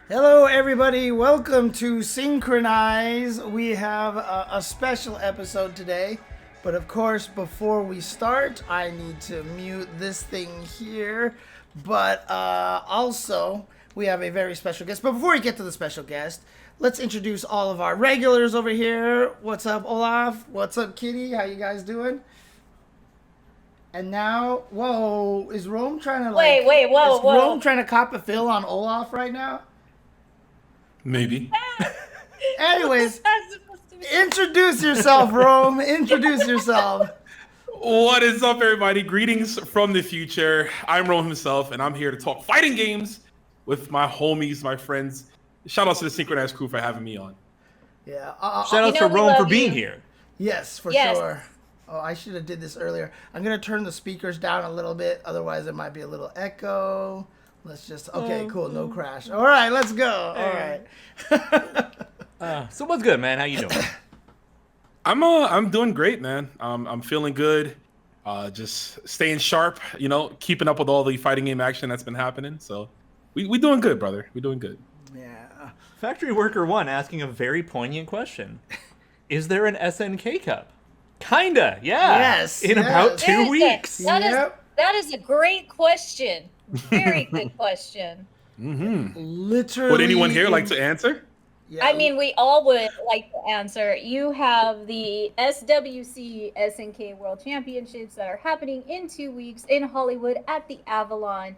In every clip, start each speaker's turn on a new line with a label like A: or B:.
A: Hello, everybody. Welcome to SNKronize. We have a special episode today. But of course, before we start, I need to mute this thing here. But also, we have a very special guest. But before we get to the special guest, let's introduce all of our regulars over here. What's up, Olaf? What's up, Kitty? How you guys doing? And now, whoa, is Rome trying to whoa. Rome trying to cop a fill on Olaf right now?
B: Maybe.
A: Anyways, introduce yourself, Rome. Introduce yourself.
B: What is up, everybody? Greetings from the future. I'm Rome himself, and I'm here to talk fighting games with my homies, my friends. Shout out to the SNKronize crew for having me on.
A: Yeah.
C: Shout out to Rome for being here.
A: Yes, for sure. Oh, I should have did this earlier. I'm going to turn the speakers down a little bit. Otherwise, there might be a little echo. Let's just, okay, cool, no crash. All right, let's go. All right.
C: So what's good, man? How you doing?
B: I'm doing great, man. I'm feeling good. Just staying sharp, you know, keeping up with all the fighting game action that's been happening. So we doing good, brother. We doing good.
A: Yeah.
C: Factory Worker 1 asking a very poignant question. Is there an SNK Cup? Kinda, yeah.
A: Yes.
C: In about 2 weeks.
D: That is a great question. Very good question.
A: Literally.
B: Would anyone here like to answer?
A: Yeah.
D: I mean, we all would like to answer. You have the SWC SNK World Championships that are happening in 2 weeks in Hollywood at the Avalon.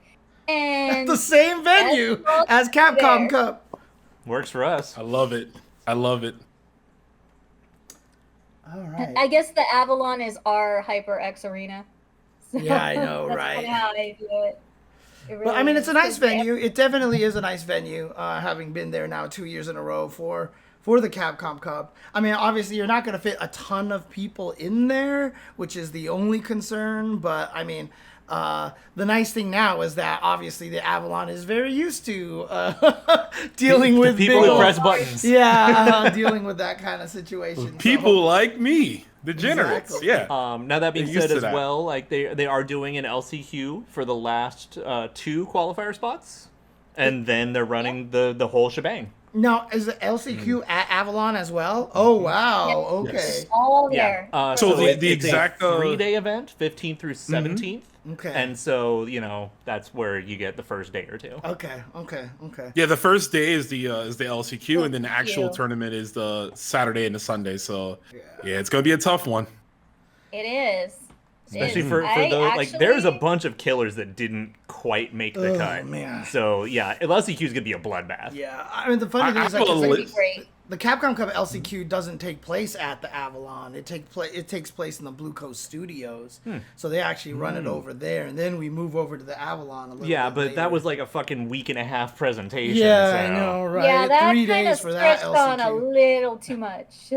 D: And
A: the same venue as Capcom Cup.
C: Works for us.
B: I love it. I love it.
A: All right.
D: I guess the Avalon is our HyperX arena. So
A: Yeah, I know,
D: that's
A: right?
D: kinda how I do it.
A: Well, I mean, it's a nice venue. It definitely is a nice venue, having been there now 2 years in a row for the Capcom Cup. I mean, obviously, you're not going to fit a ton of people in there, which is the only concern. But, I mean, the nice thing now is that, obviously, the Avalon is very used to dealing with
C: people who press buttons.
A: Yeah, dealing with that kind of situation.
B: People like me. Degenerates,
A: Exactly.
B: yeah.
C: Now that being
B: They're used
C: said
B: to
C: as
B: that.
C: well, like they are doing an LCQ for the last 2 qualifier spots, and then they're running the whole shebang.
A: Now, is the LCQ at Avalon as well? Oh, wow. Okay.
B: Yes.
D: All there.
B: So the
C: it's
B: exact,
C: a 3-day event, 15th through 17th.
A: Okay.
C: And so, you know, that's where you get the first day or two.
A: Okay.
B: Yeah, the first day is the LCQ, and then the actual
D: you.
B: tournament is the Saturday and the Sunday. So yeah, it's gonna be a tough one.
D: It is.
C: Especially for those, like, there's a bunch of killers that didn't quite make the cut.
A: Man.
C: So, yeah, LCQ is going to be a bloodbath.
A: Yeah, I mean, the funny thing is
B: I feel
A: that
B: a
D: It's great.
A: the Capcom Cup LCQ doesn't take place at the Avalon. It takes place in the Blue Coast Studios. So they actually run it over there, and then we move over to the Avalon a little
C: Yeah,
A: bit
C: but
A: later.
C: that was like a fucking week and a half presentation.
A: Yeah,
C: so.
A: I know, right?
D: Yeah, that
A: 3
D: kind of
A: days for that
D: stretched on a
A: LCQ.
D: little too much.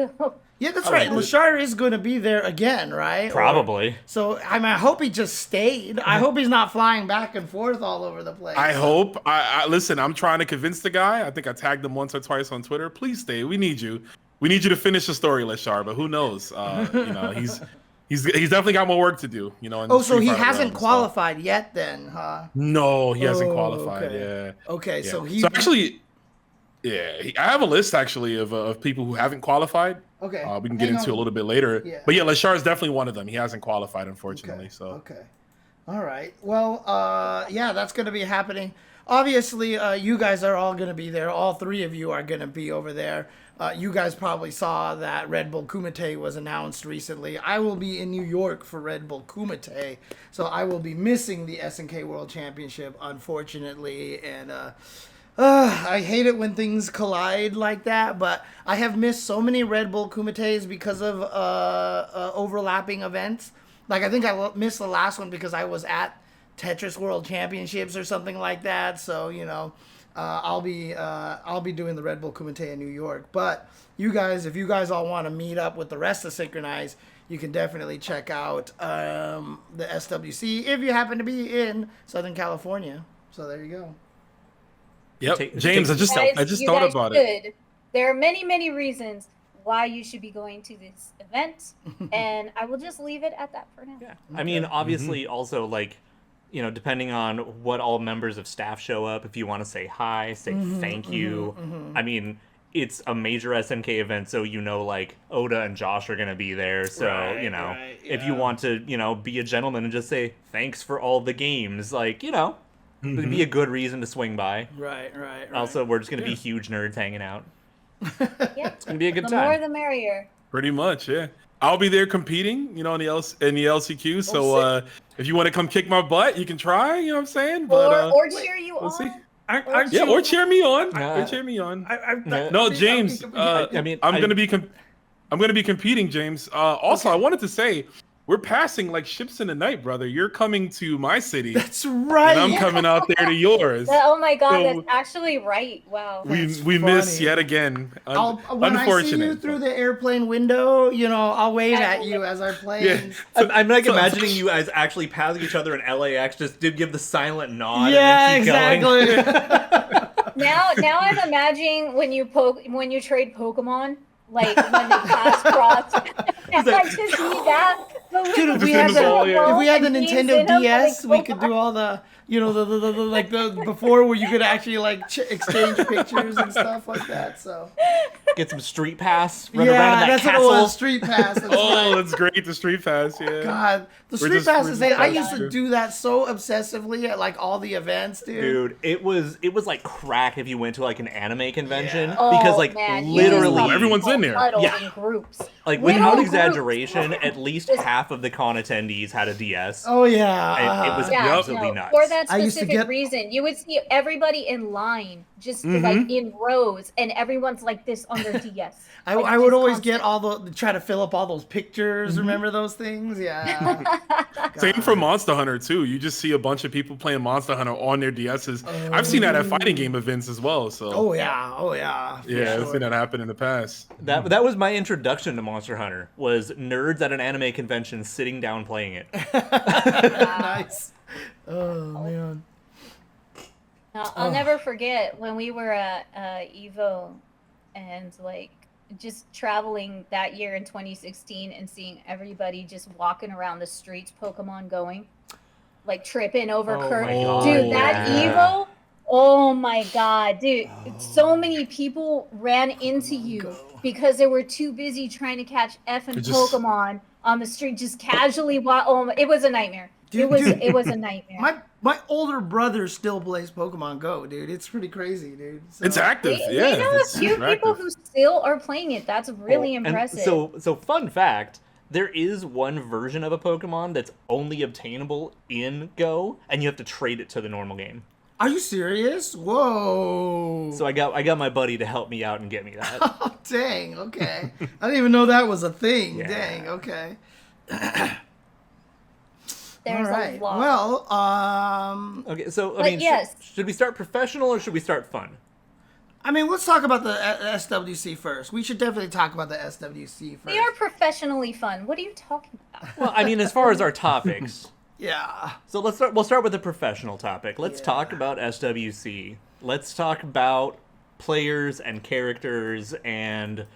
A: Yeah, that's right. Lashar is going to be there again, right?
C: Probably.
A: So, I mean, I hope he just stayed. I hope he's not flying back and forth all over the place.
B: I hope. I listen. I'm trying to convince the guy. I think I tagged him once or twice on Twitter. Please stay. We need you. We need you to finish the story, Lashar. But who knows? You know, he's definitely got more work to do. You know. In
A: Oh,
B: the
A: so he
B: Street Fighter
A: hasn't
B: realm,
A: qualified yet, then, huh?
B: No, he hasn't
A: Oh,
B: qualified.
A: okay.
B: Yeah.
A: Okay,
B: Yeah.
A: so he.
B: So actually, yeah, I have a list actually of people who haven't qualified.
A: Okay.
B: We can get
A: Hang
B: into
A: on.
B: a little bit later.
A: Yeah.
B: But yeah, Lashar is definitely one of them. He hasn't qualified, unfortunately. So.
A: Okay. All right. Well, yeah, that's going to be happening. Obviously, you guys are all going to be there. All 3 of you are going to be over there. You guys probably saw that Red Bull Kumite was announced recently. I will be in New York for Red Bull Kumite, so I will be missing the SNK World Championship, unfortunately. And I hate it when things collide like that, but I have missed so many Red Bull Kumites because of overlapping events. Like, I think I missed the last one because I was at Tetris World Championships or something like that. So, you know, I'll be doing the Red Bull Kumite in New York. But you guys, if you guys all want to meet up with the rest of SNKronize, you can definitely check out the SWC if you happen to be in Southern California. So there you go.
B: Yep. James, I just
D: You
B: thought
D: guys
B: about it.
D: should. There are many, many reasons why you should be going to this event, and I will just leave it at that for now.
C: Yeah. I mean, obviously, also, like, you know, depending on what all members of staff show up, if you want to say hi, say thank you. I mean, it's a major SNK event, so you know, like, Oda and Josh are going to be there. So,
A: Right,
C: you know,
A: right,
C: if you
A: yeah.
C: want to, you know, be a gentleman and just say thanks for all the games, like, you know, it'd be a good reason to swing by.
A: Right, right.
C: Also, we're just going to be huge nerds hanging out.
D: Yep.
C: It's going to be a good
D: The
C: time.
D: more the merrier.
B: Pretty much, yeah. I'll be there competing, you know, in the LCQ. So if you want to come kick my butt, you can try. You know what I'm saying? But
D: Or cheer you
B: we'll
D: on.
B: see.
A: Aren't
B: Yeah,
A: you?
B: or cheer me on.
C: Yeah.
B: Or cheer me on.
A: I
B: No,
A: think
B: James.
C: I mean,
B: I'm gonna be competing, James. Also, I wanted to say we're passing like ships in the night, brother. You're coming to my city,
A: That's right.
B: and I'm coming out there to yours.
D: Oh my god,
B: So-
D: that's actually right. Wow.
A: That's
B: We miss
A: funny.
B: yet again.
A: When I see
B: Unfortunate.
A: you through the airplane window, you know, I'll wave at you as I play.
B: Yeah.
C: I'm like
B: So-
C: imagining you as actually passing each other in LAX, just did give the silent nod.
A: Yeah,
C: and then keep going.
A: exactly.
D: Now I'm imagining when you trade Pokemon, like when they pass cross. I just need that. But
A: Dude, if
B: Just
A: we had
B: in the ball,
A: the
B: yeah.
A: if we had the
D: and games
A: Nintendo
D: in 'em,
A: DS,
D: like,
A: we could do all the, you know, the like the before where you could actually like exchange pictures and stuff like that. So
C: Get some street pass, run
A: yeah,
C: around in that
A: that's
C: castle.
A: what it was. Street Pass. That's
B: Oh,
A: right.
B: that's great. The street pass. Yeah.
A: God, the
B: We're
A: Street
B: just-
A: Pass
B: we're
A: is
B: just
A: it. I
B: so
A: used to
B: true.
A: do that so obsessively at like all the events, dude.
C: Dude, it was like crack if you went to like an anime convention
A: Yeah.
C: because like
D: man, you
C: literally
D: just saw
B: Everyone's in there.
D: huddled
C: Yeah.
D: in groups.
C: like
D: Little
C: without
D: groups.
C: exaggeration, at least half of the con attendees had a DS.
A: Oh yeah.
C: And it was
D: Yeah,
C: absolutely
D: no,
C: nuts.
D: for that
A: I used to
D: specific
A: get-
D: reason, you would see everybody in line, just like in rows, and everyone's like this on their DS.
A: I
D: Like,
A: would
D: just
A: always
D: constant.
A: get all the try to fill up all those pictures. Remember those things? Yeah.
B: Same for Monster Hunter too. You just see a bunch of people playing Monster Hunter on their DSs. I've seen that at fighting game events as well. So
A: Oh yeah. Oh yeah. for
B: yeah, I've
A: sure.
B: seen that happen in the past.
C: That was my introduction to Monster Hunter. Was nerds at an anime convention sitting down playing it.
A: Nice. Oh man.
D: I'll never forget when we were at Evo, and like just traveling that year in 2016 and seeing everybody just walking around the streets, Pokemon going, like tripping over
C: Oh
D: curb.
C: my God,
D: Dude, that
C: yeah.
D: Evo. Oh my god, dude. So many people ran into you because they were too busy trying to catch effing
B: Just-
D: Pokemon on the street, just casually it was a nightmare.
A: Dude,
D: It was a nightmare.
A: My older brother still plays Pokemon Go, dude. It's pretty crazy, dude. So,
B: It's active.
D: We
B: Yeah.
D: know a
B: it's
D: few
B: super
D: people
B: active.
D: who still are playing it. That's really
C: And
D: impressive.
C: so fun fact, there is one version of a Pokemon that's only obtainable in Go, and you have to trade it to the normal game.
A: Are you serious? Whoa.
C: So I got my buddy to help me out and get me that.
A: Oh, dang. Okay. I didn't even know that was a thing.
C: Yeah.
A: Dang. Okay.
D: There's
A: All right.
D: a lot.
A: Well,
C: Okay, so I
D: But
C: mean,
D: yes.
C: should we start professional or should we start fun?
A: I mean, let's talk about the SWC first. We should definitely talk about the SWC first.
D: They are professionally fun. What are you talking about?
C: Well, I mean, as far as our topics,
A: Yeah.
C: so we'll start with the professional topic. Let's talk about SWC. Let's talk about players and characters and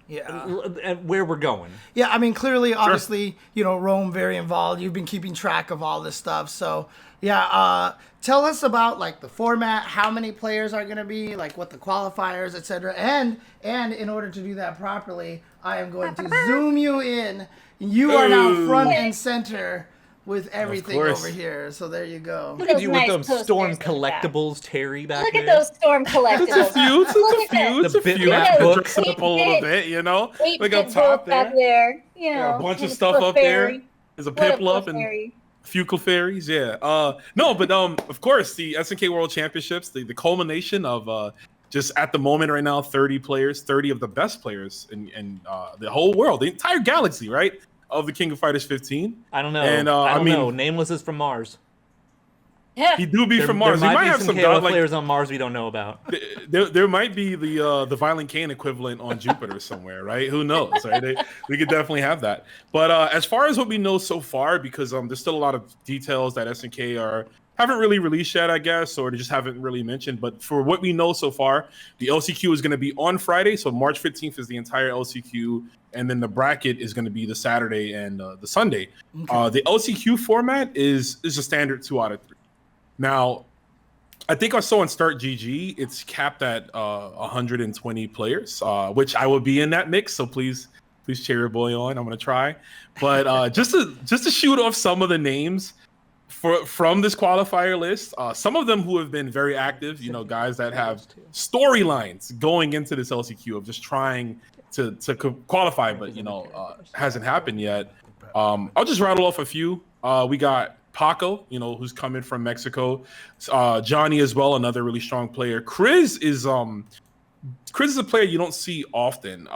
A: Yeah.
C: and where we're going.
A: Yeah, I mean, clearly, obviously, you know, Rome very involved. You've been keeping track of all this stuff. So, yeah, tell us about, like, the format, how many players are going to be, like, what the qualifiers, etc. And in order to do that properly, I am going to zoom you in. You are now
B: Ooh.
A: front and center with everything
B: course.
A: over here. So there you go.
C: Look at
D: Those
C: you
D: nice
C: with those
D: posters
C: Storm
D: in the back.
C: collectibles, Terry, back
D: Look
C: there.
D: at those storm collectibles.
B: It's a few. It's
D: Look
B: a
D: at that.
B: few. It's
C: The
B: a few.
C: bitmap book.
B: Dress it up a little bit, you know. Like
D: 8-bit
B: up top
D: book back
B: there.
D: there. You know,
B: Yeah, a bunch of
D: and
B: stuff up there.
D: Clefairy.
B: There's a
D: What a
B: Piplup and
D: Clefairy.
B: a few Clefairies, yeah. No, but of course, the SNK World Championships, the culmination of just at the moment right now, 30 players, 30 of the best players in the whole world, the entire galaxy, right? Of the King of Fighters 15.
C: I don't know.
B: And,
C: I don't
B: mean-
C: know. Nameless is from Mars.
D: Yeah.
B: He do be
C: There,
B: from Mars.
C: there
B: He
C: might
B: might
C: be
B: have
C: some
B: some
C: KO
B: god like
C: players on Mars we don't know about.
B: there might be the Violent Kane equivalent on Jupiter somewhere, right? Who knows, right? We could definitely have that. But as far as what we know so far, because there's still a lot of details that SNK are haven't really released yet, I guess, or they just haven't really mentioned. But for what we know so far, the LCQ is going to be on Friday. So March 15th is the entire LCQ. And then the bracket is going to be the Saturday and the Sunday. Okay. The LCQ format is a standard 2 out of 3. Now, I think I saw on Start GG, it's capped at 120 players, which I will be in that mix. So please cheer your boy on. I'm going to try. But just to shoot off some of the names from this qualifier list, some of them who have been very active, you know, guys that have storylines going into this LCQ of just trying to qualify, but, you know, hasn't happened yet. I'll just rattle off a few. We got Paco, you know, who's coming from Mexico. Johnny as well, another really strong player. Chris is a player you don't see often,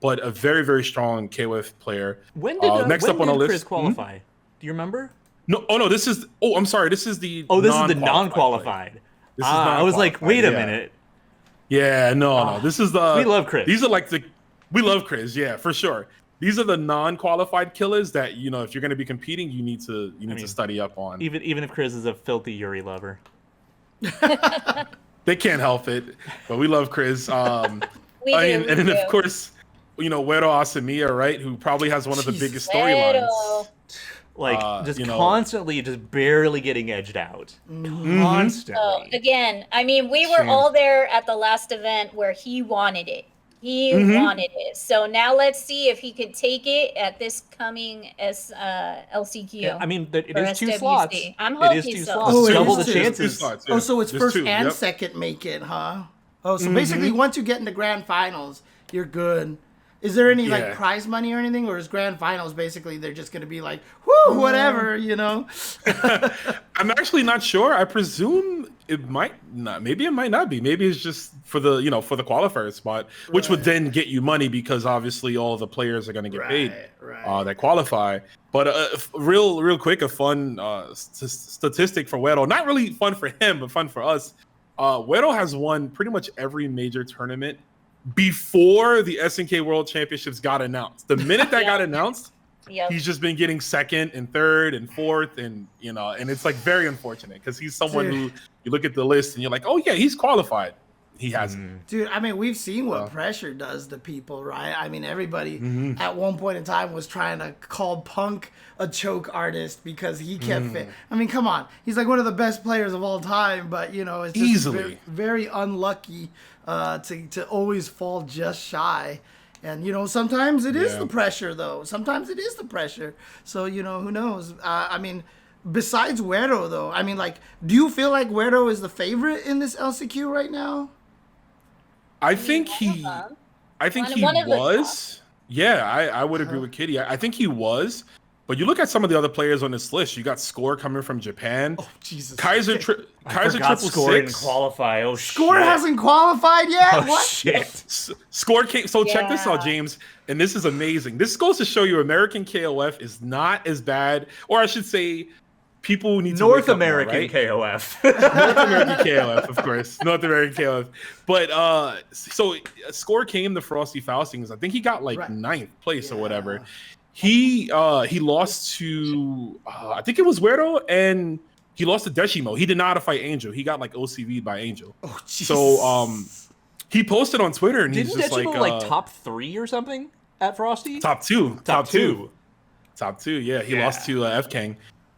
B: but a very, very strong KOF player.
C: When did
B: next up on the list,
C: Chris qualify? Do you remember?
B: No, oh no, this is. Oh, I'm sorry. This is the.
C: Oh, this is the non-qualified. I was like, wait a minute.
B: Yeah, no. This is the.
C: We love Chris.
B: These are like the. We love Chris, yeah, for sure. These are the non-qualified killers that, you know, if you're going to be competing, you need to study up on.
C: Even if Chris is a filthy Yuri lover.
B: They can't help it, but we love Chris. And then of course, you know, Wero Asamiya, right, who probably has one of the biggest storylines.
C: Like, constantly just barely getting edged out. Constantly.
D: Oh, again, I mean, we were all there at the last event where he wanted it. He wanted it. So now let's see if he could take it at this coming LCQ.
C: Yeah, I mean, it is 2 slots.
D: I'm hoping
C: it is 2
D: so.
C: slots.
A: Oh,
C: double the chances.
A: Slots, yeah. Oh, so it's There's first and second make it, huh? Oh, so basically once you get into grand finals, you're good. Is there any like prize money or anything, or is grand finals basically they're just gonna be like, whoo, whatever, you know?
B: I'm actually not sure. I presume it might not. Maybe it might not be. Maybe it's just for the qualifier spot, which would then get you money because obviously all the players are gonna get paid that qualify. But real quick, a fun statistic for Wero. Not really fun for him, but fun for us. Wero has won pretty much every major tournament before the SNK World Championships got announced. The minute that got announced, he's just been getting second and third and fourth, and and it's like very unfortunate because he's someone who you look at the list and you're like, oh yeah, he's qualified. He hasn't.
A: Dude, I mean, we've seen what pressure does to people, right? I mean, everybody at one point in time was trying to call Punk a choke artist because he kept fit. I mean, come on. He's like one of the best players of all time, but, it's just
B: easily
A: very unlucky to always fall just shy. And, sometimes it is the pressure, though. Sometimes it is the pressure. So, who knows? I mean, besides Wero, though, I mean, like, do you feel like Wero is the favorite in this LCQ right now?
B: I think he was. Yeah, I would agree with Kitty. I think he was. But you look at some of the other players on this list. You got Score coming from Japan.
A: Oh, Jesus.
B: Kaiser Triple
C: Score
B: Six.
C: didn't qualify. Oh,
A: Score
C: shit.
A: hasn't qualified yet?
C: Oh,
A: what?
C: Shit.
B: Score came. So check this out, James. And this is amazing. This goes to show you American KOF is not as bad. Or I should say, people need to
C: North American KOF.
B: North American KOF, of course. North American KOF. But so Score came to Frosty Faustings. I think he got like 9th place or whatever. He lost to I think it was Wero, and he lost to Deshimo. He did not fight Angel. He got like OCV'd by Angel.
A: Oh, jeez.
B: So he posted on Twitter and
C: Didn't
B: he's just
C: Deshimo
B: like
C: top 3 or something at Frosty?
B: Top two. Yeah, he lost to F Kang.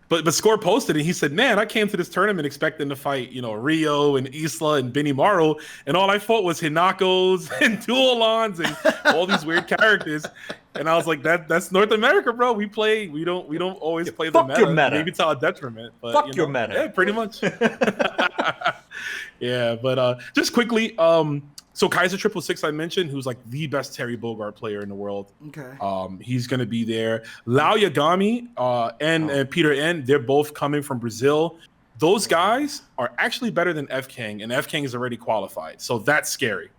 B: But Score posted and he said, "Man, I came to this tournament expecting to fight, Rio and Isla and Benny Morrow, and all I fought was Hinakos and Duolons and all these weird characters." And I was like, "That's North America, bro. We don't always play the meta.
C: Your meta.
B: Maybe it's our detriment, but
C: fuck your meta.
B: Yeah, pretty much." Yeah, but just quickly, so Kaiser Triple Six I mentioned, who's like the best Terry Bogard player in the world.
A: Okay.
B: He's gonna be there. Lau Yagami and Peter N, they're both coming from Brazil. Those guys are actually better than F Kang, and F Kang is already qualified. So that's scary.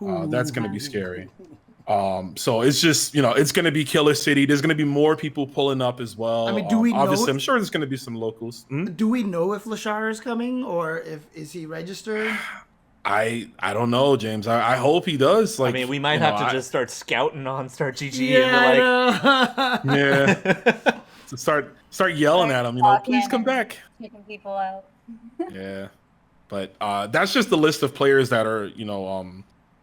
B: That's gonna be scary. So it's just, it's going to be Killer City. There's going to be more people pulling up as well.
A: I mean, do we know?
B: Obviously, I'm sure there's going to be some locals.
A: Do we know if Lashar is coming or is he registered?
B: I don't know, James. I hope he does. Like,
C: I mean, we might have to just start scouting on Start GG.
A: Yeah.
C: And be like,
B: yeah. Start yelling at him, you know, please come back.
D: Kicking people out.
B: Yeah, but that's just the list of players that are, you know,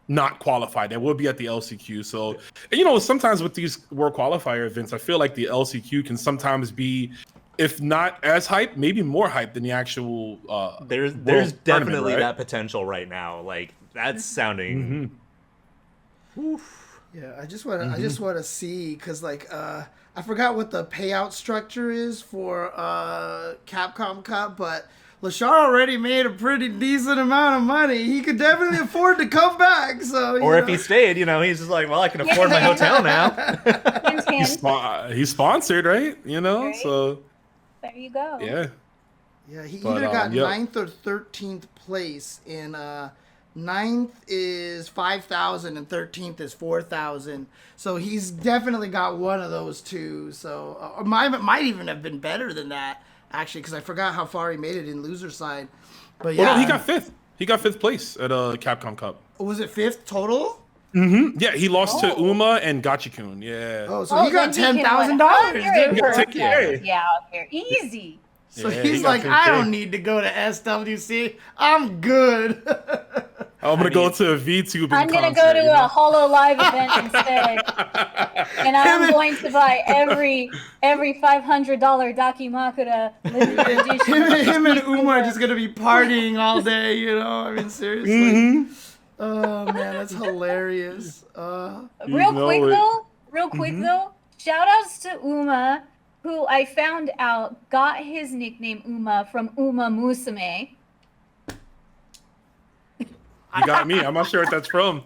B: not qualified. That will be at the LCQ. So, and, you know, sometimes with these World Qualifier events, I feel like the LCQ can sometimes be, if not as hype, maybe more hype than the actual.
C: There's definitely right? that potential right now. Like that's sounding.
A: Oof. Yeah, I just want to see, because like I forgot what the payout structure is for Capcom Cup, but Lashar already made a pretty decent amount of money. He could definitely afford to come back. So,
C: or if he stayed, you know, he's just like, well, I can afford my hotel now.
B: He's sponsored, right? You know,
D: right?
B: So
D: there you go.
B: Yeah.
A: Yeah, he either got 9th or 13th place. In 9th is 5,000 and 13th is 4,000. So he's definitely got one of those two. So or might even have been better than that, actually, because I forgot how far he made it in loser side. But yeah,
B: well, no, he got 5th. He got 5th place at Capcom Cup.
A: Was it 5th total?
B: Mm-hmm. Yeah, he lost to Uma and Gachikun. Yeah.
A: Oh, so he got $10,000.
D: Yeah, out there, easy.
A: So yeah, he's like, I don't need to go to SWC. I'm good.
B: I'm gonna go to a VTuber.
D: I'm gonna go to a HoloLive event instead, and I'm going to buy every $500 Dakimakura limited edition.
A: Him and Uma are just gonna be partying all day. You know, I mean, seriously. Mm-hmm. Oh man, that's hilarious.
D: Real quick though, shout outs to Uma, who I found out got his nickname Uma from Uma Musume.
B: You got me. I'm not sure what that's from.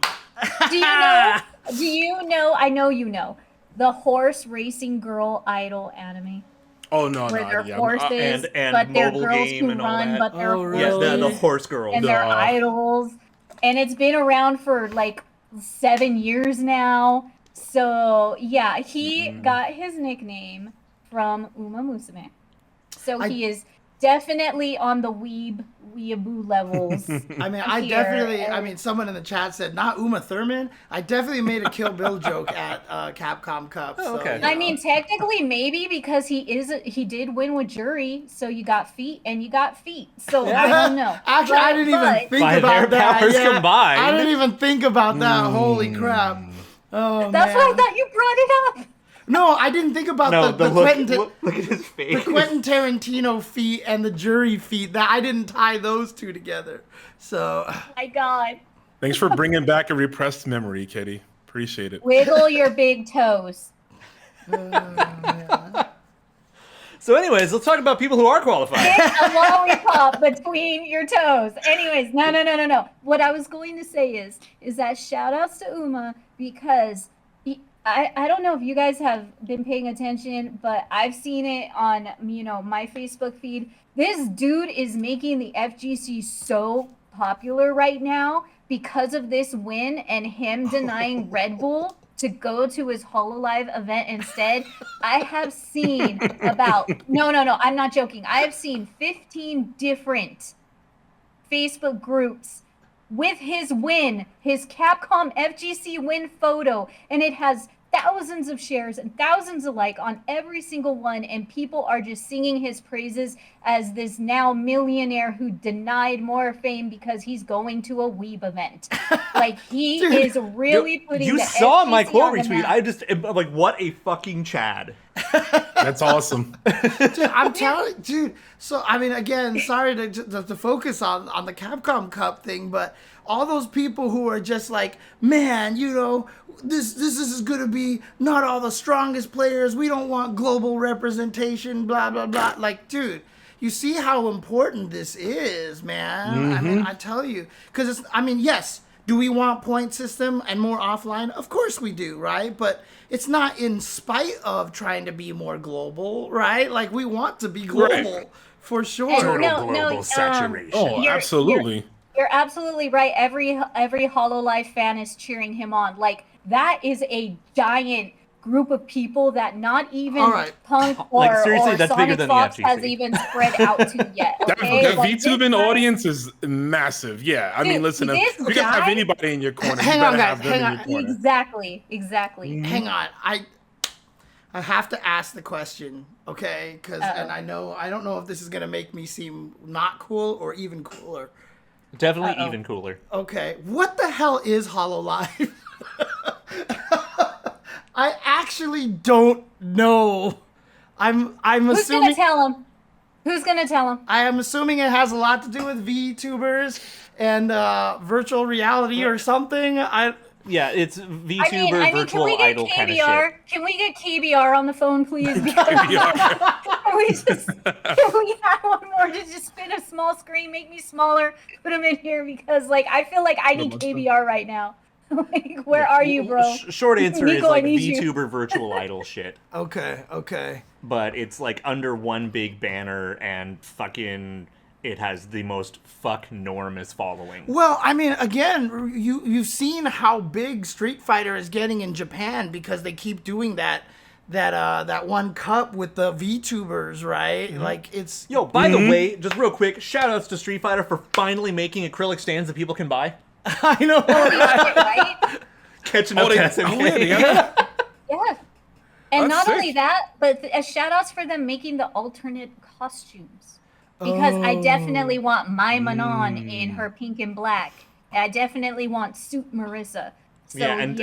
D: Do you know? I know you know the horse racing girl idol anime.
B: Oh no,
D: where
B: no,
D: they're horses,
C: and
D: but they're
C: mobile
D: girls
C: game
D: who
C: and all
D: run,
C: that.
D: but they're horses.
C: Yeah, the horse girl.
D: And they're idols. And it's been around for like 7 years now. So yeah, he got his nickname from Uma Musume. So he is definitely on the weeaboo levels.
A: I mean, someone in the chat said not Uma Thurman. I definitely made a Kill Bill joke at Capcom Cup.
C: Oh, okay.
A: So,
D: I mean, technically maybe, because he did win with jury, so you got feet and you got feet. So I don't know.
A: Actually, I didn't even think about that.
C: Powers combined.
A: I didn't even think about that. Holy crap! Oh,
D: that's why I thought you brought it up.
A: No, I didn't think about the
C: look at his face.
A: The Quentin Tarantino feat and the jury feat. That I didn't tie those two together. So.
D: My God.
B: Thanks for bringing back a repressed memory, Kitty. Appreciate it.
D: Wiggle your big toes.
C: So, anyways, let's talk about people who are qualified.
D: Get a lollipop between your toes. Anyways, no. What I was going to say is that shout outs to Uma, because I don't know if you guys have been paying attention, but I've seen it on, you know, my Facebook feed. This dude is making the FGC so popular right now because of this win and him denying Red Bull to go to his HoloLive event instead. I have seen no, I'm not joking. I have seen 15 different Facebook groups with his win, his Capcom FGC win photo, and it has thousands of shares and thousands of likes on every single one, and people are just singing his praises as this now millionaire who denied more fame because he's going to a Weeb event. Like, he is really putting
C: you
D: the
C: saw
D: FGC
C: my quote
D: on the
C: retweet.
D: map.
C: I just am like, what a fucking Chad.
B: That's awesome.
A: Dude, I'm telling dude. So, I mean, again, sorry to focus on the Capcom Cup thing, but all those people who are just like, man, you know, this is going to be not all the strongest players. We don't want global representation, blah, blah, blah. Like, dude, you see how important this is, man. I mean, I tell you. Because, yes, do we want point system and more offline? Of course we do, right? But it's not in spite of trying to be more global, right? Like, we want to be global, for sure.
C: Global saturation.
B: Oh, absolutely.
D: You're absolutely right. Every HoloLive fan is cheering him on. Like, that is a giant group of people that not even Punk or,
C: like, seriously,
D: or
C: that's
D: Sonic
C: bigger than
D: Fox
C: the FGC.
D: has even spread out to yet. Okay?
B: That
D: Like,
B: VTubing audience is massive. Yeah, I mean, listen, if you can have anybody in your corner,
A: Hang
B: you
A: on,
B: better
A: guys,
B: have them in your corner.
D: Exactly.
A: Hang on. I have to ask the question, okay? Because and I don't know if this is gonna make me seem not cool or even cooler.
C: Definitely even cooler.
A: Okay, what the hell is HoloLive? I actually don't know. I'm
D: Who's
A: assuming.
D: gonna tell him? Who's gonna tell him?
A: I am assuming it has a lot to do with VTubers and virtual reality or something.
C: Yeah, it's VTuber
D: I mean,
C: virtual
D: can we get
C: idol kind of
D: KBR?
C: shit.
D: Can we get KBR on the phone, please? Because can we have one more to just spin a small screen, make me smaller, put him in here because like I feel like I need KBR right now. Like, where are you, bro?
C: Short answer is
D: Nico, I
C: like
D: need you.
C: VTuber virtual idol shit.
A: Okay.
C: But it's like under one big banner and fucking it has the most enormous following.
A: Well, I mean, again, you've seen how big Street Fighter is getting in Japan because they keep doing that one cup with the VTubers, right? Like it's.
C: Yo, by the way, just real quick, shout outs to Street Fighter for finally making acrylic stands that people can buy.
A: I know.
D: Right?
C: Catching up to SNK.
D: Yeah. And
B: That's
D: not
B: sick.
D: only that, but shout outs for them making the alternate costumes. Because I definitely want my Manon in her pink and black. I definitely want Suit Marissa. So,
C: and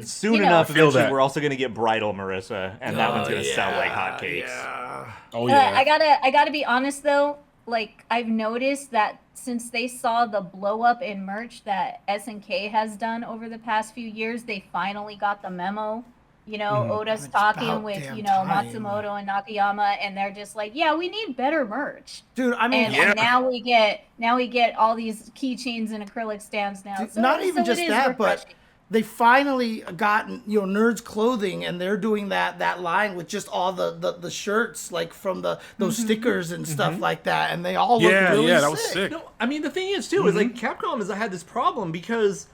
C: soon
D: you know.
C: enough,
B: Feel
C: eventually,
B: that.
C: we're also going to get Bridal Marissa, and that one's going to sell like hotcakes.
A: Yeah.
B: Oh yeah.
D: I gotta be honest though. Like I've noticed that since they saw the blow up in merch that SNK has done over the past few years, they finally got the memo. You know, Oda's
A: It's
D: talking
A: about
D: with,
A: damn
D: you know,
A: time.
D: Matsumoto and Nakayama, and they're just like, yeah, we need better merch.
A: Dude, I mean,
D: And now we get all these keychains and acrylic stands now.
A: Dude,
D: So,
A: not even
D: so it
A: just
D: is
A: that, but
D: refreshing.
A: they finally gotten Nerds Clothing, and they're doing that line with just all the shirts, like from those stickers and stuff like that, and they all look really
B: that was sick.
C: No, I mean, the thing is, too, is like Capcom has had this problem because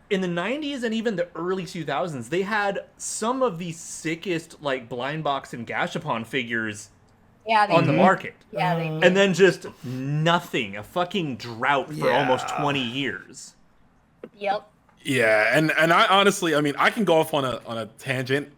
C: in the 90s and even the early 2000s, they had some of the sickest, like, blind box and Gashapon figures
D: Yeah, they
C: on the
D: did.
C: market.
D: Yeah, they did.
C: And then just nothing, a fucking drought for almost 20 years.
D: Yep.
B: Yeah, and I honestly, I mean, I can go off on a tangent,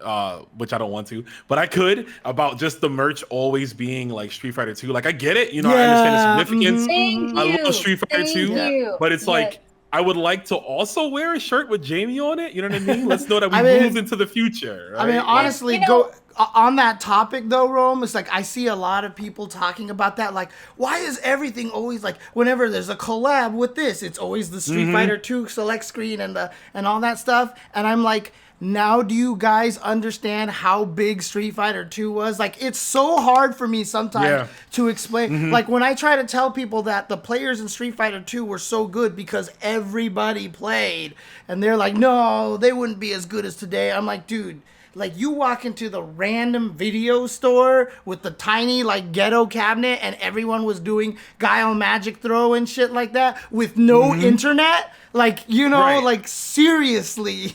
B: which I don't want to, but I could, about just the merch always being like Street Fighter 2. Like I get it, I understand the significance.
D: Thank
B: I
D: you.
B: love Street Fighter
D: Thank
B: 2,
D: you.
B: but it's
D: Yeah.
B: like I would like to also wear a shirt with Jamie on it. You know what I mean? Let's know that we
A: I mean-
B: moved into the future. Right?
A: I mean, honestly,
D: You know-
A: on that topic though, Rome. It's like I see a lot of people talking about that. Like, why is everything always like whenever there's a collab with this, it's always the Street Fighter 2 select screen and all that stuff. And I'm like, now do you guys understand how big Street Fighter 2 was? Like, it's so hard for me sometimes to explain. Like when I try to tell people that the players in Street Fighter 2 were so good because everybody played, and they're like, no, they wouldn't be as good as today. I'm like, dude. Like, you walk into the random video store with the tiny, like, ghetto cabinet, and everyone was doing Guile Magic Throw and shit like that with no internet. Like,
B: Right.
A: like, seriously.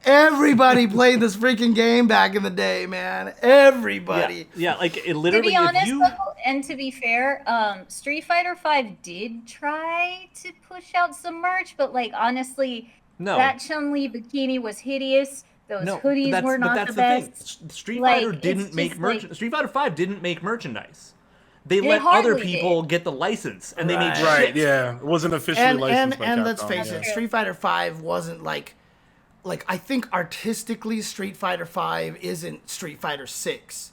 A: Everybody played this freaking game back in the day, man. Everybody.
C: Yeah, like, it
D: To
C: literally,
D: be honest,
C: if you...
D: though, and to be fair, Street Fighter 5 did try to push out some merch, but like honestly,
C: No.
D: that Chun-Li bikini was hideous. Those
C: No,
D: hoodies were not the best.
C: thing. Street
D: Like,
C: Fighter
D: it's
C: didn't make
D: just
C: merch.
D: like-
C: Street Fighter 5 didn't make merchandise. They
D: They
C: let other
D: hardly
C: people
D: did.
C: get the license, and they made
A: Right.
B: Right?
C: shit.
B: Yeah, it wasn't officially
A: And
B: licensed by
A: let's
B: Capcom,
A: face
B: yeah.
A: it, Street Fighter 5 wasn't like I think artistically Street Fighter 5 isn't Street Fighter 6.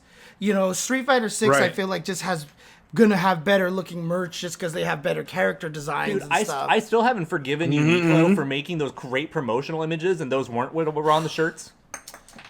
A: Street Fighter 6 I
B: Right.
A: feel like just has gonna have better looking merch just because they have better character designs
C: Dude,
A: and stuff.
C: I still haven't forgiven Uniqlo for making those great promotional images, and those weren't what were on the shirts.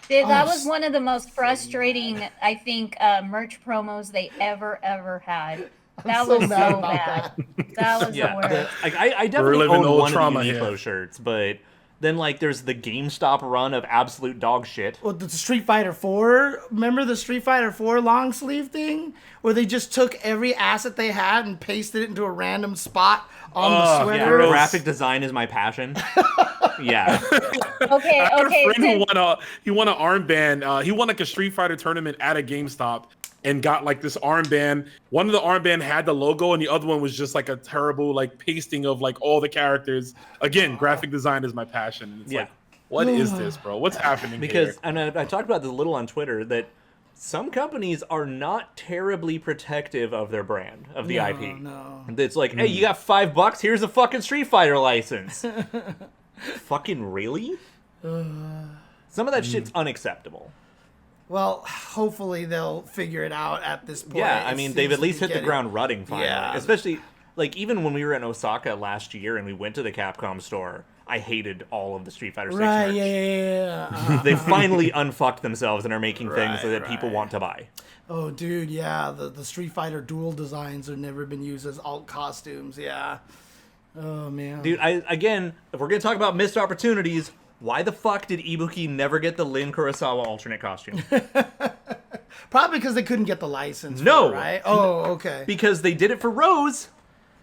D: That was one of the most frustrating, I think, merch promos they ever had. That
A: so
D: was
A: mad
D: so
A: about
D: bad. That was the worst.
C: Like I definitely
B: living
C: own
B: old
C: one
B: trauma
C: of the Uniqlo
B: here.
C: shirts, but then like there's the GameStop run of absolute dog shit.
A: Well, the Street Fighter 4, remember the Street Fighter 4 long sleeve thing? Where they just took every asset they had and pasted it into a random spot on the
C: Yeah,
A: sweater.
B: gross.
C: graphic design is my passion. Yeah.
D: Okay,
B: I had
D: okay.
B: a friend
D: then-
B: who won an armband. He won like a Street Fighter tournament at a GameStop and got like this armband. One of the armband had the logo, and the other one was just like a terrible like pasting of like all the characters. Again, graphic design is my passion. And it's
C: Yeah.
B: like, What is this, bro? What's happening
C: Because,
B: here?
C: and I talked about this a little on Twitter, that some companies are not terribly protective of their brand, of the IP.
A: No.
C: It's like, hey, you got $5, here's a fucking Street Fighter license. Fucking really? Some of that shit's unacceptable.
A: Well, hopefully they'll figure it out at this point.
C: Yeah, I
A: It
C: mean, they've
A: seems
C: at
A: to
C: least
A: be
C: hit the
A: getting-
C: ground running finally.
A: Yeah.
C: Especially, like, even when we were in Osaka last year and we went to the Capcom store, I hated all of the Street Fighter 6
A: Right,
C: merch.
A: yeah.
C: They finally unfucked themselves and are making things
A: Right,
C: that people
A: right.
C: want to buy.
A: Oh, dude, yeah. The Street Fighter dual designs have never been used as alt costumes. Yeah. Oh man.
C: Dude, again, if we're gonna talk about missed opportunities, why the fuck did Ibuki never get the Lin Kurosawa alternate costume?
A: Probably because they couldn't get the license.
C: No.
A: For it, right? Oh, okay.
C: Because they did it for Rose,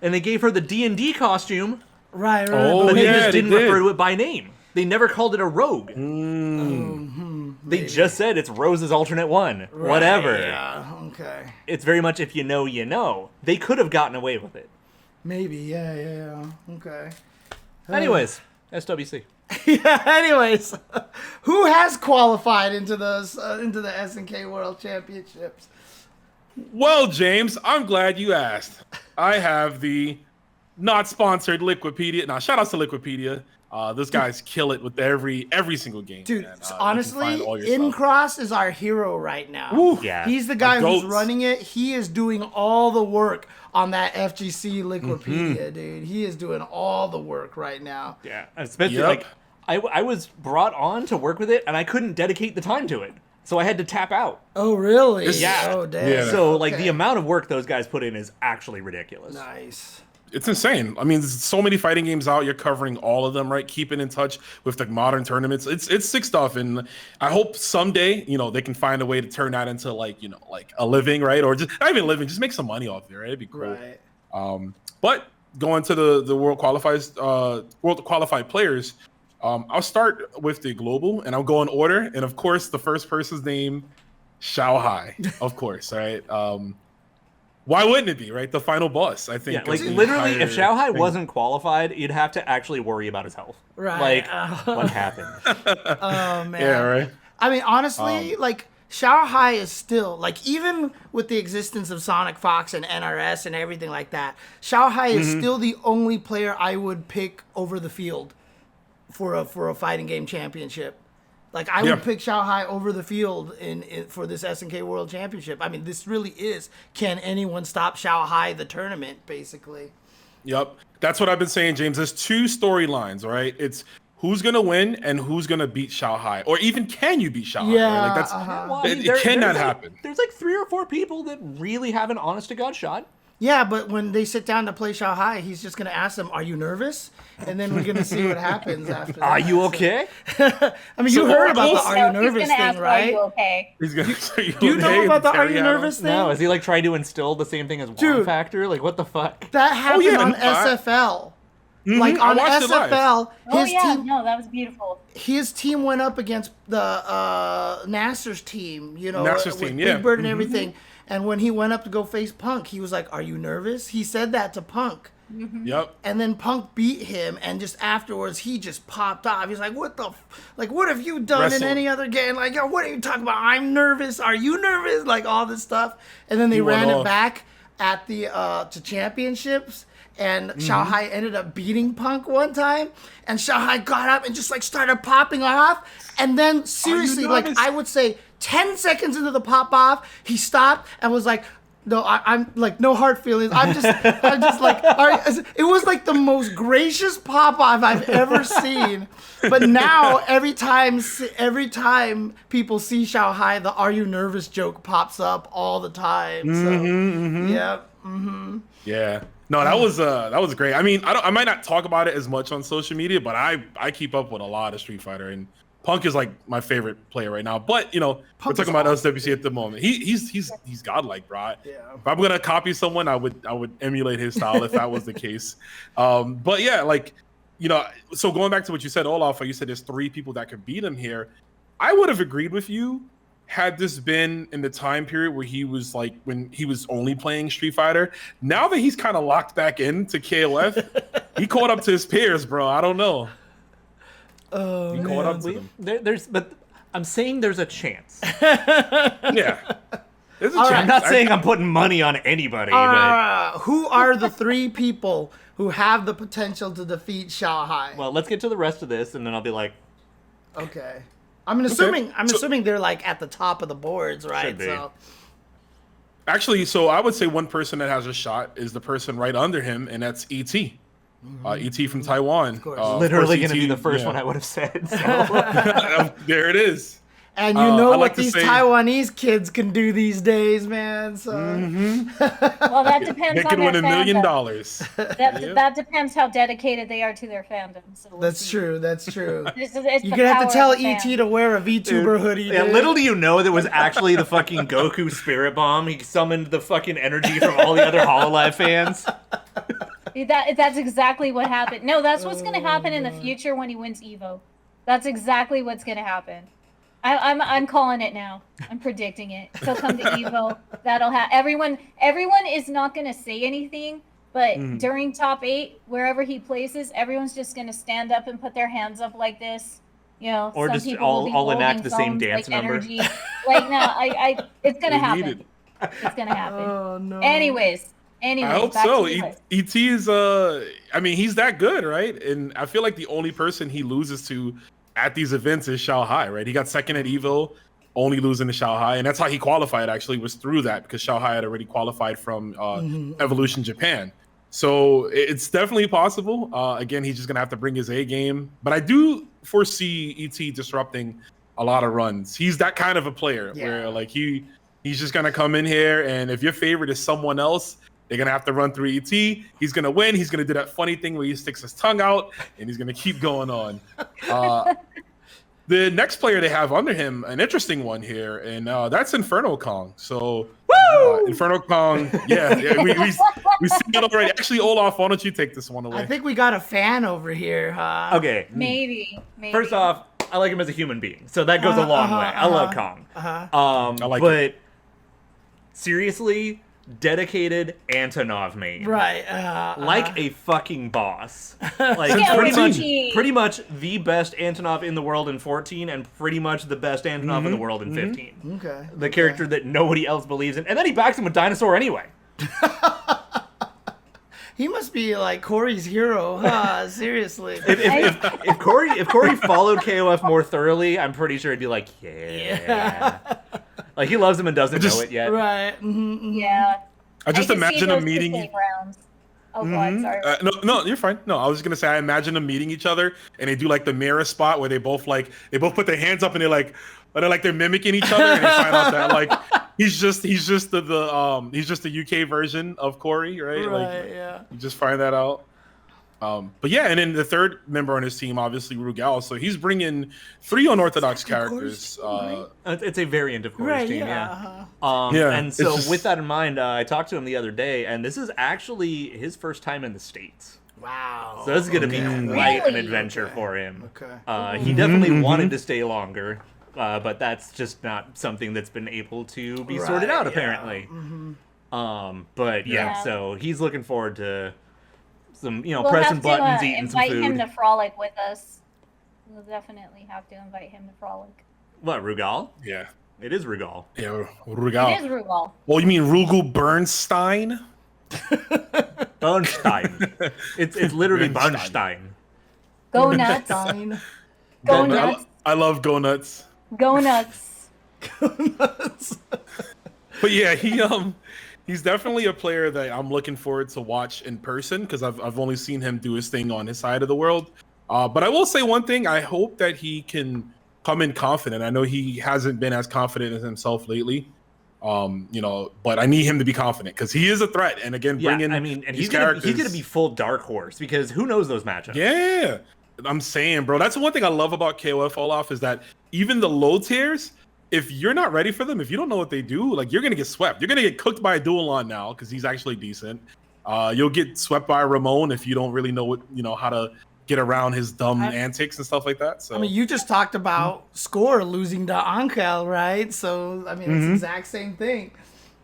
C: and they gave her the D&D costume,
A: Right.
B: Oh,
C: but they
B: yeah,
C: just
B: they
C: didn't
B: did.
C: refer to it by name. They never called it a rogue. They just said it's Rose's alternate one. Whatever.
A: Yeah. Okay.
C: It's very much if you know, you know. They could have gotten away with it.
A: Maybe. Yeah. Okay.
C: Anyways, SWC.
A: Yeah. Anyways, who has qualified into those into the SNK World Championships?
B: Well, James, I'm glad you asked. I have the not sponsored Liquipedia. Now, shout outs to Liquipedia. Those guys kill it with every single game.
A: Dude,
B: man.
A: honestly,
B: you can find all your stuff.
A: Incross is our hero right now.
B: Woo.
C: Yeah.
A: He's the guy who's
B: goats.
A: running it. He is doing all the work on that FGC Liquipedia, dude. He is doing all the work right now.
C: Yeah, especially
B: Yep.
C: like I was brought on to work with it, and I couldn't dedicate the time to it, so I had to tap out.
A: Oh, really?
C: Yeah.
A: Oh, damn.
B: Yeah.
C: So like
A: Okay.
C: the amount of work those guys put in is actually ridiculous.
A: Nice.
B: It's insane. I mean, there's so many fighting games out. You're covering all of them, right? Keeping in touch with the modern tournaments. It's sick stuff, and I hope someday, they can find a way to turn that into like a living, right? Or just not even a living, just make some money off there, right? It'd be cool.
A: Right.
B: But going to the world qualified players, I'll start with the global, and I'll go in order. And of course, the first person's name, Xiao Hai, of course, right? Why wouldn't it be, right? The final boss, I think.
C: Yeah, like
B: of the
C: literally, if
B: entire
C: Xiao Hai
B: thing.
C: wasn't qualified, you'd have to actually worry about his health.
A: Right.
C: Like, what happened?
A: Oh, man.
B: Yeah, right.
A: I mean, honestly, like, Xiao Hai is still, like, even with the existence of Sonic Fox and NRS and everything like that, Xiao Hai is still the only player I would pick over the field for a fighting game championship. Like, I would pick Xiao Hai over the field for this SNK World Championship. I mean, this really is, can anyone stop Xiao Hai, the tournament, basically.
B: Yep. That's what I've been saying, James. There's two storylines, right? It's who's going to win and who's going to beat Xiao Hai. Or even can you beat Xiao Hai?
A: Yeah,
B: Right? Like that's,
C: Well, I mean,
B: it cannot
C: there's like-
B: happen.
C: There's like 3 or 4 people that really have an honest-to-God shot.
A: Yeah, but when they sit down to play Xiao Hai, he's just going to ask them, are you nervous? And then we're going to see what happens after that.
C: Are you okay?
A: I mean,
B: So
A: you heard about the
B: also-
A: are
D: No,
A: you nervous
D: he's gonna ask,
A: thing, right?
D: Are you okay?
B: He's gonna say,
A: Do you know about the are you nervous thing?
C: No, is he like trying to instill the same thing as Warm
A: Dude.
C: Factor? Like, what the fuck?
A: That happened
B: yeah,
A: on
B: no, I-
A: SFL. Like
B: I
A: on
B: watched it live.
A: SFL,
D: Oh
A: his
D: yeah,
A: team
D: no, that was beautiful.
A: his team went up against the Nasser's team,
B: Nasser's
A: with
B: team, yeah.
A: Big Bird and everything. And when he went up to go face Punk, he was like, "Are you nervous?" He said that to Punk.
B: Yep.
A: And then Punk beat him, and just afterwards, he just popped off. He's like, "What the, what have you done
B: Wrestle.
A: in any other game? Like, yo, what are you talking about? I'm nervous. Are you nervous? Like all this stuff." And then they
B: He went
A: ran it
B: off.
A: back at the to championships, and
B: Mm-hmm.
A: Xiao Hai ended up beating Punk one time, and Xiao Hai got up and just like started popping off, and then seriously, like
B: nervous?
A: I would say 10 seconds into the pop off, he stopped and was like, "No, I'm like no hard feelings. I'm just like, all right." It was like the most gracious pop off I've ever seen. But now every time people see Xiao Hai, the "Are you nervous?" joke pops up all the time. So, yeah.
B: Yeah. No, that was great. I mean, I might not talk about it as much on social media, but I keep up with a lot of Street Fighter, and Punk is like my favorite player right now. But we're
A: Punk
B: talking
A: is
B: about
A: awesome.
B: SWC at the moment. He's godlike, bro.
A: Yeah.
B: If I'm gonna copy someone, I would emulate his style if that was the case. But yeah, like so going back to what you said, Olaf, you said there's 3 people that could beat him here. I would have agreed with you had this been in the time period where he was like when he was only playing Street Fighter. Now that he's kind of locked back into KOF, he caught up to his peers, bro. I don't know.
A: Oh,
B: He
A: man.
B: caught up to them.
C: But I'm saying there's a chance.
B: Yeah. There's a
A: All
B: chance.
A: right.
C: I'm not saying I'm putting money on anybody, but
A: Who are the 3 people who have the potential to defeat Xiao Hai?
C: well, let's get to the rest of this, and then I'll be like,
A: Okay. I'm assuming they're like at the top of the boards, right?
C: Should be.
A: So
B: Actually, so I would say one person that has a shot is the person right under him, and that's ET. ET from Taiwan.
A: course.
C: literally
B: going
C: going to be the first one I would have said. So.
B: There it is.
A: and you
B: I
A: know
B: like
A: what
B: to
A: these
B: say-
A: Taiwanese kids can do these days, man. So
D: Well, that depends
B: They
D: on
B: could
D: their
B: win $1 million.
D: fandom. That depends how dedicated they are to their fandom. So we'll
A: that's
D: see.
A: true. That's true.
D: It's
A: You're
D: the
A: gonna have
D: power
A: to tell
D: of the
A: ET
D: fan.
A: to wear a VTuber hoodie.
C: Yeah,
A: dude.
C: little do you know that was actually the fucking Goku Spirit Bomb. He summoned the fucking energy from all the other HoloLive fans.
D: That's exactly what happened. No, that's what's gonna happen in the future when he wins Evo. That's exactly what's gonna happen. I'm calling it now. I'm predicting it. He'll come to Evo. That'll have everyone is not gonna say anything, but during top 8, wherever he places, everyone's just gonna stand up and put their hands up like this. You know,
C: Or
D: some
C: just
D: people
C: all-
D: will be
C: all enact
D: holding
C: the same
D: phones,
C: dance
D: like
C: number.
D: energy. Like no, it's gonna
B: We
D: happen.
B: need it.
D: It's gonna happen.
A: Oh no.
D: Anyways,
B: I hope
D: back
B: so.
D: to you guys.
B: ET is, I mean, he's that good, right? And I feel like the only person he loses to at these events is Xiao Hai, right? He got second at Evo, only losing to Xiao Hai. And that's how he qualified, actually, was through that, because Xiao Hai had already qualified from Evolution Japan. So it's definitely possible. Again, he's just going to have to bring his A game. But I do foresee ET disrupting a lot of runs. He's that kind of a player where, like, he's just going to come in here, and if your favorite is someone else, they're going to have to run through ET. He's going to win. He's going to do that funny thing where he sticks his tongue out, and he's going to keep going on. The next player they have under him, an interesting one here, and that's Inferno Kong. So, Inferno Kong, we see it already. Actually, Olaf, why don't you take this one away?
A: I think we got a fan over here, huh?
C: Okay.
D: Maybe.
C: First off, I like him as a human being, so that goes a long way. I love Kong.
B: I like
C: but seriously, dedicated Antonov main.
A: Right.
C: Like a fucking boss. Like
D: Yeah,
C: pretty much the best Antonov in the world in 14, and pretty much the best Antonov in the world in 15.
A: Okay.
C: The character that nobody else believes in, and then he backs him with Dinosaur anyway.
A: He must be like Corey's hero, huh? Seriously.
C: If Corey followed KOF more thoroughly, I'm pretty sure he'd be like, yeah. Like he loves him and doesn't know it yet.
A: Right.
D: Yeah.
B: I just
D: can see
B: imagine
D: those
B: them meeting.
D: picking rounds. Oh, go on, sorry.
B: No, you're fine. No, I was just gonna say I imagine them meeting each other, and they do like the mirror spot where they both put their hands up, and they're mimicking each other, and they find out that like he's just the UK version of Corey, right?
A: Right.
B: Like,
A: Yeah.
B: you just find that out. But yeah, and then the third member on his team, obviously Rugal. So he's bringing 3 unorthodox characters.
C: It's a variant of Corey's
A: Right.
C: team,
A: Yeah.
C: And so
B: it's just-
C: with that in mind, I talked to him the other day, and this is actually his first time in the States.
A: Wow.
C: So this is going to be quite an
D: Really?
C: adventure for him.
A: Okay.
C: He definitely wanted to stay longer, but that's just not something that's been able to be sorted
A: Right,
C: out,
A: yeah.
C: apparently. But
D: Yeah.
C: so he's looking forward to some,
D: We'll
C: pressing
D: have to
C: buttons, eating some
D: invite him
C: food.
D: to frolic with us. We'll definitely have to invite him to frolic.
C: What, Rugal?
B: Yeah.
C: It is Rugal.
B: Yeah,
D: It
B: Rugal.
D: is Rugal.
B: Oh, you mean Rugel Bernstein?
C: Bernstein. it's literally
B: Bernstein.
C: Bernstein.
D: Go nuts.
A: Fine.
D: Go
B: I,
D: nuts.
B: I love Go Nuts.
D: Go nuts.
B: But yeah, he's definitely a player that I'm looking forward to watch in person, because I've only seen him do his thing on his side of the world. But I will say one thing: I hope that he can come in confident. I know he hasn't been as confident as himself lately. But I need him to be confident, because he is a threat. And again, bringing
C: and
B: these
C: he's gonna
B: characters,
C: be full dark horse, because who knows those matchups?
B: Yeah, I'm saying, bro, that's one thing I love about KOF Olaf, is that even the low tiers, if you're not ready for them, if you don't know what they do, like, you're gonna get swept. You're gonna get cooked by a Dualon now, because he's actually decent. You'll get swept by Ramon if you don't really know how to get around his dumb antics and stuff like that. So
A: I mean, you just talked about Score losing to Ankel, right? So I mean, it's the exact same thing.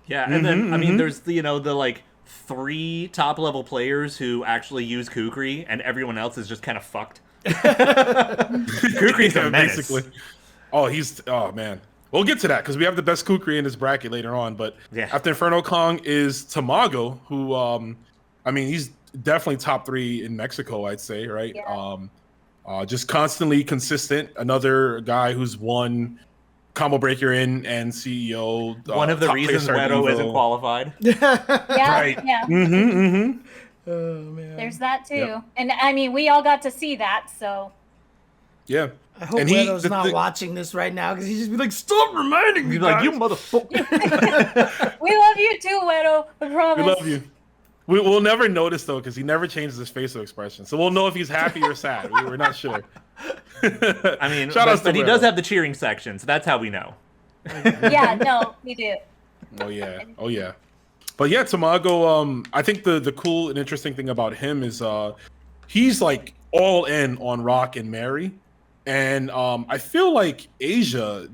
C: Yeah, and then I mean, there's the like 3 top level players who actually use Kukri, and everyone else is just kind of fucked. Kukri's a menace.
B: basically. Oh man. We'll get to that because we have the best Kukri in this bracket later on. But
C: Yeah.
B: after Inferno Kong is Tamago, who I mean, he's definitely top 3 in Mexico, I'd say, right?
D: Yeah.
B: Just constantly consistent. Another guy who's won Combo Breaker in and CEO.
C: One of the
B: top
C: reasons
B: player
C: Wedo
B: Evo.
C: isn't qualified.
D: Yeah,
B: Right.
D: yeah.
A: Oh man.
D: There's that too.
B: Yep.
D: And I mean, we all got to see that, so
B: Yeah.
A: I hope
B: And
A: Wedo's not watching this right now because he'd just be like, "Stop reminding me."
C: He's like,
A: guys."
C: you motherfucker.
D: we love you too, Wedo. I promise.
B: We love you. We'll never notice though because he never changes his facial expression, so we'll know if he's happy or sad. We're not sure.
C: I mean,
B: Shout outs to
C: but he does
B: Wedo.
C: have the cheering section, so that's how we know.
D: Yeah, no, we do.
B: Oh yeah. But yeah, Tamago. I think the cool and interesting thing about him is he's like all in on Rock and Mary, and I feel like Asia.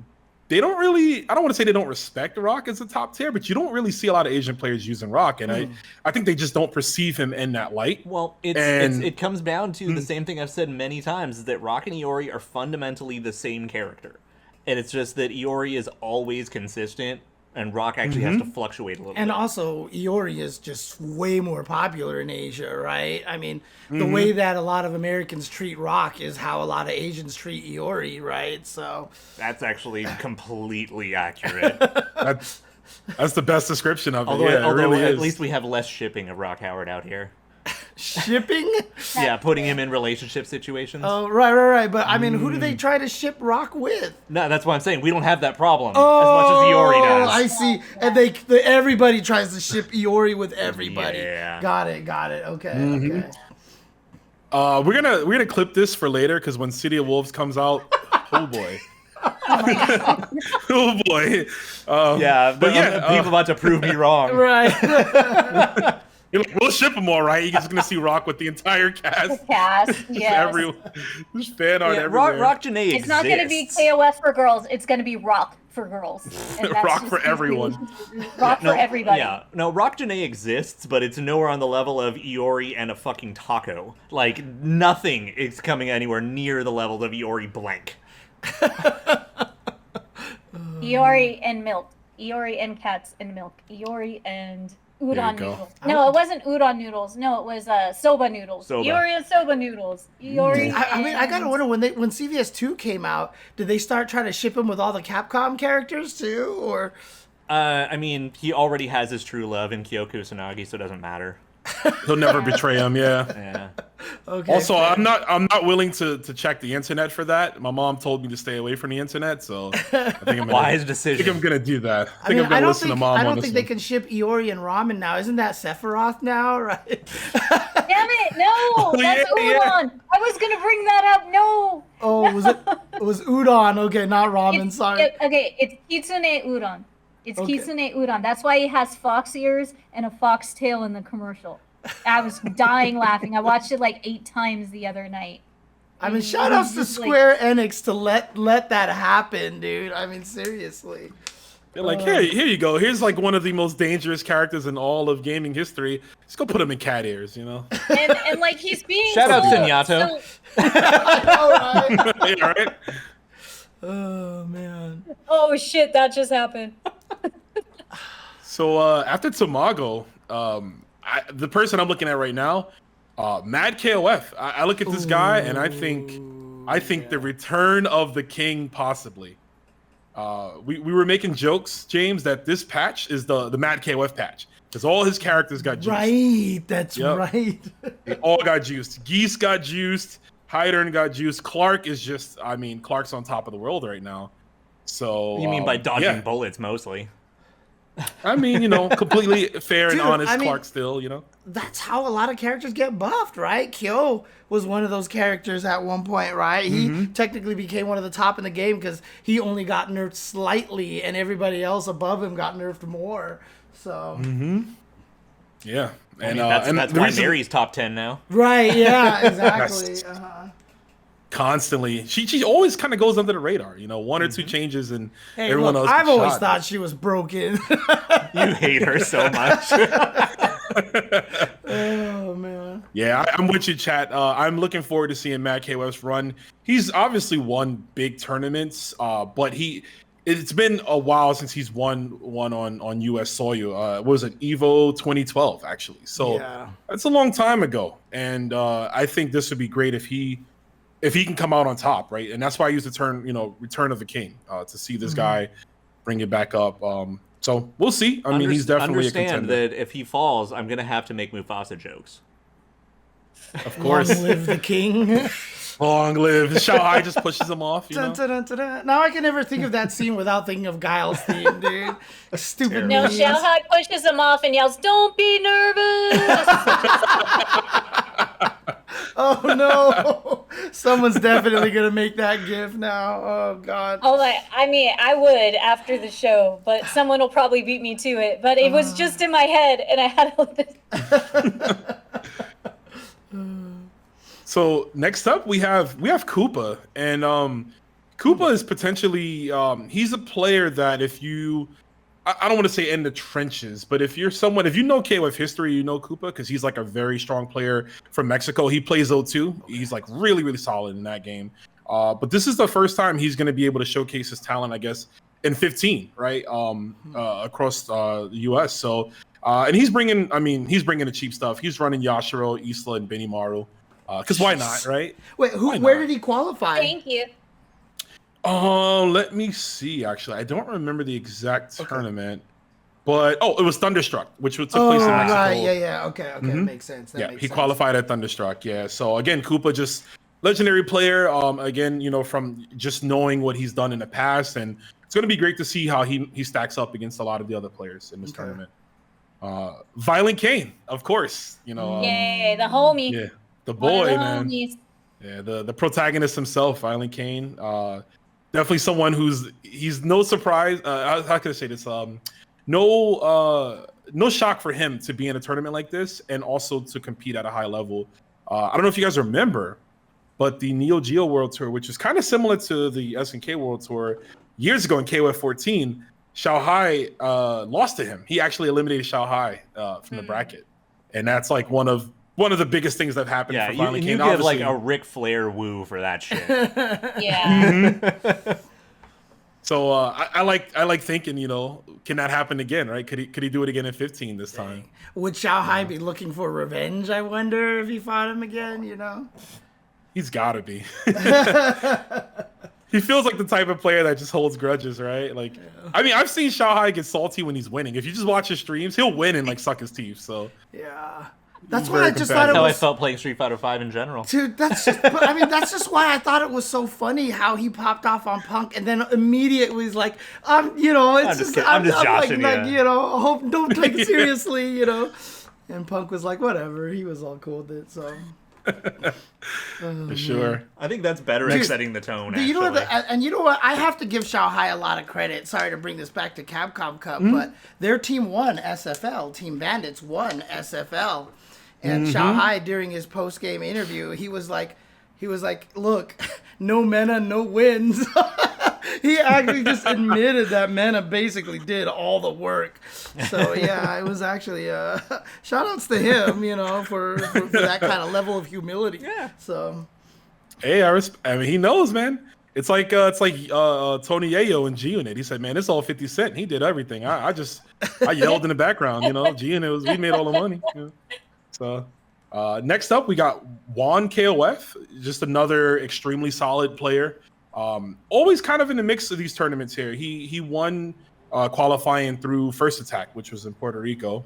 B: They don't really, I don't want to say they don't respect Rock as a top tier, but you don't really see a lot of Asian players using Rock. And I think they just don't perceive him in that light.
C: Well, it comes down to the same thing I've said many times, is that Rock and Iori are fundamentally the same character. And it's just that Iori is always consistent, and Rock actually has to fluctuate a little
A: And
C: bit.
A: also, Iori is just way more popular in Asia, right? I mean, the way that a lot of Americans treat Rock is how a lot of Asians treat Iori, right? So
C: That's actually completely accurate.
B: That's the best description of it.
C: Although,
B: Yeah, it really
C: at
B: is.
C: least we have less shipping of Rock Howard out here.
A: shipping?
C: Yeah, putting him in relationship situations.
A: Oh, right. But I mean, who do they try to ship Rock with?
C: No, that's what I'm saying. We don't have that problem as much as Iori does.
A: I see. And everybody tries to ship Iori with everybody.
C: Yeah.
A: Got it. Okay.
B: We're gonna clip this for later because when City of Wolves comes out, oh boy. Oh boy.
C: Yeah,
B: but yeah,
C: people about to prove me wrong.
A: Right.
B: we'll ship them all right. You're just gonna see Rock with the entire cast.
D: Cast, yes.
B: Everyone, just fan art
C: Yeah,
B: everywhere.
C: Rock Janae exists.
D: It's not going to be KOF for girls. It's going to be Rock for girls. And that's
B: Rock
D: just
B: for everyone.
D: Rock for everybody.
C: Yeah, no, Rock Janae exists, but it's nowhere on the level of Iori and a fucking taco. Like, nothing is coming anywhere near the level of Iori blank.
D: Iori and milk. Iori and cats and milk. Iori and udon
B: go.
D: noodles. No, it wasn't udon noodles. No, it was soba noodles.
C: Soba.
D: Iori and soba noodles. Iori.
A: I mean, I gotta wonder when CVS 2 came out, did they start trying to ship him with all the Capcom characters too, or?
C: I mean, he already has his true love in Kyoko Kusanagi, so it doesn't matter.
B: He'll never betray him. Yeah.
C: Yeah.
A: Okay.
B: Also, I'm not willing to check the internet for that. My mom told me to stay away from the internet, so I think I'm gonna,
C: Wise
B: I
C: decision.
B: think I'm gonna do that. I
A: I
B: think
A: mean,
B: I'm gonna listen to mom
A: I
B: on
A: don't
B: this
A: think
B: one.
A: they can ship Iori and ramen now. Isn't that Sephiroth now, right?
D: Damn it! No, that's
B: yeah.
D: udon. I was gonna bring that up. No.
A: Oh, it was udon? Okay, not ramen. Sorry.
D: Okay, it's kitsune udon. It's
A: Okay.
D: kitsune udon. That's why he has fox ears and a fox tail in the commercial. I was dying laughing. I watched it like 8 times the other night.
A: I mean,
D: And
A: shout outs
D: he's
A: to
D: just like-
A: Square Enix to let that happen, dude. I mean, seriously.
B: They're like, here you go. Here's like one of the most dangerous characters in all of gaming history. Just go put him in cat ears, you know?
D: and like he's being
C: Shout out
D: so-
C: Senyato.
A: All right.
B: Yeah, right?
A: Oh man.
D: Oh shit, that just happened.
B: So after Tamago, the person I'm looking at right now, Mad KOF. I look at this guy and I think the return of the king possibly. We were making jokes, James, that this patch is the Mad KOF patch because all his characters got juiced.
A: Right. That's
B: Yep.
A: right.
B: They all got juiced. Geese got juiced. Hydern got juiced. Clark is just, I mean, Clark's on top of the world right now. So
C: You mean by dodging
B: yeah.
C: bullets mostly?
B: I mean, you know, completely fair
A: Dude,
B: and honest
A: I mean-
B: Clark still, you know.
A: That's how a lot of characters get buffed, right? Kyo was one of those characters at one point, right? He technically became one of the top in the game because he only got nerfed slightly, and everybody else above him got nerfed more. So
B: Yeah.
C: I
B: And
C: mean, that's
B: the
C: why
B: reason-
C: Mary's top 10 now.
A: right, yeah, exactly.
B: Yes.
A: Uh-huh.
B: constantly. She always kind of goes under the radar, you know, 1 or 2 changes and
A: Hey,
B: everyone
A: look,
B: else.
A: I've
B: gets
A: always
B: shot.
A: thought she was broken.
C: You hate her so much.
A: Oh man.
B: Yeah, I'm with you, chat. I'm looking forward to seeing Matt KOF's run. He's obviously won big tournaments, but it's been a while since he's won one on US soil. What was it, Evo 2012 actually? So
A: Yeah.
B: that's a long time ago, and I think this would be great if he can come out on top, right? And that's why I use the term, Return of the King, to see this guy bring it back up. So we'll see. I mean, he's definitely a
C: understand
B: contender.
C: that if he falls, I'm gonna have to make Mufasa jokes.
B: Of course.
A: Long live the king.
B: Long live. Xiao Hai just pushes him off, you know?
A: Dun, dun, dun, dun, dun. Now I can never think of that scene without thinking of Guile's theme, dude. Stupid
D: No,
A: memes.
D: Xiao Hai pushes him off and yells, "Don't be nervous!"
A: Oh no! Someone's definitely gonna make that gif now. Oh god.
D: Oh I mean, I would after the show, but someone will probably beat me to it. But it was just in my head, and I had to.
B: So next up we have Koopa, and Koopa is potentially he's a player that if you I don't want to say in the trenches, but if you know KOF history, you know Koopa because he's like a very strong player from Mexico. He plays O2. He's like really, really solid in that game. But this is the first time he's going to be able to showcase his talent, I guess, in 15, right? Across the US. So, and he's bringing the cheap stuff. He's running Yashiro, Isla, and Benimaru. Because why not, right?
A: Wait, where did he qualify?
D: Thank you.
B: Let me see. Actually, I don't remember the exact tournament, but it was Thunderstruck, which took place in Mexico.
A: Right, yeah. Okay, makes sense. That makes
B: he
A: sense.
B: qualified at Thunderstruck. Yeah. So again, Koopa just legendary player. Again, from just knowing what he's done in the past, and it's going to be great to see how he stacks up against a lot of the other players in this tournament. Violent Kane, of course.
D: Yay, the homie.
B: Yeah, the
D: One of
B: boy,
D: the
B: man.
D: homies.
B: Yeah, the protagonist himself, Violent Kane. Definitely someone he's no surprise. How can I say this? No shock for him to be in a tournament like this and also to compete at a high level. I don't know if you guys remember, but the Neo Geo World Tour, which is kind of similar to the SNK World Tour, years ago in KOF 14, Xiao Hai lost to him. He actually eliminated Xiao Hai from the bracket, and that's like one of the biggest things that happened for Violent Kane.
C: You give like a Ric Flair woo for that shit.
D: Yeah.
B: So I like thinking, can that happen again, right? Could he do it again in 15 this time?
A: Would Xiao Hai be looking for revenge? I wonder if he fought him again.
B: He's got to be. He feels like the type of player that just holds grudges, right? Like, I mean, I've seen Xiao Hai get salty when he's winning. If you just watch his streams, he'll win and like suck his teeth. So
A: yeah. That's why I just thought it
C: That's how
A: was.
C: I felt playing Street Fighter V in general.
A: Dude, that's just why I thought it was so funny how he popped off on Punk and then immediately was like, I'm just
C: joshing you.
A: hope don't take it seriously, And Punk was like, whatever. He was all cool with it, so.
B: For sure.
C: I think that's better at setting the tone.
A: You know what? And you know what? I have to give Xiao Hai a lot of credit. Sorry to bring this back to Capcom Cup, but their team won SFL. Team Bandits won SFL. And Xiao Hai, during his post-game interview, he was like, look, no Mena, no wins. He actually just admitted that Mena basically did all the work. So yeah, it was actually shout outs to him, for that kind of level of humility. Yeah. So.
B: Hey, I mean, he knows, man. It's like Tony Yayo in G-Unit. He said, "Man, it's all 50 Cent. He did everything. I yelled in the background, G-Unit we made all the money." So next up, we got Juan KOF, just another extremely solid player. Always kind of in the mix of these tournaments here. He won qualifying through First Attack, which was in Puerto Rico.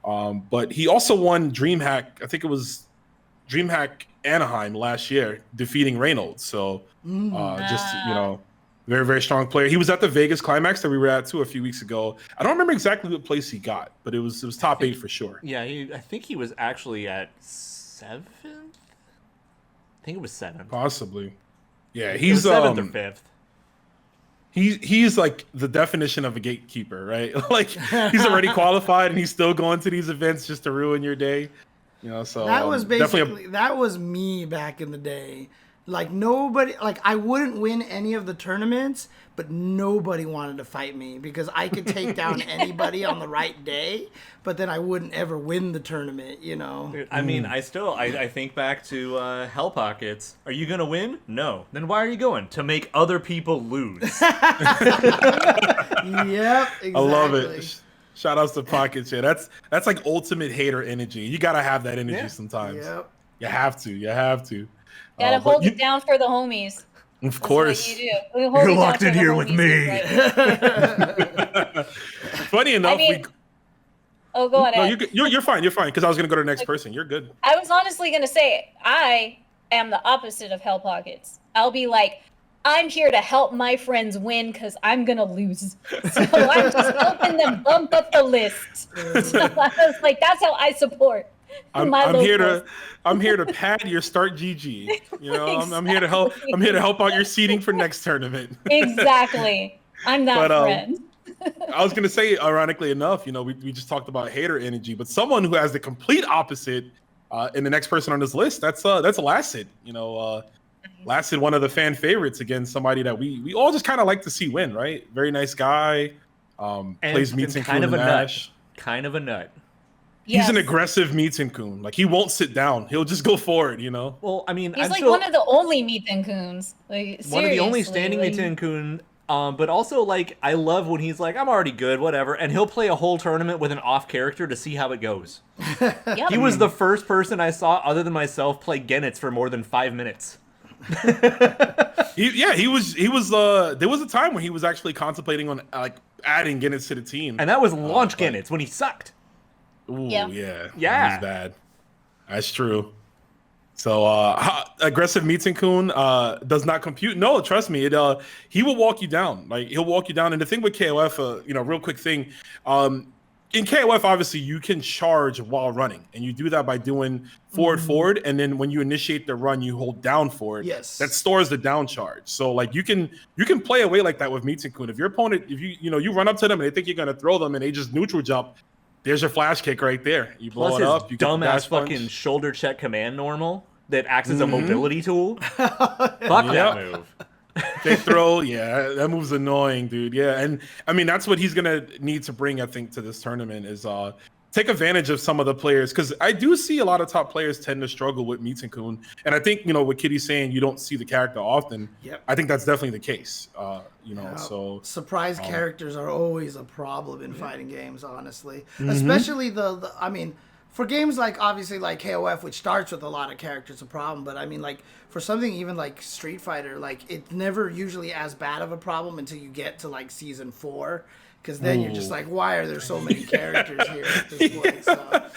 B: But he also won DreamHack. I think it was DreamHack Anaheim last year, defeating Reynolds. So very, very strong player. He was at the Vegas Climax that we were at too a few weeks ago. I don't remember exactly what place he got, but it was top 8 for sure.
C: Yeah, I think he was actually at 7th. I think it was 7th.
B: Possibly. Yeah, he's
C: 7th or 5th.
B: He's like the definition of a gatekeeper, right? Like he's already qualified and he's still going to these events just to ruin your day. So
A: that was basically that was me back in the day. Like nobody, like I wouldn't win any of the tournaments, but nobody wanted to fight me because I could take down anybody on the right day, but then I wouldn't ever win the tournament, you know?
C: Dude, I mean, I think back to Hell Pockets. Are you gonna win? No. Then why are you going? To make other people lose.
A: Yep, exactly.
B: I love it. Shout outs to Pockets. Yeah, that's like ultimate hater energy. You gotta have that energy sometimes.
A: Yep.
B: You have to. You have to.
D: Gotta hold it down for the homies.
B: Of course.
D: That's what you do. We hold
C: You're
D: it
C: locked
D: down
C: in
D: for the
C: here with
D: homies,
C: me.
D: right?
B: Funny enough,
D: I mean, oh, go ahead.
B: No, you're fine. You're fine because I was gonna go to the next person. You're good.
D: I was honestly gonna say I am the opposite of Hell Pockets. I'll be like, I'm here to help my friends win because I'm gonna lose. So I'm just helping them bump up the list. So I was like, that's how I support.
B: I'm here to pad your start GG. You know, I'm here to help. I'm here to help out your seeding for next tournament.
D: Exactly. I'm that friend.
B: I was gonna say, ironically enough, you know, we just talked about hater energy, but someone who has the complete opposite in the next person on this list, that's Lacid. You know, Lacid, one of the fan favorites, again, somebody that we all just kind of like to see win, right? Very nice guy. Plays meets and
C: kind of a
B: Nash.
C: nut. Kind of a nut.
B: He's an aggressive meet and coon. Like he won't sit down. He'll just go forward, you know.
C: Well, I mean,
D: he's like one of the only meet and coons. Like,
C: one of the only standing meet and coon. But also, like, I love when he's like, I'm already good, whatever, and he'll play a whole tournament with an off character to see how it goes.
D: Yep.
C: He was the first person I saw, other than myself, play Genets for more than 5 minutes.
B: He was. There was a time when he was actually contemplating on like adding Genets to the team,
C: and that was launch Genets when he sucked.
B: Ooh,
D: yeah.
B: That was bad. That's true. So aggressive meets and coon does not compute. No, trust me, he will walk you down. Like he'll walk you down. And the thing with KOF, you know, real quick thing, in KOF, obviously you can charge while running, and you do that by doing forward, and then when you initiate the run, you hold down forward.
A: Yes,
B: that stores the down charge. So like you can play away like that with meets and coon. If your opponent, if you run up to them and they think you're gonna throw them, and they just neutral jump. There's your flash kick right there. You blow
C: Plus
B: it up. You
C: dumbass fucking shoulder check command normal that acts as a mobility tool. Fuck that move.
B: They throw, that move's annoying, dude. Yeah, and I mean that's what he's gonna need to bring, I think, to this tournament is take advantage of some of the players, because I do see a lot of top players tend to struggle with meets and coon, and I think what Kitty's saying, you don't see the character often.
A: Yep.
B: I think that's definitely the case. So
A: surprise characters are always a problem in fighting games, honestly. Especially the I mean, for games like obviously like KOF, which starts with a lot of characters, a problem. But I mean, like for something even like Street Fighter, like it's never usually as bad of a problem until you get to like season 4. Because then you're just like, why are there so many characters here at this point? So,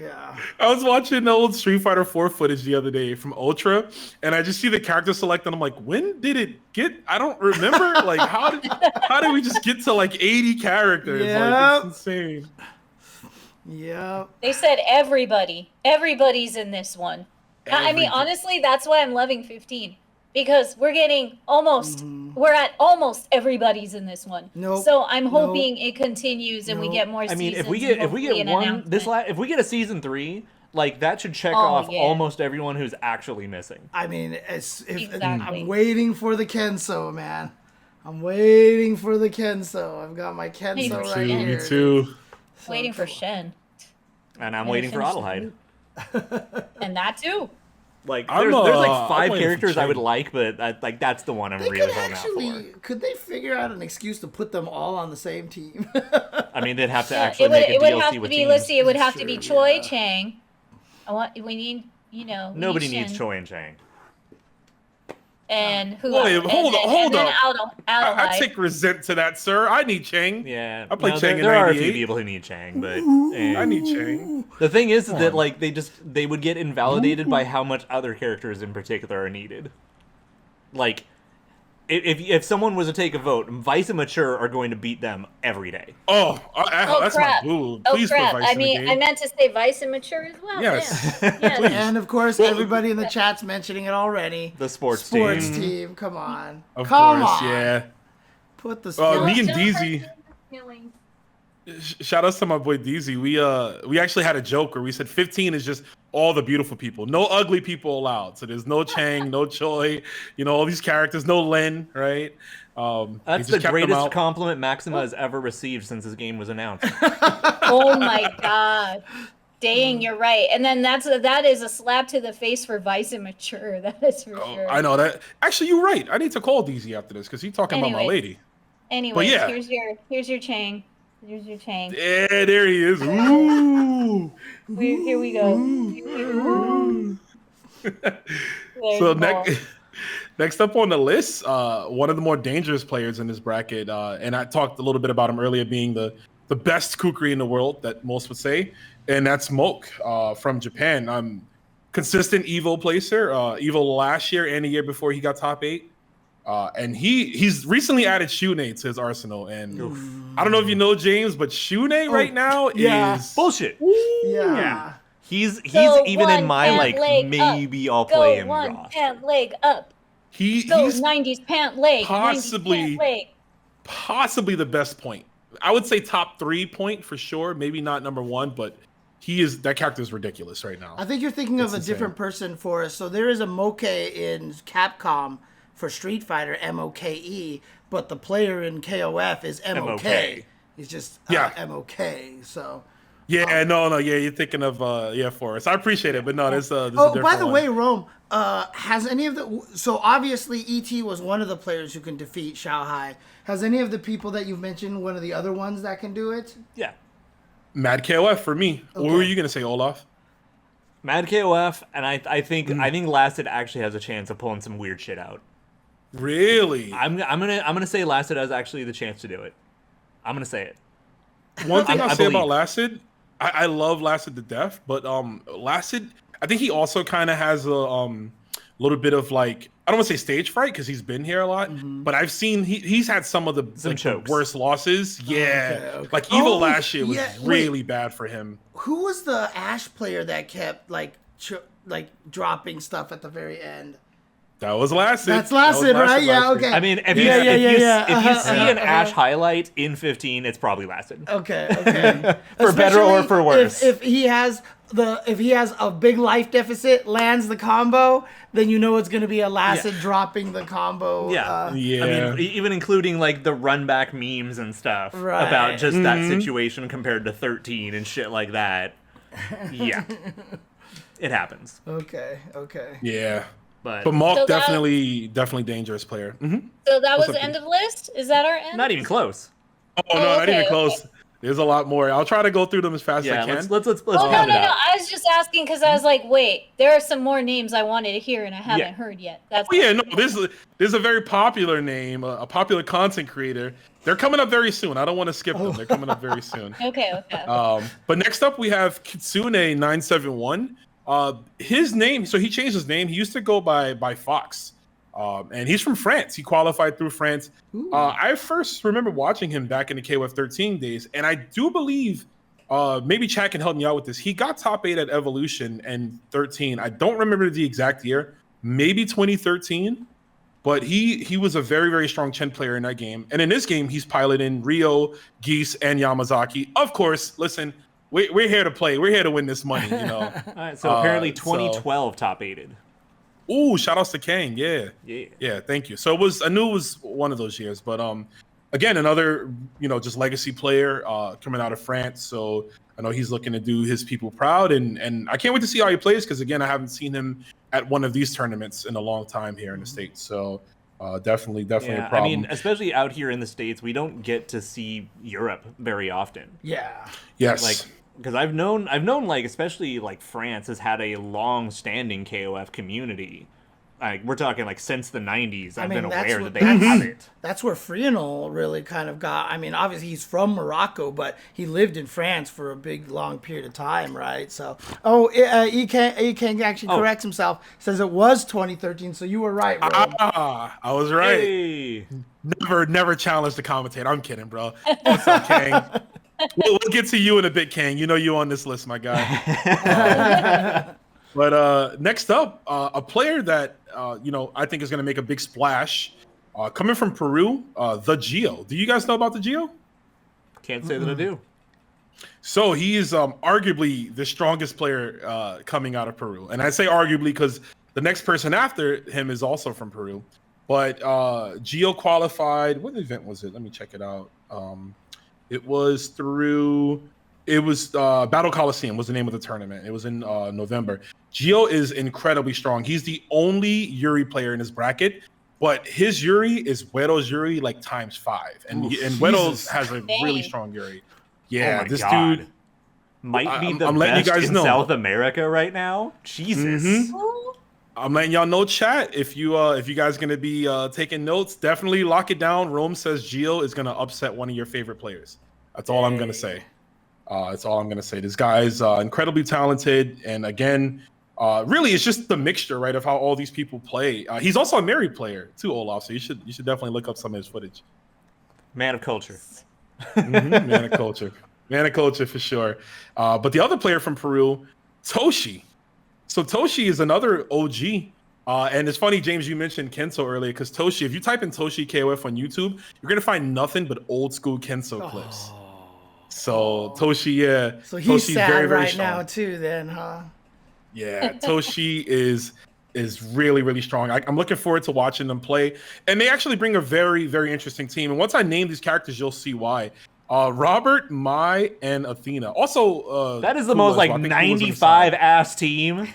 A: yeah.
B: I was watching the old Street Fighter 4 footage the other day from Ultra, and I just see the character select, and I'm like, when did it get? I don't remember. Like, how did we just get to like 80 characters?
A: Yep.
B: Like, it's insane.
A: Yeah.
D: They said everybody's in this one. I mean, honestly, that's why I'm loving 15. Because we're getting we're at almost everybody's in this one.
A: Nope.
D: So I'm hoping it continues and we get more seasons.
C: I mean, if we get if we get a season 3, like that should check off almost everyone who's actually missing.
A: I mean,
D: Exactly.
A: I'm waiting for the Kenso, man. I'm waiting for the Kenso. I've got my Kenso right here.
B: Me too.
D: Waiting for Chen.
C: And I'm waiting for AutoHide.
D: And that too.
C: Like there's like 5
B: waiting
C: characters I would like, but like that's the one I'm
A: They
C: really
A: could
C: holding out for.
A: Could they figure out an excuse to put them all on the same team?
C: I mean, they'd have to actually make a
D: it would
C: DLC
D: have to
C: with
D: be.
C: teams.
D: Let's see. It would have to be
A: Sure,
D: Choi,
A: yeah.
D: Chang. We need.
C: Nobody
D: we need
C: needs
D: Shen.
C: Choi and Chang.
D: And who?
B: Wait,
D: else?
B: hold
D: then
B: up. I
D: AutoHide.
B: take resent to that, sir. I need Chang.
C: Yeah,
B: I played Chang in
C: there are a few
B: 98.
C: people who need Chang, but
B: I need Chang.
C: the thing is that like they would get invalidated by how much other characters in particular are needed. Like, if someone was to take a vote, Vice and Mature are going to beat them every day.
B: Oh, that's
D: crap.
B: my boo.
D: Oh
B: Please
D: crap!
B: put Vice
D: I
B: in the
D: mean,
B: game.
D: I meant to say Vice and Mature as well.
B: Yes.
D: Yeah. Yes.
A: And of course, everybody in the chat's mentioning it already.
C: The sports
A: Sports
C: team.
A: team, come on.
B: Of
A: Come
B: course,
A: on.
B: yeah.
A: Put the
B: Me and
D: Don't
B: DZ.
D: hurt your feelings.
B: Shout out to my boy DZ. We actually had a joke where we said 15 is just all the beautiful people. No ugly people allowed. So there's no Chang, no Choi, all these characters, no Len, right?
C: That's the greatest compliment Maxima has ever received since this game was announced.
D: Oh my god. Dang, you're right. And then that is a slap to the face for Vice and Mature. That is for sure.
B: I know that. Actually, you're right. I need to call DZ after this because he's talking about my lady.
D: Anyways,
B: yeah.
D: here's your Chang. Here's your Chang.
B: Yeah, there he is. Ooh.
D: Here we go.
B: So next up on the list, one of the more dangerous players in this bracket, and I talked a little bit about him earlier, being the best kukri in the world, that most would say, and that's Moke from Japan. Consistent Evo placer, Evo last year and the year before he got top 8. And he's recently added Shune to his arsenal, and I don't know if you know, James, but Shune right now is
C: bullshit.
A: Yeah.
C: He's
D: Go
C: even in my
D: one, leg
C: maybe
D: up.
C: I'll play him
D: one
C: Ross.
D: pant leg up.
B: He's
D: 90s pant leg.
B: possibly
D: 90s pant leg.
B: possibly the best point. I would say top 3 point for sure. Maybe not number 1, but that character is ridiculous right now.
A: I think you're thinking of a different person for us. So there is a Moke in Capcom for Street Fighter, MOKE, but the player in KOF is MOK. He's just MOK. So
B: yeah, you're thinking of Forrest. I appreciate it, but no, this is a
A: by the
B: one.
A: way, Rome, has any of the so obviously ET was one of the players who can defeat Xiao Hai. Has any of the people that you've mentioned one of the other ones that can do it?
C: Yeah.
B: Mad KOF for me. Okay. What were you gonna say, Olaf?
C: Mad KOF, and I think Lasted actually has a chance of pulling some weird shit out.
B: Really?
C: I'm gonna say Lasted has actually the chance to do it. I'm gonna say it.
B: One thing I'll say about Lasted, I love Lasted to death, but Lasted, I think he also kind of has a little bit of like, I don't want to say stage fright because he's been here a lot, but I've seen he's had some of the worst losses. Yeah,
A: Okay.
B: like Evo last year was really bad for him.
A: Who was the Ash player that kept like dropping stuff at the very end?
B: That was Lasted.
A: That's Lasted, right? Yeah, okay.
C: I mean, if you see an Ash highlight in 15, it's probably Lasted.
A: Okay.
C: For better or for worse.
A: If he has a big life deficit, lands the combo, then you know it's going to be a Lasted dropping the combo.
C: I mean, even including like the run back memes and stuff about just that situation compared to 13 and shit like that. Yeah, it happens.
A: Okay.
B: Yeah.
C: But
B: Malk definitely dangerous player. Mm-hmm.
D: So that was the end of the list? Is that our end?
C: Not even close.
B: Oh, no, not even close. There's a lot more. I'll try to go through them as fast as I can.
C: Let's
D: no. I was just asking because I was like, wait, there are some more names I wanted to hear and I haven't heard yet.
B: There's a very popular name, a popular content creator. They're coming up very soon. I don't want to skip them. They're coming up very soon.
D: Okay.
B: But next up we have Kitsune971. His name, so he changed his name. He used to go by Fox. And he's from France. He qualified through France. I first remember watching him back in the KOF 13 days, and I do believe, maybe Chad can help me out with this. He got top 8 at Evolution and 13. I don't remember the exact year, maybe 2013, but he was a very, very strong Chen player in that game. And in this game, he's piloting Ryo, Geese, and Yamazaki. Of course, listen, we're here to play. We're here to win this money, All
C: right, so apparently 2012 top 8'd.
B: Ooh, shout outs to Kang. Yeah. Thank you. So I knew it was one of those years, but again, another just legacy player coming out of France. So I know he's looking to do his people proud, and I can't wait to see how he plays because again, I haven't seen him at one of these tournaments in a long time here in the States. So definitely a problem.
C: I mean, especially out here in the States, we don't get to see Europe very often.
A: Yeah.
B: Yes.
C: Because I've known like especially like France has had a long-standing KOF community. Like we're talking like since the 90s. I've been aware that they have it.
A: That's where Freenol really kind of got. I mean, obviously he's from Morocco, but he lived in France for a big long period of time, right? So, he can actually corrects himself. Says it was 2013. So you were right, bro.
B: I was right.
C: Hey.
B: Never challenge the commentator. I'm kidding, bro. What's up, Kang? We'll get to you in a bit, Kang. You know you on this list, my guy. But next up, a player that I think is going to make a big splash, coming from Peru, the Geo. Do you guys know about the Geo?
C: Can't say that I do.
B: So he is arguably the strongest player coming out of Peru. And I say arguably because the next person after him is also from Peru. But Gio qualified. What event was it? Let me check it out. It was Battle Coliseum was the name of the tournament. It was in November. Gio is incredibly strong. He's the only Yuri player in his bracket, but his Yuri is Güero's Yuri like ×5. And Güero has a really strong Yuri. Yeah,
C: oh
B: this
C: God.
B: dude
C: might be the
B: I'm letting
C: best
B: you guys
C: in
B: know.
C: South America right now. Jesus.
B: I'm letting y'all know, chat. If you guys gonna be taking notes, definitely lock it down. Rome says Gio is gonna upset one of your favorite players. That's all I'm gonna say. That's all I'm gonna say. This guy is incredibly talented, and again, really, it's just the mixture, right, of how all these people play. He's also a married player too, Olaf. So you should definitely look up some of his footage.
C: Man of culture.
B: Man of culture for sure. But the other player from Peru, Toshi. So Toshi is another OG. And it's funny, James, you mentioned Kenso earlier, because Toshi, if you type in Toshi KOF on YouTube, you're gonna find nothing but old school Kenso clips. So Toshi, yeah.
A: So he's
B: Toshi's
A: sad
B: very, very
A: right
B: strong.
A: now too, then, huh?
B: Yeah, Toshi is really, really strong. I'm looking forward to watching them play. And they actually bring a very, very interesting team. And once I name these characters, you'll see why. Robert, Mai, and Athena. Also,
C: That is the most like 95 ass team.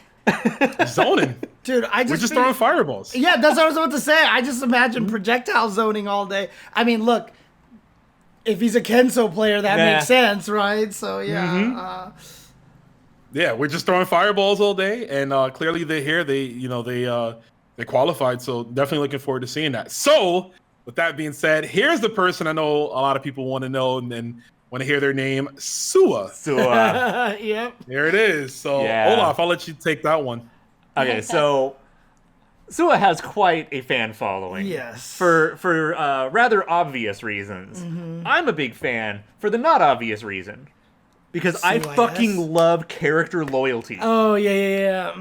B: zoning.
A: Dude,
B: We're just throwing fireballs.
A: Yeah, that's what I was about to say. I just imagine projectile zoning all day. I mean, look, if he's a Kenso player, that makes sense, right? So yeah.
B: Yeah, we're just throwing fireballs all day, and clearly they're here. They qualified, so definitely looking forward to seeing that. So, with that being said, here's the person I know a lot of people want to know and then want to hear their name, Sua.
A: Yep.
B: There it is. So,
C: Yeah.
B: Olaf, I'll let you take that one.
C: Okay, so Sua has quite a fan following.
A: Yes.
C: For rather obvious reasons. I'm a big fan for the not obvious reason. Because I
A: Sua,
C: fucking
A: yes.
C: love character loyalty.
A: Oh, yeah.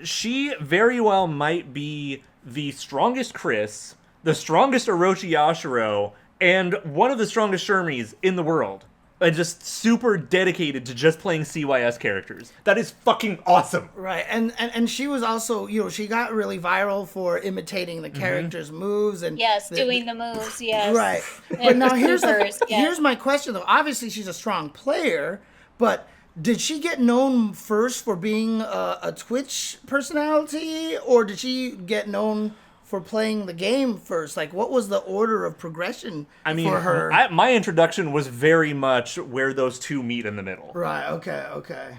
C: She very well might be the strongest Chris, the strongest Orochi Yashiro, and one of the strongest Shermies in the world. And just super dedicated to just playing CYS characters. That is fucking awesome.
A: Right, and she was also, she got really viral for imitating the characters' moves and
D: doing the moves, yes.
A: Right, but now here's my question though. Obviously, she's a strong player, but did she get known first for being a Twitch personality, or did she get known for playing the game first? Like, what was the order of progression for her?
C: My introduction was very much where those two meet in the middle.
A: Right, okay.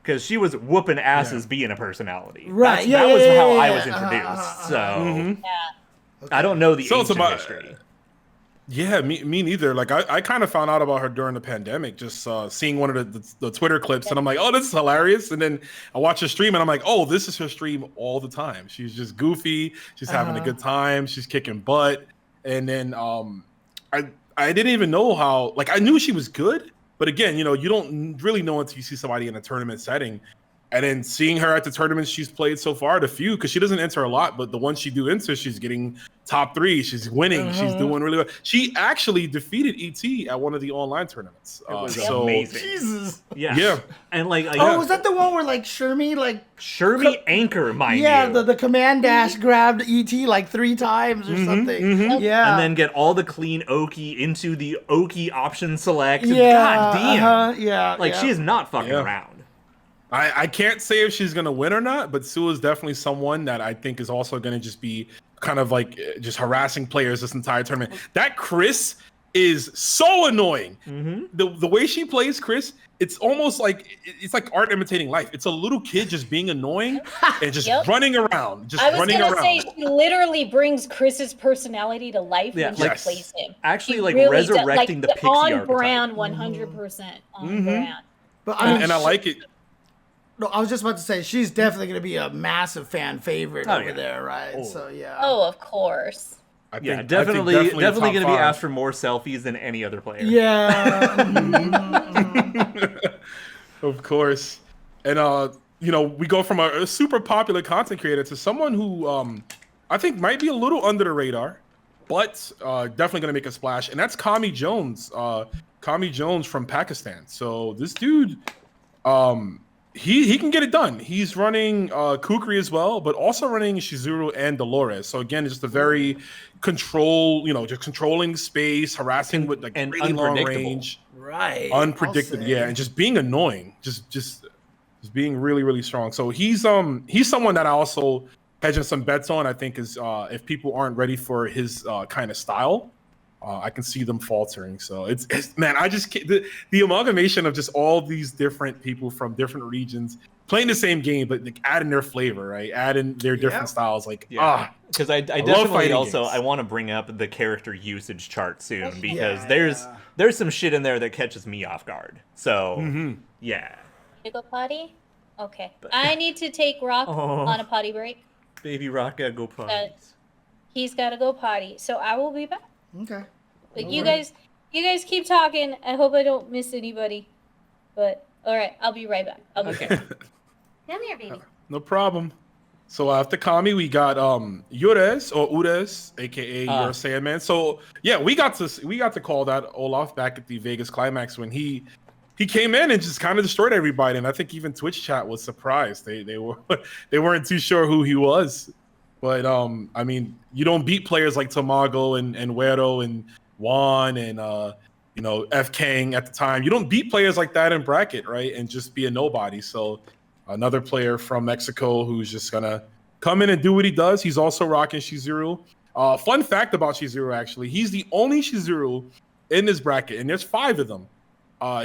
C: Because she was whooping asses being a personality.
A: Right,
C: That was how I was introduced. So, I don't know the ancient history.
B: Yeah, me neither. Like, I kind of found out about her during the pandemic, just seeing one of the Twitter clips, and I'm like, oh, this is hilarious. And then I watch her stream, and I'm like, oh, this is her stream all the time. She's just goofy. She's having a good time. She's kicking butt. And then I didn't even know how, like, I knew she was good. But again, you don't really know until you see somebody in a tournament setting. And then seeing her at the tournaments she's played so far, the few, because she doesn't enter a lot, but the ones she do enter, she's getting top 3. She's winning. She's doing really well. She actually defeated ET at one of the online tournaments.
C: It was
B: so
C: amazing.
A: Jesus.
B: Yeah.
C: And like,
A: Was that the one where like Shermie
C: anchor, mind
A: Yeah,
C: you.
A: the command dash grabbed ET like 3 times or something. Yeah.
C: And then get all the clean Oki into the Oki option select.
A: Yeah.
C: God damn.
A: Yeah.
C: Like, she is not fucking around.
B: I can't say if she's going to win or not, but Sue is definitely someone that I think is also going to just be kind of like just harassing players this entire tournament. That Chris is so annoying. The way she plays Chris, it's almost like it's like art imitating life. It's a little kid just being annoying and just running around.
D: I was gonna say she literally brings Chris's personality to life when she plays him.
C: Actually,
D: She
C: like
D: really
C: resurrecting the pixie
D: on
C: archetype.
D: brand, 100% on brand.
A: But
B: and I like it.
A: No, I was just about to say she's definitely going to be a massive fan favorite over there, right? So yeah.
D: Oh, of course.
B: I think
C: definitely
B: top
C: going to be
B: 5.
C: asked for more selfies than any other player.
A: Yeah.
B: Of course. And we go from a super popular content creator to someone who I think might be a little under the radar, but definitely going to make a splash. And that's Kami Jones. Kami Jones from Pakistan. So this dude, he can get it done. He's running Kukri as well, but also running Shizuru and Dolores. So again, it's just a very just controlling space, harassing with like
C: and
B: really long
C: unpredictable.
B: range,
A: Right.
B: unpredictable. Yeah, and just being annoying, just being really, really strong. So he's someone that I also hedging some bets on. I think is if people aren't ready for his kind of style. I can see them faltering. So it's man, I just can't, the amalgamation of just all these different people from different regions playing the same game, but like adding their flavor, right? Adding their different styles. Like,
C: because I definitely also I want to bring up the character usage chart soon because there's some shit in there that catches me off guard. So yeah.
D: You go potty? Okay. I need to take Rock on a potty break.
C: Baby Rock gotta go potty.
D: He's gotta go potty. So I will be back.
A: Okay.
D: But you guys keep talking. I hope I don't miss anybody. But all right, I'll be right back. I'll be back. Come here, baby.
B: No problem. So after Kami, we got Ures or Ures, aka Your Sandman. So yeah, we got to call that Olaf back at the Vegas Climax when he came in and just kind of destroyed everybody. And I think even Twitch chat was surprised. They weren't too sure who he was. But I mean, you don't beat players like Tamago and Wero and Juan and F Kang at the time. You don't beat players like that in bracket, right? And just be a nobody. So another player from Mexico who's just gonna come in and do what he does. He's also rocking Shizuru. Fun fact about Shizuru, actually, he's the only Shizuru in this bracket, and there's 5 of them.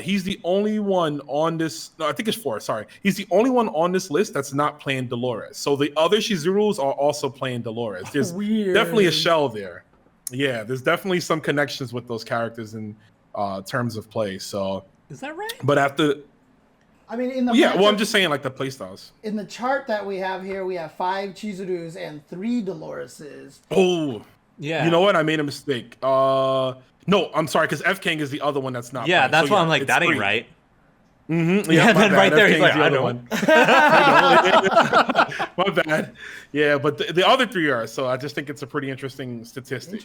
B: He's the only one on this. No, I think it's 4. Sorry, he's the only one on this list that's not playing Dolores. So the other Shizurus are also playing Dolores. There's definitely a shell there. Yeah, there's definitely some connections with those characters in terms of play. So
C: is that right?
B: But after,
A: I mean, in the
B: well, I'm just saying like the play styles.
A: In the chart that we have here, we have 5 Chizurus and 3 Doloreses.
B: Oh,
C: yeah.
B: You know what? I made a mistake. No, I'm sorry, because F King is the other one that's not.
C: Yeah,
B: playing.
C: that's
B: So,
C: why I'm like, that ain't
B: 3.
C: right.
B: Mm-hmm.
C: Yeah, then right there, he's like,
B: the
C: I
B: other
C: know.
B: one. My bad. Yeah, but the other 3 are. So I just think it's a pretty interesting statistic.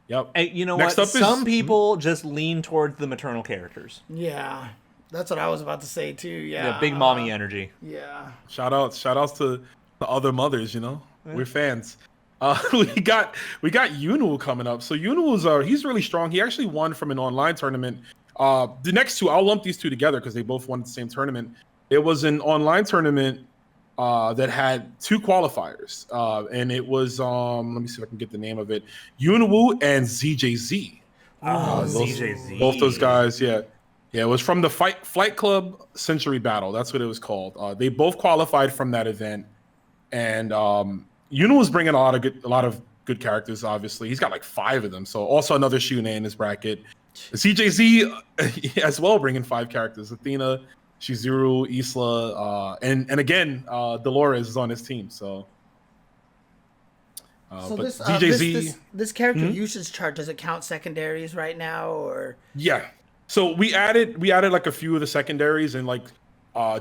B: Yep.
C: Hey, you know
B: Next
C: what?
B: up is-
C: Some people just lean towards the maternal characters.
A: Yeah, that's what I was about to say too. Yeah,
C: Big mommy energy.
A: Yeah.
B: Shout outs to the other mothers. We're fans. We got Yunu coming up. So Yunu he's really strong. He actually won from an online tournament. The next 2, I'll lump these 2 together because they both won the same tournament. It was an online tournament that had 2 qualifiers, and it was let me see if I can get the name of it. Yunwu and ZJZ.
C: ZJZ.
B: Both those guys, yeah. It was from the Flight Club Century Battle. That's what it was called. They both qualified from that event, and Yunu was bringing a lot of good characters. Obviously, he's got like 5 of them. So also another Shune in his bracket. CJZ as well, bringing 5 characters. Athena, Shizuru, Isla, and again, Dolores is on his team. So,
A: So
B: but
A: this
B: ZJZ,
A: this character usage chart, does it count secondaries right now, or?
B: yeah. So we added like a few of the secondaries and like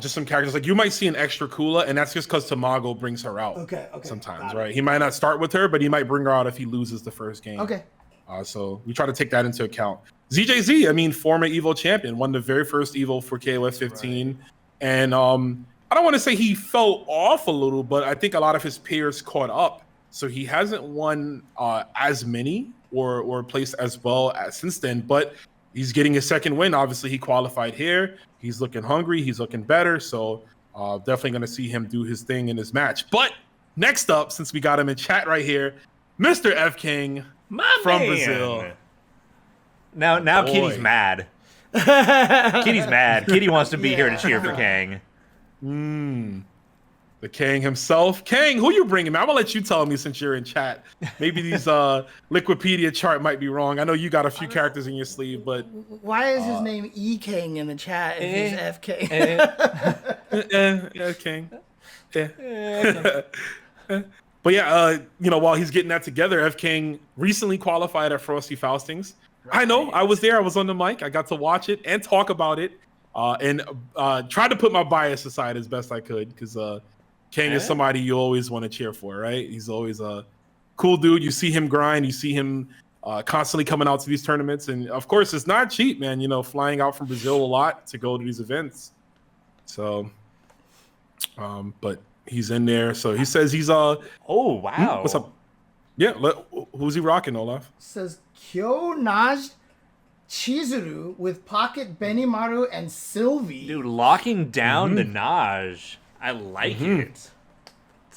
B: just some characters. Like you might see an extra Kula, and that's just because Tamago brings her out.
A: Okay.
B: Sometimes, right? He might not start with her, but he might bring her out if he loses the first game.
A: Okay.
B: So we try to take that into account. ZJZ, I mean, former Evo champion, won the very first Evo for KOF 15. Right. And I don't want to say he fell off a little, but I think a lot of his peers caught up. So he hasn't won as many or placed as well as since then, but he's getting his second win. Obviously, he qualified here. He's looking hungry. He's looking better. So definitely going to see him do his thing in this match. But next up, since we got him in chat right here, Mr. F King from Brazil.
C: Now Kitty's mad. Kitty's mad. Kitty wants to be here to cheer for Kang.
B: The Kang himself. Kang, who you bringing? I'm gonna let you tell me since you're in chat. Maybe these Liquipedia chart might be wrong. I know you got a few characters in your sleeve, but
A: why is his name E King in the chat if he's F King?
B: Yeah, King. Yeah. But yeah, while he's getting that together, F King recently qualified at Frosty Faustings. Right. I know, I was there. I was on the mic. I got to watch it and talk about it, and try to put my bias aside as best I could because King is somebody you always want to cheer for, right? He's always a cool dude. You see him grind. You see him constantly coming out to these tournaments. And of course, it's not cheap, man. You know, flying out from Brazil a lot to go to these events. So, but he's in there. So he says he's
C: Oh wow.
B: what's up? Yeah, who's he rocking, Olaf?
A: Says Kyo Naj Chizuru with Pocket Benimaru and Sylvie.
C: Dude, locking down the Naj. I like it. It's,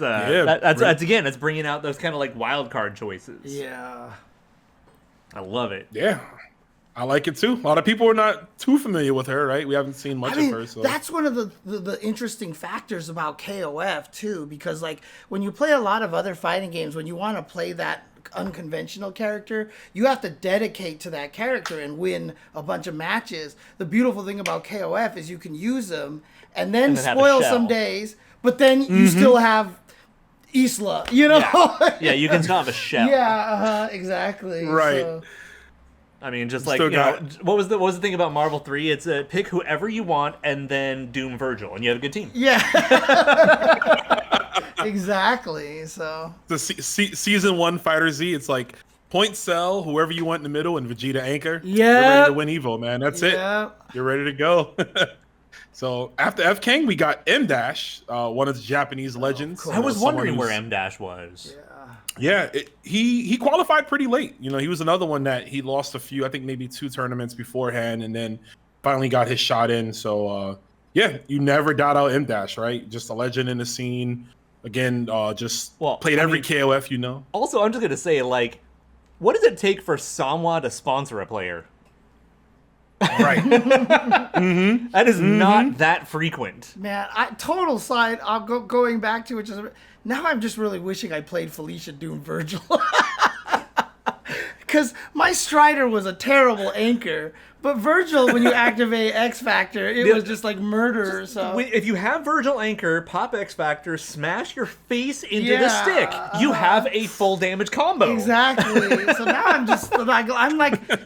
B: Yeah,
C: that's again, it's bringing out those kind of like wild card choices.
A: Yeah.
C: I love it.
B: Yeah, I like it too. A lot of people are not too familiar with her, right? We haven't seen much
A: I mean,
B: of her. So
A: that's one of the interesting factors about KOF too, because like when you play a lot of other fighting games, when you want to play that unconventional character, you have to dedicate to that character and win a bunch of matches. The beautiful thing about KOF is you can use them and then
C: have a
A: spoil
C: shell.
A: some days, but then you still have Isla, you know?
C: Yeah, you can still have a shell.
A: Yeah, exactly.
B: Right.
A: So,
C: I mean, just like
B: Still
C: you know,
B: got-
C: what was the thing about Marvel 3? It's pick whoever you want and then Doom Virgil, and you have a good team.
A: yeah. Exactly. So
B: the season 1 Fighter Z, it's like point cell, whoever you want in the middle, and Vegeta anchor.
A: Yeah.
B: You're ready to win Evo, man. That's
A: Yeah.
B: it. You're ready to go. So after F King, we got M Dash, one of the Japanese legends.
A: cool.
C: I was
B: Someone
C: wondering where
B: who's-
C: M Dash was.
B: Yeah, he qualified pretty late. You know, he was another one that he lost a few, I think maybe 2 tournaments beforehand, and then finally got his shot in. So yeah, you never doubt out M Dash, right? Just a legend in the scene. Again, just
C: Well,
B: played
C: I
B: every
C: mean-
B: KOF, you know.
C: Also, I'm just gonna say, like, what does it take for Samwa to sponsor a player?
B: Right.
C: That is not that frequent.
A: man, total side. I'll going back to which is now I'm just really wishing I played Felicia Doom Virgil. Because my Strider was a terrible anchor, but Virgil, when you activate X Factor, it was just like murder. So
C: If you have Virgil Anchor, pop X Factor, smash your face into the
A: Yeah,
C: stick, you have a full damage combo.
A: exactly. So now I'm just like,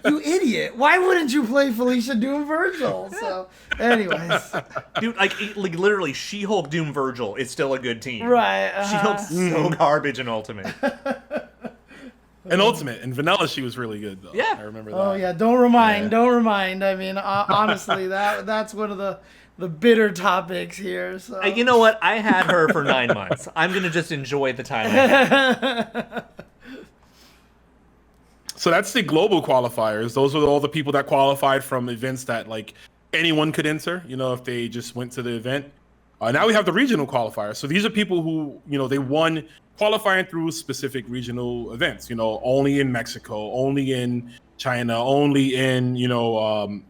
A: you idiot. Why wouldn't you play Felicia Doom Virgil? So, anyways,
C: Dude, like literally, She-Hulk Doom Virgil is still a good team.
A: right.
C: She-Hulk's so garbage in Ultimate.
B: And Ultimate and Vanilla, she was really good though.
C: Yeah.
B: I remember that.
A: Oh yeah, don't remind,
B: Yeah.
A: don't remind. I mean, honestly, that's one of the bitter topics here. So
C: You know what? I had her for 9 months. I'm gonna just enjoy the time. I had.
B: So that's the global qualifiers. Those are all the people that qualified from events that like anyone could enter, you know, if they just went to the event. Now we have the regional qualifiers. So these are people who, you know, they won qualifying through specific regional events, you know, only in Mexico, only in China, only in, you know,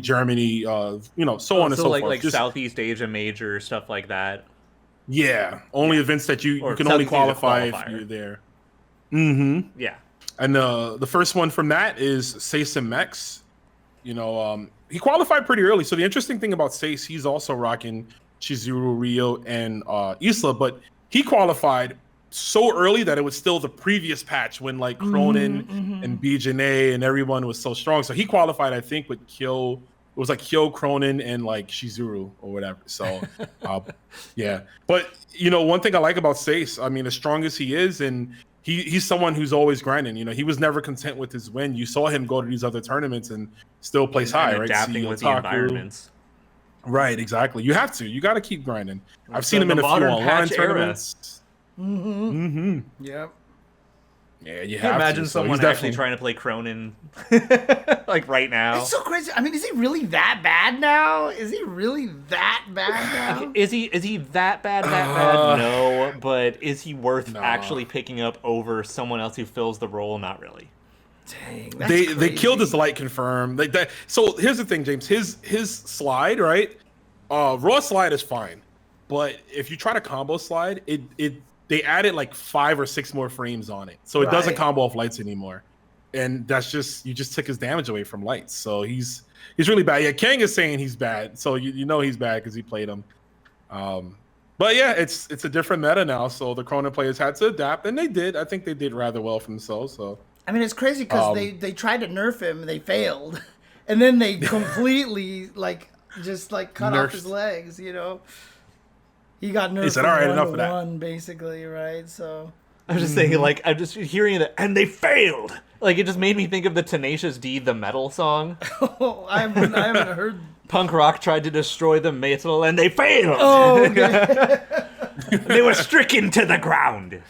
B: Germany, you know, so on and so
C: like
B: forth.
C: like
B: Just-
C: Southeast Asia major stuff like that.
B: Yeah, only events that you
C: Or
B: can only
C: Southeast Asia
B: qualify if
C: qualifier.
B: you're there. Mm-hmm.
C: Yeah.
B: And the first one from that is Sace Mex. You know, he qualified pretty early. So the interesting thing about Sace, he's also rocking Chizuru, Rio, and Isla, but he qualified so early that it was still the previous patch when like Cronin and BJNA and everyone was so strong. So he qualified, I think, with Kyo. It was like Kyo, Cronin, and like Chizuru or whatever. So yeah. But you know, one thing I like about Sace, I mean, as strong as he is, and he's someone who's always grinding. You know, he was never content with his win. You saw him go to these other tournaments and still place high,
C: And
B: right?
C: adapting
B: See
C: with the
B: Otaku.
C: environments.
B: Right, exactly. You have to. You got to keep grinding. I've seen him
C: the
B: in a few
C: modern
B: online
C: patch era.
B: tournaments. Mm-hmm.
A: Yep.
B: Yeah, you
C: Can
B: have
C: you imagine
B: to. So
C: someone
B: he's
C: actually
B: definitely
C: trying to play Cronin like right now?
A: It's so crazy. I mean, is he really that bad now? Is he really that bad now?
C: Is he that bad? No, but is he worth
B: No.
C: actually picking up over someone else who fills the role? Not really.
A: Dang, that's
B: they killed his
A: crazy.
B: light confirm. Like that. So here's the thing, James. His slide, right? Raw slide is fine, but if you try to combo slide, they added like 5 or 6 more frames on it, so it doesn't
A: Right.
B: combo off lights anymore. And that's just you just took his damage away from lights. So he's really bad. Yeah, Kang is saying he's bad, so you know he's bad because he played him. But yeah, it's a different meta now, so the Cronin players had to adapt, and they did. I think they did rather well for themselves. So
A: I mean, it's crazy because they tried to nerf him, they failed, and then they completely just cut off his
B: Nerfed.
A: legs. You know, he got nerfed.
B: He said,
A: from
B: "All right,
A: 1
B: enough
A: to
B: of that."
A: 1, basically, right? So
C: I'm just thinking, like, I'm just hearing that, and they failed. Like, it just made me think of the Tenacious D, the metal song.
A: Oh, I haven't heard.
C: Punk rock tried to destroy the metal, and they failed.
A: Oh, okay.
C: They were stricken to the ground.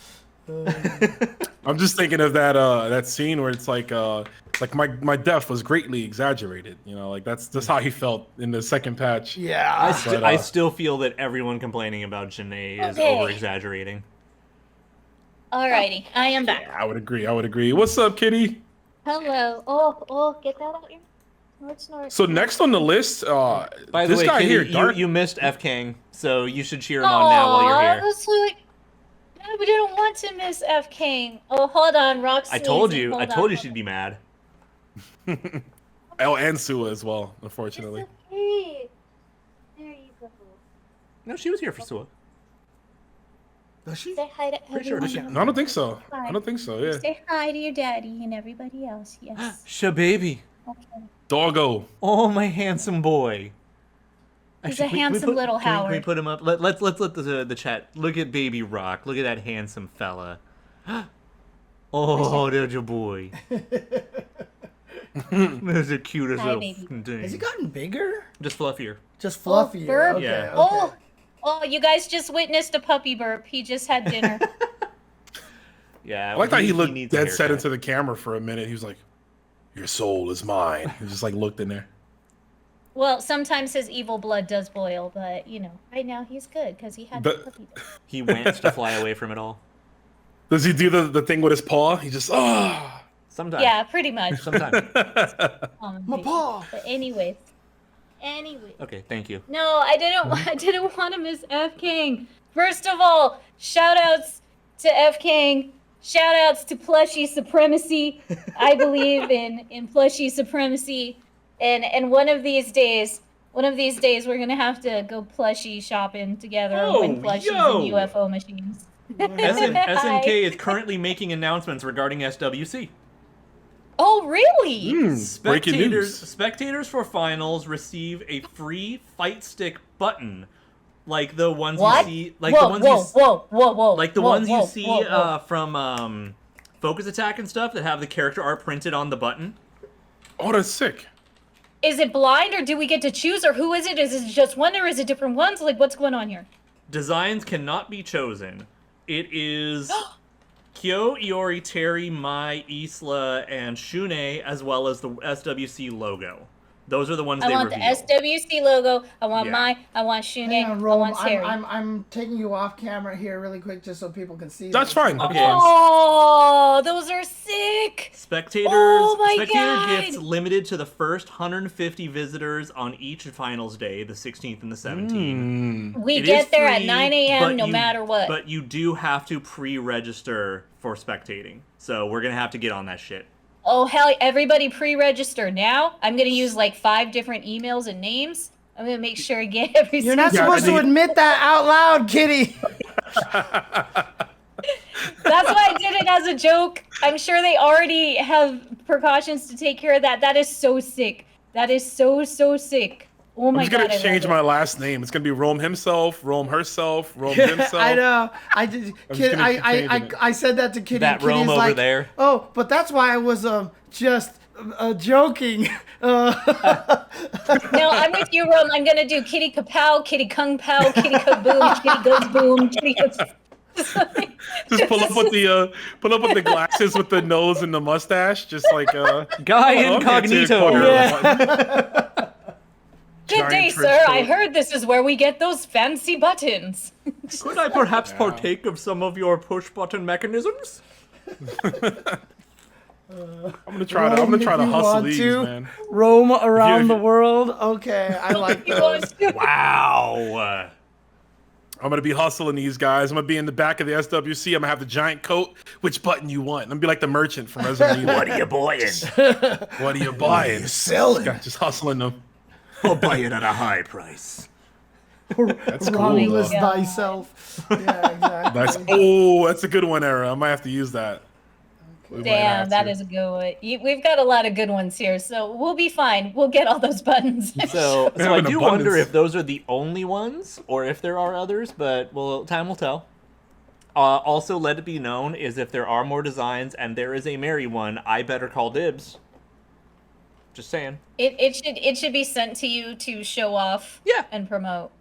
B: I'm just thinking of that scene where it's like my death was greatly exaggerated. You know, like that's how he felt in the second patch.
A: Yeah.
C: I still feel that everyone complaining about Janae is over exaggerating.
D: Alrighty, I am back.
B: I would agree. What's up, Kitty?
D: Hello. Oh, get that out here. Snort.
B: So next on the list,
C: By the
B: this
C: way,
B: guy
C: Kitty,
B: here, Dark.
C: you missed F King, so you should cheer him on now while you're here.
D: That's like, no, we didn't want to miss F King. Oh, hold on, Roxy.
C: I told you she'd be mad.
B: El and Sua as well, unfortunately.
D: Okay. There you go.
C: No, she was here for Sua.
A: Does she?
D: Say hi to everyone.
B: No, I don't think so. I don't think so. Yeah.
D: Say hi to your daddy and everybody else. Yes.
C: Shababy.
D: Okay.
B: Doggo.
C: Oh, my handsome boy.
D: He's a handsome little Howard.
C: Can we put him up? Let's let the chat look at Baby Rock. Look at that handsome fella. Oh, there's your boy. That's the cutest
D: Hi,
C: little
D: baby.
C: thing.
A: Has he gotten bigger?
C: Just fluffier.
A: Just fluffier.
D: burp.
A: Okay,
C: Yeah.
A: okay.
D: Oh, you guys just witnessed a puppy burp. He just had dinner.
C: Yeah.
B: I like how he looked
C: needs a
B: dead set
C: haircut.
B: into the camera for a minute. He was like, "Your soul is mine." He just like looked in there.
D: Well, sometimes his evil blood does boil, but you know, right now he's good because he had the
B: But-
D: puppy burp.
C: He wants to fly away from it all.
B: Does he do the thing with his paw? He just
C: Sometimes.
D: Yeah, pretty much.
C: Sometimes.
A: My paw.
D: But anyways.
C: Okay, thank you.
D: No, I didn't want to miss F King. First of all, shout outs to F King. Shout outs to plushie supremacy. I believe in plushie supremacy. And one of these days we're gonna have to go plushie shopping together and win plushies and UFO machines.
C: SNK is currently making announcements regarding SWC.
D: Oh really?
B: breaking news.
C: Spectators for finals receive a free fight stick button, like the ones
D: What?
C: you see, like
D: whoa,
C: the ones
D: whoa.
C: like the ones you see from Focus Attack and stuff that have the character art printed on the button.
B: Oh, that's sick.
D: Is it blind or do we get to choose or who is it? Is it just one or is it different ones? Like what's going on here?
C: Designs cannot be chosen. It is Kyo, Iori, Terry, Mai, Isla, and Shune, as well as the SWC logo. Those are the ones
D: I
C: they
D: want
C: revealed.
D: the SWC logo. I want
C: Yeah.
D: Mai. I want Shune.
A: Hang on,
D: I
A: Rome.
D: want Terry.
A: I'm taking you off camera here really quick just so people can see.
B: That's
A: this.
B: fine.
C: Okay.
D: Oh, those are sick.
C: Spectator
D: God.
C: gifts limited to the first 150 visitors on each finals day, the 16th and the 17th.
D: We
C: It
D: get
C: is
D: there at
C: free,
D: 9 a.m.
C: but
D: no
C: you-
D: matter what.
C: But you do have to pre-register for spectating. So we're going to have to get on that shit.
D: Oh, hell, everybody pre-register now. I'm going to use like 5 different emails and names. I'm going to make sure I get every
A: You're not
D: single-
A: supposed to admit that out loud, Kitty.
D: That's why I did it as a joke. I'm sure they already have precautions to take care of that. That is so sick. That is so sick. Oh my
B: I'm just
D: god.
B: gonna change my last name. It's gonna be Rome himself, Rome herself, Rome himself.
A: I know. I did. Kid,
B: gonna change it.
A: I said that to Kitty.
C: That
A: Kitty's
C: Rome over
A: like,
C: there.
A: Oh, but that's why I was just joking.
D: No, I'm with you, Rome. I'm gonna do Kitty Kapow, Kitty Kung Pow, Kitty Kaboom, Kitty Goes Boom, Kitty Goes.
B: Just pull up with the glasses with the nose and the mustache, just like
C: Guy
B: oh, okay,
C: Incognito.
B: Yeah.
D: Good day,
B: Giant
D: sir.
B: trench
D: I
B: coat.
D: heard this is where we get those fancy buttons.
C: Could I perhaps partake of some of your push-button mechanisms?
B: I'm gonna try to
A: Rome,
B: hustle
A: if you want
B: these,
A: to.
B: man.
A: Roam around
B: If
A: the
B: you-
A: world. Okay, I like
D: You
A: those.
D: want to-
C: Wow.
B: I'm gonna be hustling these guys. I'm gonna be in the back of the SWC. I'm gonna have the giant coat. Which button you want? I'm gonna be like the merchant from Resident Evil.
C: What are you buying?
B: What are you buying?
A: Selling.
B: Just hustling them.
C: I'll buy it at a high price.
B: That's cool.
A: Wrongless
B: though.
D: God.
A: thyself. Yeah, exactly.
B: That's a good one, Era. I might have to use that. We might
D: Damn,
B: have
D: that
B: to.
D: is a good one. We've got a lot of good ones here, so we'll be fine. We'll get all those buttons.
C: So
B: have
C: I
B: an
C: do wonder
B: abundance.
C: if those are the only ones, or if there are others. But well, time will tell. Also, let it be known is if there are more designs and there is a Mary one, I better call dibs. Just saying.
D: It should be sent to you to show off.
C: Yeah.
D: And promote.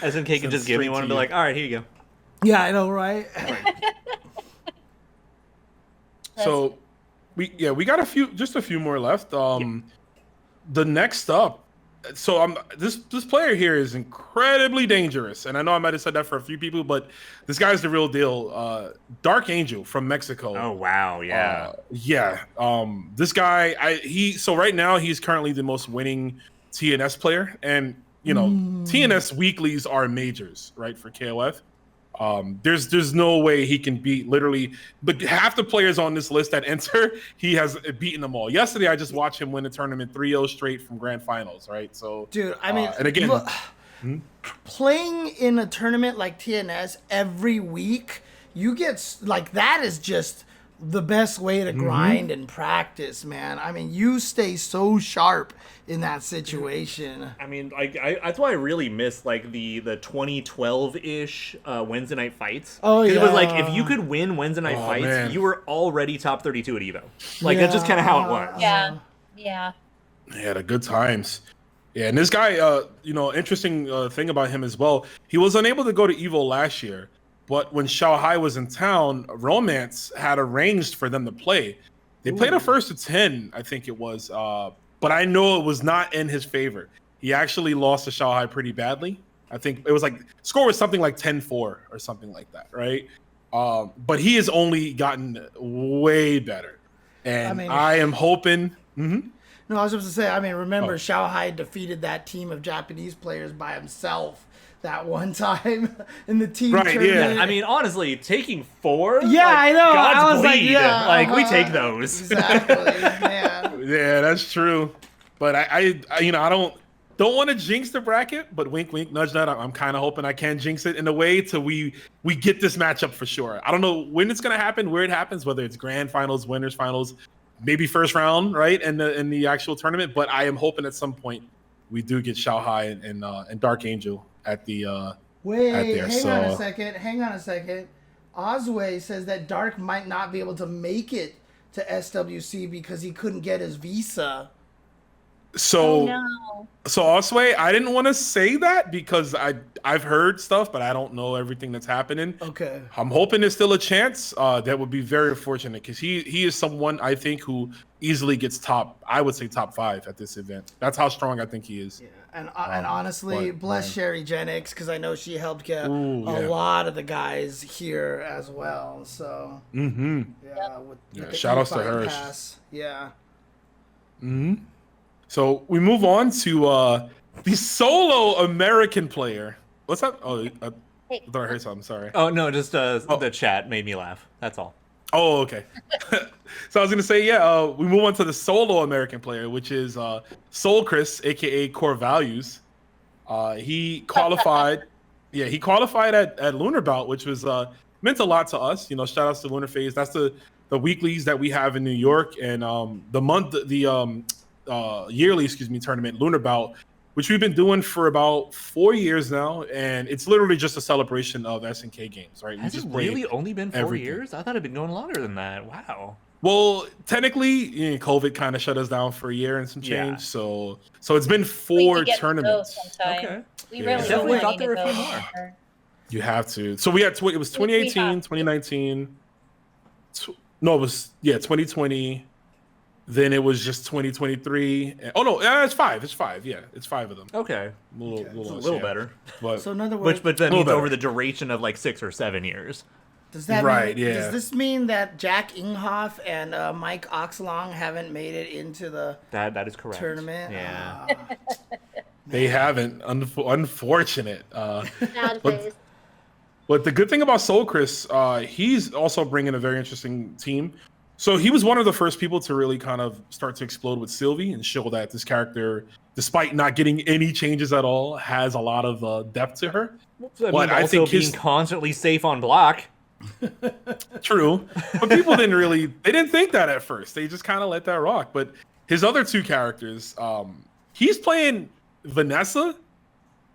C: SNK can just give me
B: straight
C: one
B: to
C: and be
B: you.
C: like, all right, here you go.
A: Yeah, I know, right?
B: So we got just a few more left. The next up, so this player here is incredibly dangerous, and I know I might have said that for a few people, but this guy's the real deal. Dark Angel from Mexico.
C: Oh wow, yeah.
B: This guy, so right now he's currently the most winning TNS player, and TNS weeklies are majors, right, for KOF. There's no way he can beat literally half the players on this list that enter. He has beaten them all. Yesterday, I just watched him win a tournament 3-0 straight from grand finals, right? So,
A: Dude, I mean,
B: and again,
A: look, playing in a tournament like TNS every week, you get like that is just the best way to grind and practice, man. I mean, you stay so sharp in that situation.
C: I mean, that's why I really miss like the 2012-ish Wednesday night fights.
A: Oh,
C: 'Cause
A: yeah.
C: it was like if you could win Wednesday night fights,
B: man.
C: you were already top 32 at Evo. Like that's just kind of how it was.
D: Yeah. Yeah.
B: Yeah, the good times. Yeah, and this guy, interesting thing about him as well. He was unable to go to Evo last year, but when Xiao Hai was in town, Romance had arranged for them to play. They played a first to 10, I think it was, but I know it was not in his favor. He actually lost to Xiao Hai pretty badly. I think it was like score was something like 10-4 or something like that, right? But he has only gotten way better, and I am hoping.
A: No, I was supposed to say, I mean, remember, Xiao Hai defeated that team of Japanese players by himself that one time in the team tournament.
B: Yeah.
C: I mean, honestly, taking 4.
A: Yeah,
C: like,
A: I know.
C: God's
A: I was like,
C: bleed.
A: yeah,
C: like we take those.
A: Exactly. Man.
B: Yeah, that's true. But I don't want to jinx the bracket, but wink, wink, nudge, nudge. I'm kind of hoping I can jinx it in a way till we get this matchup for sure. I don't know when it's gonna happen, where it happens, whether it's grand finals, winners finals, maybe first round, right, in the actual tournament. But I am hoping at some point we do get Xiao Hai and Dark Angel at the
A: Wait,
B: there,
A: hang on a second. Ozway says that Dark might not be able to make it to SWC because he couldn't get his visa.
B: So,
D: Oh, no.
B: so Osway, I didn't want to say that because I've heard stuff, but I don't know everything that's happening.
A: Okay.
B: I'm hoping there's still a chance. That would be very unfortunate because he is someone I think who easily gets top 5 at this event. That's how strong I think he is.
A: Yeah, and honestly,
B: but,
A: bless
B: man.
A: Sherry Jennings because I know she helped get a
B: yeah.
A: lot of the guys here as well. So yeah, with the
B: shout outs to
A: E-Fight
B: her.
A: Pass. Yeah.
B: So we move on to the solo American player. What's that? Oh, I thought I heard something. Sorry.
C: Oh no, just the chat made me laugh. That's all.
B: Oh, okay. So I was gonna say, we move on to the solo American player, which is Soul Chris, aka Core Values. He qualified. He qualified at Lunar Bout, which was meant a lot to us. Shout outs to Lunar Phase. That's the weeklies that we have in New York, and the yearly, tournament, Lunar Bout, which we've been doing for about 4 years now, and it's literally just a celebration of SNK games, right?
C: Has
B: we
C: it
B: just play
C: really only been 4
B: everything.
C: years? I thought it'd been going longer than that. Wow.
B: Well, technically, COVID kind of shut us down for a year and some change,
C: Yeah.
B: so it's been
D: We
B: 4
D: could get to go
B: tournaments.
D: sometime.
C: Okay.
D: We
B: Yeah.
D: really
C: Definitely
D: really
C: thought
D: need
C: there
D: to
C: were a
D: go
C: few more.
D: more.
B: You have to. So we had it was 2018, 2019. No, it was 2020. Then it was just 2023. Oh no, it's 5. It's 5. Yeah, it's 5 of them.
C: Okay.
B: A little,
C: It's a little better.
B: But
A: So in other words,
C: But that
B: Little
C: means
B: better.
C: over the duration of like 6 or 7 years.
A: does that
B: Right,
A: mean,
B: yeah.
A: Does this mean that Jack Inghoff and Mike Oxlong haven't made it into the
C: That is correct.
A: tournament?
C: Yeah.
B: they haven't. Unfortunate.
D: Sad
B: But-
D: face.
B: But the good thing about Soul Chris, he's also bringing a very interesting team. So he was one of the first people to really kind of start to explode with Sylvie and show that this character, despite not getting any changes at all, has a lot of depth to her.
C: But I
B: think
C: being
B: his-
C: constantly safe on block.
B: True, but people didn't think that at first. They just kind of let that rock. But his other 2 characters, he's playing Vanessa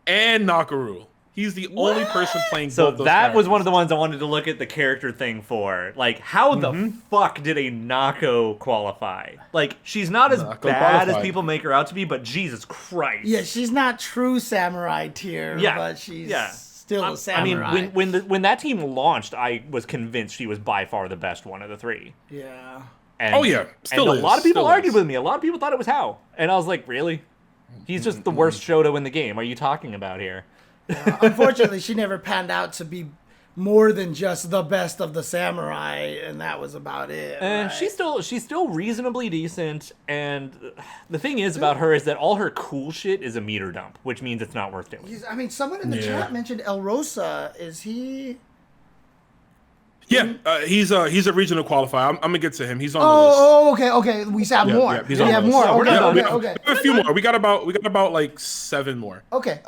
B: and Nakaru. He's the only person playing
C: So
B: both those
C: that was one of
B: characters.
C: the ones I wanted to look at the character thing for. Like, how the fuck did a Nako qualify? Like, she's not as
B: Nako
C: bad as
B: qualified.
C: people make her out to be, but Jesus Christ.
A: Yeah, she's not true samurai tier,
C: Yeah,
A: but she's
C: yeah.
A: still a
C: I mean,
A: samurai.
C: when that team launched, I was convinced she was by far the best one of the three.
A: Yeah.
C: And,
B: Oh, yeah. Still
C: and
B: is.
C: a lot of people
B: Still
C: argued
B: is.
C: with me. A lot of people thought it was Hao. And I was like, really? He's just the worst Shoto in the game. What are you talking about here?
A: Unfortunately, she never panned out to be more than just the best of the samurai, and that was about it.
C: And
A: right?
C: she's still reasonably decent. And the thing is about her is that all her cool shit is a meter dump, which means it's not worth doing.
A: I mean, someone in the
B: Yeah.
A: chat mentioned El Rosa. Is he?
B: Yeah, he's a regional qualifier. I'm gonna get to him. He's on the list.
A: Oh, okay. We have
B: Yeah,
A: more.
B: yeah, he's
A: we
B: on the
A: have
B: list.
A: more.
C: Yeah, we're not
A: Okay,
C: done.
A: okay.
B: We have a few more. We got about like 7 more.
A: Okay.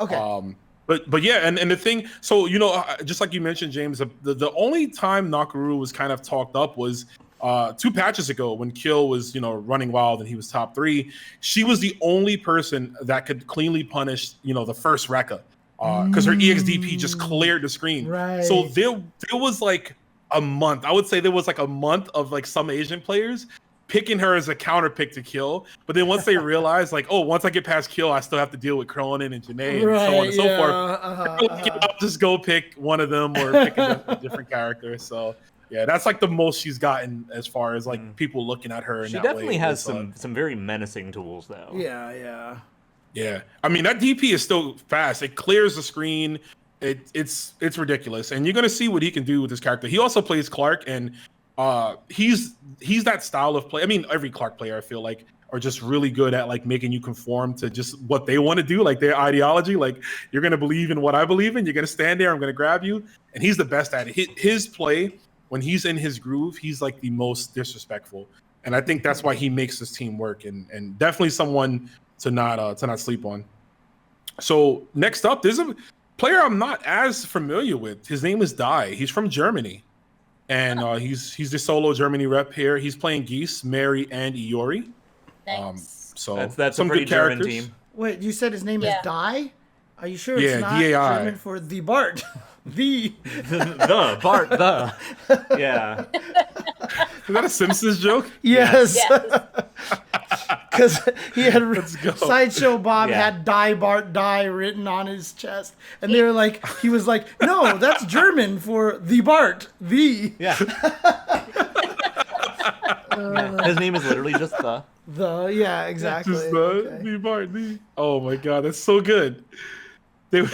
B: But yeah, and the thing, so just like you mentioned, James, the only time Nakaru was kind of talked up was 2 patches ago when Kill was running wild and he was top 3. She was the only person that could cleanly punish the first Rekka because her EXDP just cleared the screen.
A: Right.
B: So there was like a month. I would say there was like a month of like some Asian players picking her as a counter pick to Kill, but then once they realized, like, oh, once I get past Kill, I still have to deal with Cronin and Janae and so on and so forth. Like, I'll just go pick one of them or pick a different character. So yeah, that's like the most she's gotten as far as like people looking at her. In
C: She
B: that
C: definitely
B: way.
C: has
B: It's,
C: some very menacing tools, though.
A: Yeah.
B: Yeah, I mean that DP is still fast. It clears the screen. It's ridiculous, and you're gonna see what he can do with this character. He also plays Clark, and he's that style of play. I mean, every Clark player I feel like are just really good at like making you conform to just what they want to do, like their ideology. Like you're gonna believe in what I believe in. You're gonna stand there. I'm gonna grab you, and he's the best at it. His play when he's in his groove, he's like the most disrespectful, and I think that's why he makes this team work. And definitely someone to not sleep on. So next up, there's a player I'm not as familiar with. His name is Dai. He's from Germany, and he's the solo Germany rep here. He's playing Geese, Mary, and Iori.
D: Nice.
B: So
C: That's
B: some
C: a pretty
B: good
C: German
B: characters.
C: team.
A: Wait, you said his name is
D: Yeah.
A: Dai? Are you sure
B: Yeah,
A: it's not
B: D-A-I.
A: German for the Bart? The.
C: The Bart, the. Yeah.
B: Is that a Simpsons joke?
A: Yes.
D: Yes.
A: Because he had
B: go.
A: Sideshow Bob
C: Yeah.
A: had Die Bart Die written on his chest, and they were like, he was like, no, that's German for the Bart, the
C: Yeah. Yeah. His name is literally just the.
A: yeah, exactly.
B: Just
A: Okay.
B: the Bart, the. Oh my god, that's so good. They-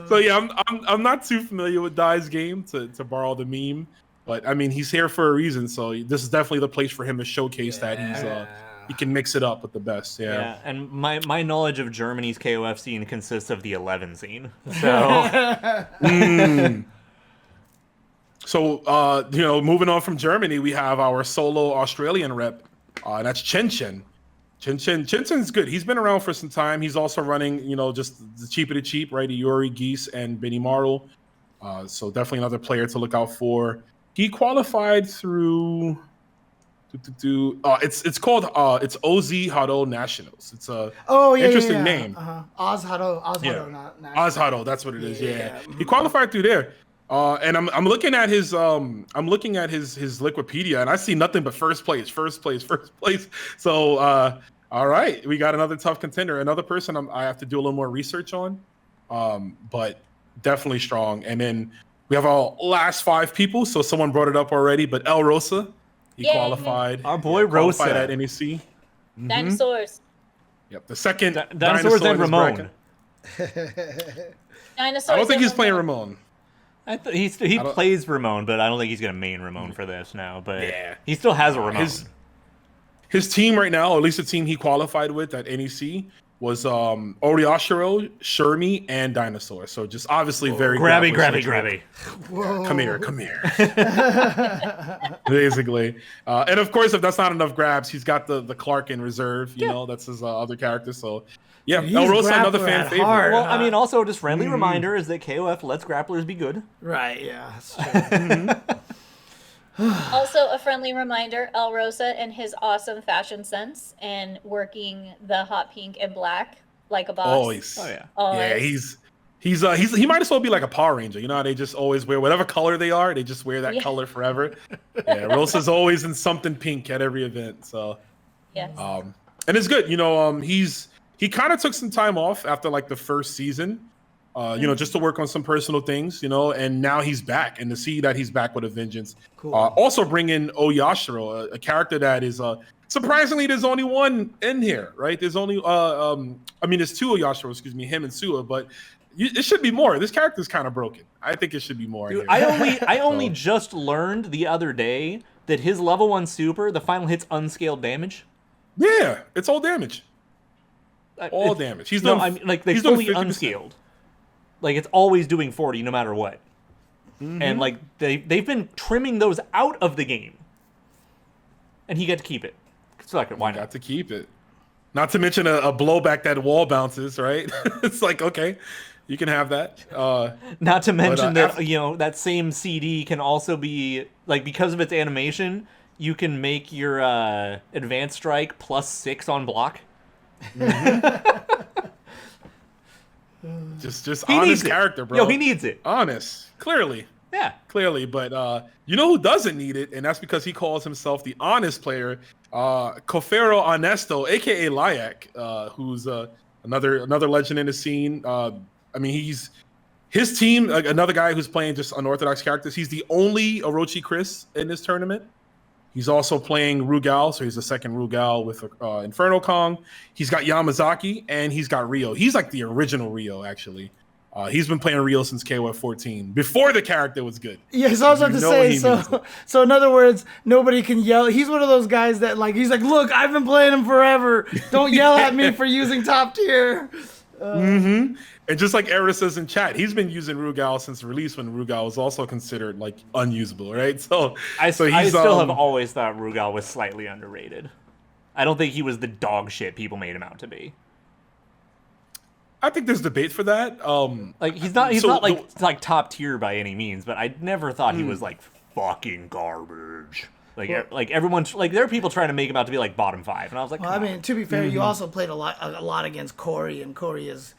B: So yeah, I'm not too familiar with Dai's game to borrow the meme, but I mean he's here for a reason. So this is definitely the place for him to showcase that he can mix it up with the best.
C: Yeah.
B: Yeah.
C: And my knowledge of Germany's KOF scene consists of the 11 scene. So.
B: So moving on from Germany, we have our solo Australian rep. That's Chen. Chen's good. He's been around for some time. He's also running, just the cheap of the cheap, right? Iori, Geese, and Benny Marl. So definitely another player to look out for. He qualified through. It's called it's OZ Hado Nationals. It's a interesting name.
A: Oz Hado,
B: Yeah.
A: not
B: Oz Hado, that's what it is. Yeah.
A: Yeah.
B: He qualified through there. And I'm looking at his his Liquipedia, and I see nothing but first place. So all right, we got another tough contender, another person I have to do a little more research on, but definitely strong. And then we have our last 5 people. So someone brought it up already, but El Rosa, he
D: Yay.
B: qualified.
C: Our boy
B: qualified
C: Rosa.
B: at NEC.
D: Dinosaurs.
B: Yep, the second
C: Dinosaurs
B: dinosaur in
C: and
B: this
C: Ramon.
B: bracket.
D: Dinosaurs.
B: I don't think
D: and
B: he's playing
D: Ramon.
B: Ramon.
C: He
B: don't-
C: plays Ramon, but I don't think he's gonna main Ramon for this now. But
B: Yeah.
C: he still has a Ramon.
B: His team right now, or at least the team he qualified with at NEC, was Oriashiro, Shermie, and Dinosaur. So just obviously very
C: grabby.
A: Whoa.
B: Come here. Basically. And of course, if that's not enough grabs, he's got the Clark in reserve. That's his other character. So yeah,
A: He's
B: El Rosa, another
A: grappler
B: fan
A: at
B: favorite.
A: heart.
C: Well, I mean, also just friendly reminder is that KOF lets grapplers be good.
A: Right, yeah. That's true.
D: Also, a friendly reminder: El Rosa and his awesome fashion sense and working the hot pink and black like a boss.
B: Always.
C: Oh yeah.
B: Yeah, he might as well be like a Power Ranger. You know how they just always wear whatever color they are, they just wear that
D: Yeah.
B: color forever. Yeah, Rosa's always in something pink at every event. So
D: Yes.
B: and it's good. He kind of took some time off after like the first season. Just to work on some personal things, and now he's back, and to see that he's back with a vengeance.
A: Cool.
B: Also bring in Oyashiro, a character that is surprisingly there's only one in here, right? There's only there's two Oyashiro, excuse me, him and Sua, but it should be more. This character's kind of broken. I think it should be more.
C: Dude,
B: in here.
C: I only just learned the other day that his level 1 super, the final hit's unscaled damage.
B: Yeah, it's all damage. All damage. He's done.
C: I mean, like, they
B: he's done
C: fully
B: 50%.
C: unscaled. Like, it's always doing 40 no matter what.
B: Mm-hmm.
C: And like they've been trimming those out of the game, and he got to keep it. So why not?
B: Got to keep it. Not to mention a blowback that wall bounces, right? It's like, okay, you can have that.
C: Not to mention that that same CD can also be like, because of its animation, you can make your advanced strike +6 on block.
B: Just
C: He
B: honest
C: needs it.
B: character, bro.
C: Yo, he needs it.
B: Honest, clearly.
C: Yeah.
B: Clearly, but you know who doesn't need it, and that's because he calls himself the honest player, Cofero Honesto, aka Lyak, who's another legend in the scene. He's his team, another guy who's playing just unorthodox characters. He's the only Orochi Chris in this tournament. He's also playing Rugal, so he's the second Rugal with Inferno Kong. He's got Yamazaki, and he's got Ryo. He's like the original Ryo, actually. He's been playing Ryo since KOF 14, before the character was good.
A: Yes, I was about to say, so in other words, nobody can yell. He's one of those guys that he's like, look, I've been playing him forever. Don't yell at me for using top tier.
B: And just like Era says in chat, he's been using Rugal since release, when Rugal was also considered like unusable, right? So
C: I still have always thought Rugal was slightly underrated. I don't think he was the dog shit people made him out to be.
B: I think there's debate for that.
C: Like he's not like top tier by any means, but I never thought he was like fucking garbage. Like everyone, like there are people trying to make him out to be like bottom 5, and I was like,
A: well, I mean, to be fair, you also played a lot against Corey, and Corey is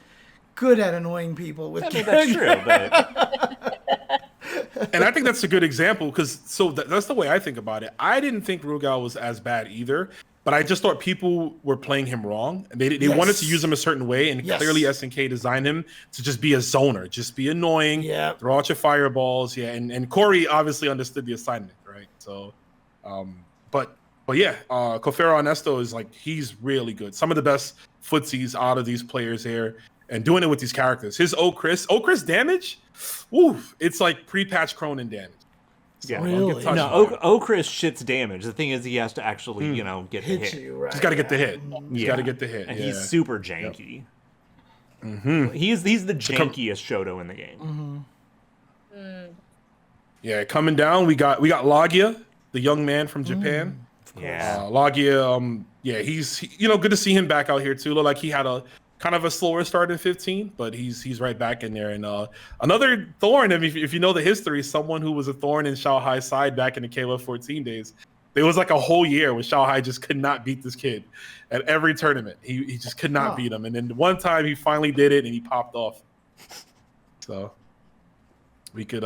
A: good at annoying people with
C: that's true, but
B: and I think that's a good example, because that's the way I think about it. I didn't think Rugal was as bad either, but I just thought people were playing him wrong. They wanted to use him a certain way, and clearly SNK designed him to just be a zoner, just be annoying, throw out your fireballs, and Corey obviously understood the assignment, right? So, but yeah, Cofero Honesto is like, he's really good. Some of the best footsies out of these players here, and doing it with these characters. His Chris damage, it's like pre-patch Cronin damage. So
C: yeah,
A: really?
C: No, Chris shits damage. The thing is, he has to actually, get the hit.
A: You, right?
B: He's got to get the hit. He's got to get the hit.
C: And he's super janky. He's the jankiest Shoto in the game.
B: Yeah, coming down, we got Lagia, the young man from Japan.
C: Yeah,
B: Lagia. He's good to see him back out here too. Looked like he had a kind of a slower start in 15, but he's right back in there. And another thorn, if you know the history, someone who was a thorn in Xiao Hai's side back in the KOF 14 days. There was like a whole year where Xiao Hai just could not beat this kid at every tournament. He just could not beat him. And then one time he finally did it, and he popped off. So we could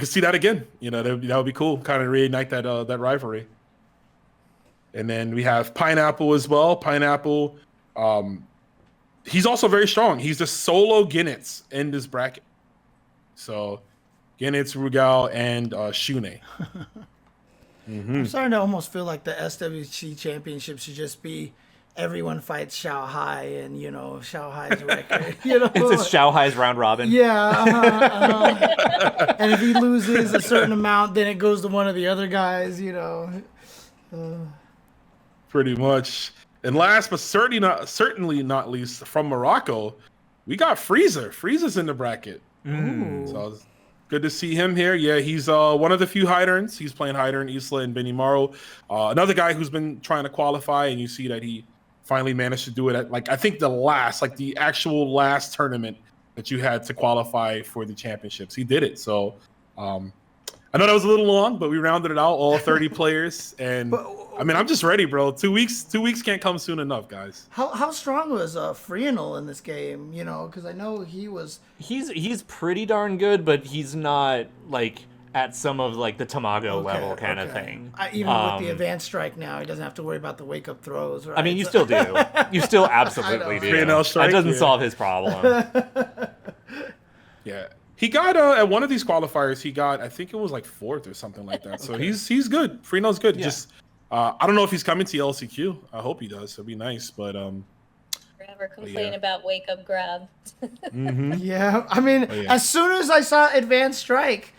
B: see that again. That would be cool. Kind of reignite that rivalry. And then we have Pineapple as well. Pineapple. He's also very strong. He's the solo Ginitz in this bracket. So Ginitz, Rugal, and Shune.
A: I'm starting to almost feel like the SWC championship should just be everyone fights Xiao Hai, and Xiao Hai's record.
C: It's Xiao Hai's round robin.
A: Yeah, and if he loses a certain amount, then it goes to one of the other guys.
B: Pretty much. And last but certainly not least, from Morocco, we got Frieza. Frieza's in the bracket. So it's good to see him here. Yeah, he's one of the few Hydern. He's playing Hydern, Isla, and Benimaru. Another guy who's been trying to qualify, and you see that he finally managed to do it at, I think the actual last tournament that you had to qualify for the championships. He did it. So I know that was a little long, but we rounded it out, all 30 players. And I mean, I'm just ready, bro. 2 weeks. 2 weeks can't come soon enough, guys.
A: How strong was Frienel in this game? You know, because I know he was.
C: He's pretty darn good, but he's not like at some of like the Tamago level kind of thing.
A: Even with the advanced strike now, he doesn't have to worry about the wake up throws. Right?
C: I mean, you still do. You still absolutely do. That doesn't solve his problem.
B: Yeah. He got at one of these qualifiers. He got, I think it was like 4th or something like that. So he's good. Freenel's good. Yeah. Just I don't know if he's coming to LCQ. I hope he does. It'd be nice. But
D: forever complain about wake up grab.
A: Yeah, I mean, as soon as I saw advanced strike,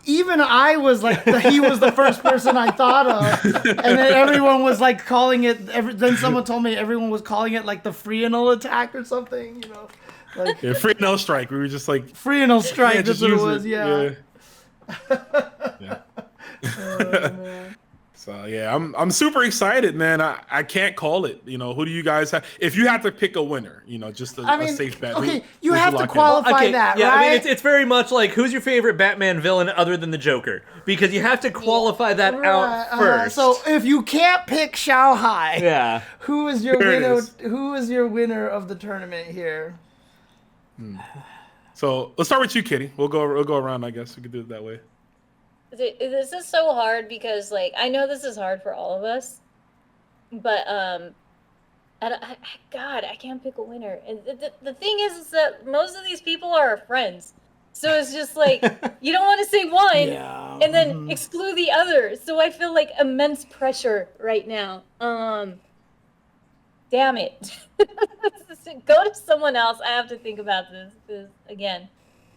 A: even I was like, he was the first person I thought of, and then everyone was like calling it. Then someone told me everyone was calling it like the Frienel attack or something. You know. Like,
B: Frienel strike. We were just like
A: Frienel strike. That's what it was. Yeah.
B: Man. So yeah, I'm super excited, man. I can't call it. You know, who do you guys have? If you had to pick a winner, you know, just a safe bet.
A: Okay, you have to qualify that,
C: yeah,
A: right?
C: I mean, it's very much like who's your favorite Batman villain other than the Joker, because you have to qualify that out first.
A: So if you can't pick Xiao Hai, who is your winner? Who is your winner of the tournament here?
B: So let's start with you, Kitty. We'll go around. I guess we could do it that way.
D: This is so hard because, like, I know this is hard for all of us, but God, I can't pick a winner. And the thing is that most of these people are our friends, so it's just like you don't want to say one and then exclude the other. So I feel like immense pressure right now. Damn it. Go to someone else. I have to think about this again.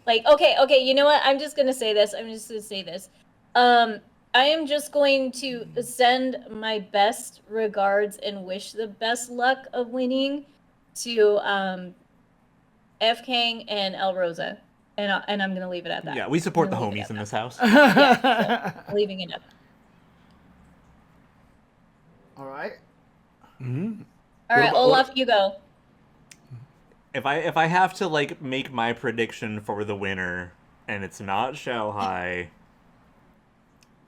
D: Like, okay, you know what? I'm just going to say this. I am just going to send my best regards and wish the best luck of winning to F. Kang and El Rosa. And I'm going to leave it at that.
C: Yeah, we support the homies in this house.
D: Yeah, so leaving it at that.
A: All right.
D: All right, Olaf, you go.
C: If I have to like make my prediction for the winner, and it's not Xiao Hai,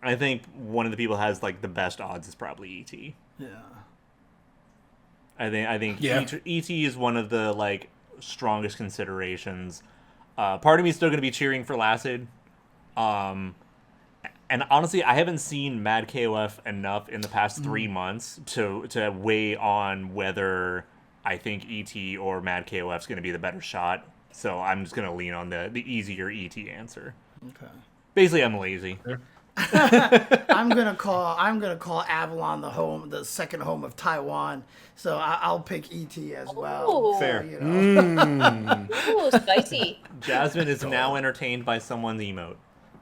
C: I think one of the people who has like the best odds is probably ET.
A: Yeah.
C: I think ET is one of the like strongest considerations. Part of me is still going to be cheering for Lacid. And honestly, I haven't seen Mad KOF enough in the past 3 months to weigh on whether I think ET or Mad KOF is going to be the better shot. So I'm just going to lean on the easier ET answer.
A: Okay.
C: Basically, I'm lazy.
A: I'm gonna call Avalon the second home of Taiwan. So I'll pick ET as well.
C: Fair.
A: You know.
D: Ooh, spicy.
C: Jasmine is now entertained by someone's emote.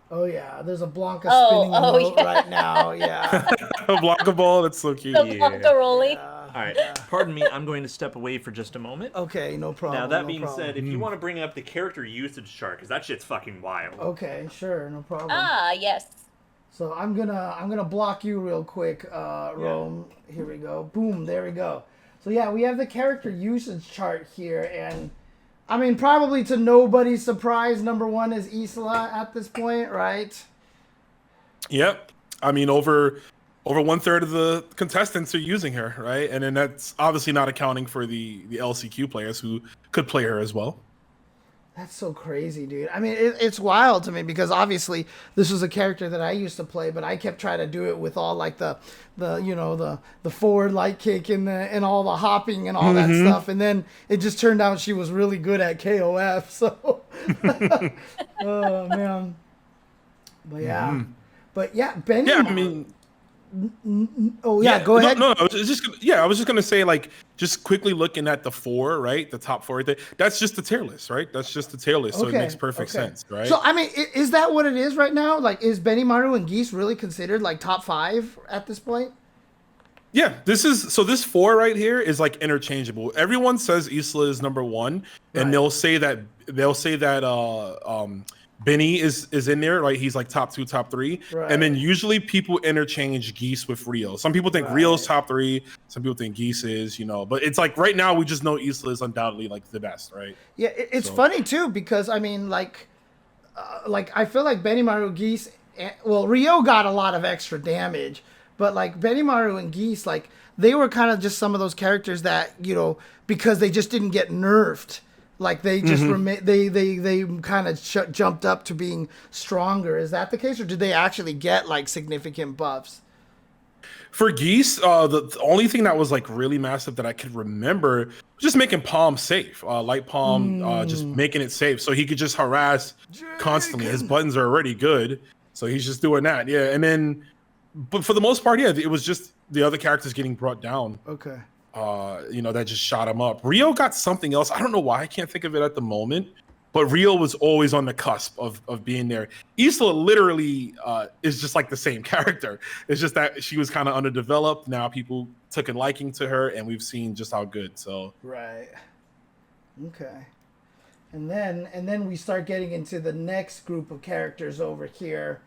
A: Oh yeah, there's a Blanca spinning emote right now. Yeah.
B: A Blanca ball. That's so cute.
D: The Blanca Rolly.
C: All right, pardon me. I'm going to step away for just a moment.
A: Okay, no problem.
C: Now that being said, if you want to bring up the character usage chart, because that shit's fucking wild.
A: Okay, sure, no problem.
D: Ah, yes.
A: So I'm gonna block you real quick, Rome. Here we go. Boom. There we go. So yeah, we have the character usage chart here, and I mean probably to nobody's surprise, number 1 is Isla at this point, right?
B: Yep. I mean over 1/3 of the contestants are using her, right? And then that's obviously not accounting for the LCQ players who could play her as well.
A: That's so crazy, dude. I mean, it's wild to me because obviously this was a character that I used to play, but I kept trying to do it with all like the forward light kick and all the hopping and all that stuff, and then it just turned out she was really good at KOF. So, oh man, but yeah, Benny.
B: Yeah, I mean.
A: Oh yeah, go ahead.
B: No, I was just gonna say, like, just quickly looking at the 4, right? The top 4 right there. That's just the tier list, right? That's just the tier list, so it makes perfect sense, right?
A: So I mean, is that what it is right now? Like, is Benny Maru and Geese really considered like top 5 at this point?
B: Yeah, this 4 right here is like interchangeable. Everyone says Isla is number 1, and they'll say that Benny is in there, right? He's like top 2, top 3. Right. And then usually people interchange Geese with Rio. Some people think Rio's top 3. Some people think Geese is, but it's like right now we just know Isla is undoubtedly like the best, right?
A: Yeah, it's funny too because I mean like I feel like Benny Maru, Geese, Rio got a lot of extra damage, But like Benimaru and Geese, like they were kind of just some of those characters that, you know, because they just didn't get nerfed, like they just they kind of jumped up to being stronger. Is that the case, or did they actually get like significant buffs?
B: For Geese, the only thing that was like really massive that I could remember was just making Palm safe. Light Palm, just making it safe so he could just harass constantly. His buttons are already good, so he's just doing that. Yeah, and then, but for the most part, yeah, it was just the other characters getting brought down.
A: Okay.
B: You know, that just shot him up. Rio got something else. I don't know why I can't think of it at the moment. But Rio was always on the cusp of being there. Isla literally is just like the same character. It's just that she was kind of underdeveloped. Now people took a liking to her, and we've seen just how good. So
A: right, okay, and then we start getting into the next group of characters over here.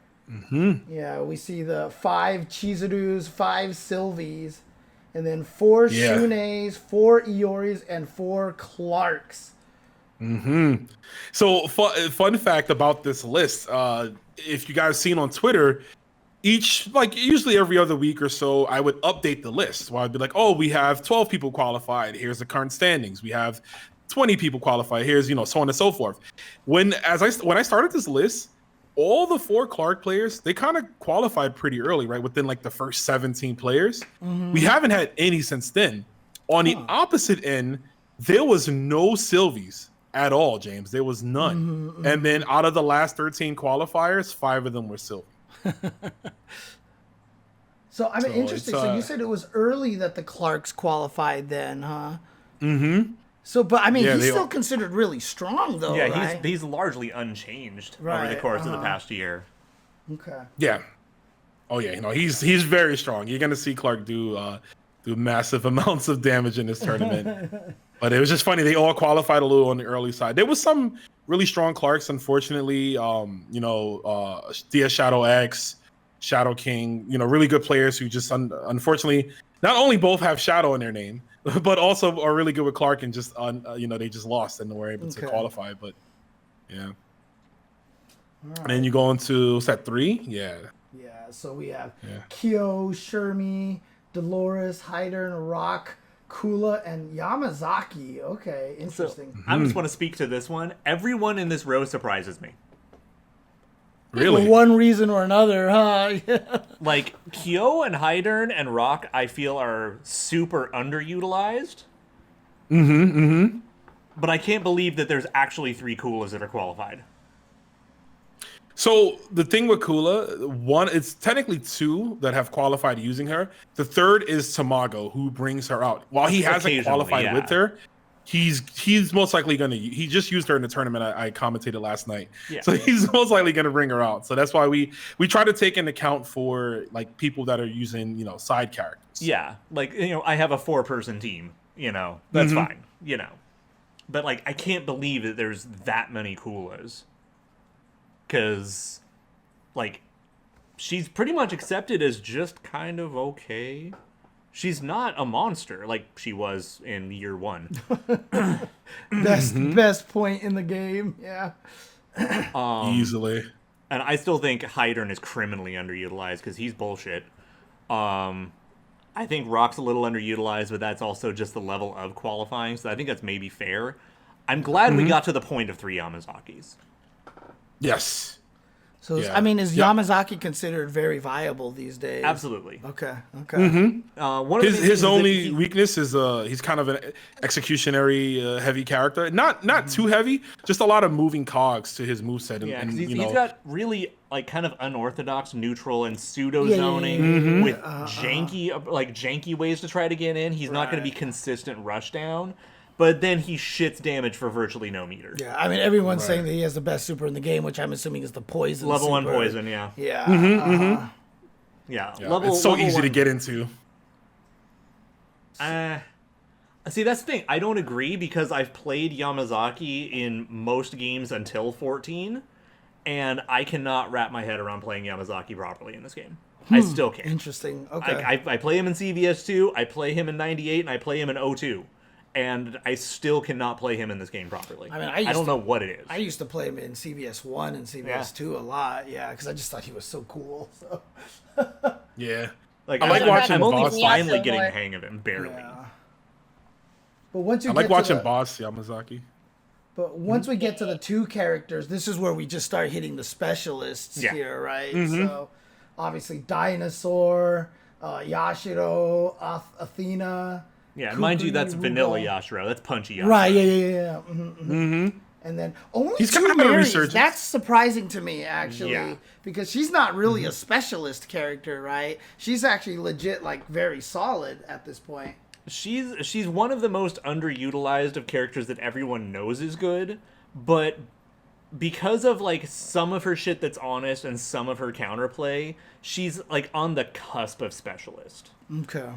A: Yeah, we see the 5 Chizurus, 5 Sylvies, and then 4 Shuneis, 4 Ioris, and 4 Clarks.
B: So fun fact about this list, if you guys seen on Twitter, usually every other week or so, I would update the list. Where I'd be like, oh, we have 12 people qualified. Here's the current standings. We have 20 people qualified. Here's, you know, so on and so forth. When I started this list, all the 4 Clark players, they kind of qualified pretty early, right? Within like the first 17 players. We haven't had any since then. On the opposite end, there was no Sylvies at all, James. There was none. And then out of the last 13 qualifiers, 5 of them were Sylvie.
A: So I mean, interesting. So you said it was early that the Clarks qualified then, huh? So, but I mean, he's still considered really strong, though.
C: Yeah,
A: right?
C: he's largely unchanged over the course of the past year.
A: Okay.
B: Yeah. Oh yeah, you know, he's very strong. You're gonna see Clark do massive amounts of damage in this tournament. But it was just funny. They all qualified a little on the early side. There was some really strong Clarks, unfortunately. DS Shadow X, Shadow King, you know, really good players who just unfortunately not only both have Shadow in their name, but also are really good with Clark and just they just lost and were able to qualify. But yeah. Right. And then you go into set 3, yeah.
A: Yeah. So we have Kyo, Shermie, Dolores, Hydern, Rock, Kula, and Yamazaki. Okay, interesting.
C: So, I just want to speak to this one. Everyone in this row surprises me.
B: Really?
A: For one reason or another, huh? Yeah.
C: Like, Kyo and Hydern and Rock, I feel, are super underutilized. But I can't believe that there's actually 3 Kulas that are qualified.
B: So the thing with Kula, it's technically 2 that have qualified using her. The third is Tamago, who brings her out. While he hasn't qualified with her, he's most likely he just used her in the tournament I commentated last night. Yeah. So he's most likely gonna bring her out. So that's why we try to take into account for like people that are using, you know, side characters.
C: Yeah, like, you know, I have a 4-person team, you know, that's fine, you know. But like, I can't believe that there's that many Kulas. Because, like, she's pretty much accepted as just kind of okay. She's not a monster like she was in year 1.
A: Best point in the game, yeah.
B: Easily.
C: And I still think Hydern is criminally underutilized because he's bullshit. I think Rock's a little underutilized, but that's also just the level of qualifying, so I think that's maybe fair. I'm glad we got to the point of 3 Yamazakis.
B: Yes.
A: So, I mean, is Yamazaki considered very viable these days?
C: Absolutely.
A: Okay.
C: One of
B: his only weakness is he's kind of an executionary heavy character. Not too heavy, just a lot of moving cogs to his moveset.
C: Yeah, because he's got really like kind of unorthodox neutral and pseudo zoning with janky ways to try to get in. He's not going to be consistent rush down. But then he shits damage for virtually no meter.
A: Yeah, I mean, everyone's saying that he has the best super in the game, which I'm assuming is the poison
C: Level
A: super.
C: 1 poison, yeah.
A: Yeah.
C: Yeah.
B: It's so easy to get into.
C: See, that's the thing. I don't agree because I've played Yamazaki in most games until 14, and I cannot wrap my head around playing Yamazaki properly in this game. I still can't.
A: Interesting. Okay.
C: I play him in CVS2, I play him in 98, and I play him in 02. And I still cannot play him in this game properly. I mean, I don't know what it is.
A: I used to play him in CVS 1 and CVS 2 a lot, because I just thought he was so cool. So.
B: Yeah.
C: Like
B: I like watching
C: I'm only
B: Boss
C: finally
D: Miyazo
C: getting
D: more.
C: the hang of him, barely.
A: Yeah. But once you
B: I
A: get
B: like watching
A: to the,
B: Boss Yamazaki.
A: but once we get to the two characters, this is where we just start hitting the specialists
C: Yeah.
A: here, right?
B: Mm-hmm.
A: So obviously Dinosaur, Yashiro, Athena.
C: Yeah, mind you, that's
A: Kukui,
C: vanilla
A: Rugal.
C: Yashiro. That's punchy Yashiro.
A: Right, yeah. Mm-hmm. And then only
B: He's
A: two
B: kind of a
A: Marys.
B: resurgence.
A: That's surprising to me, actually,
C: Yeah.
A: because she's not really a specialist character, right? She's actually legit, like, very solid at this point.
C: She's one of the most underutilized of characters that everyone knows is good, but because of like some of her shit that's honest and some of her counterplay, she's like on the cusp of specialist.
A: Okay.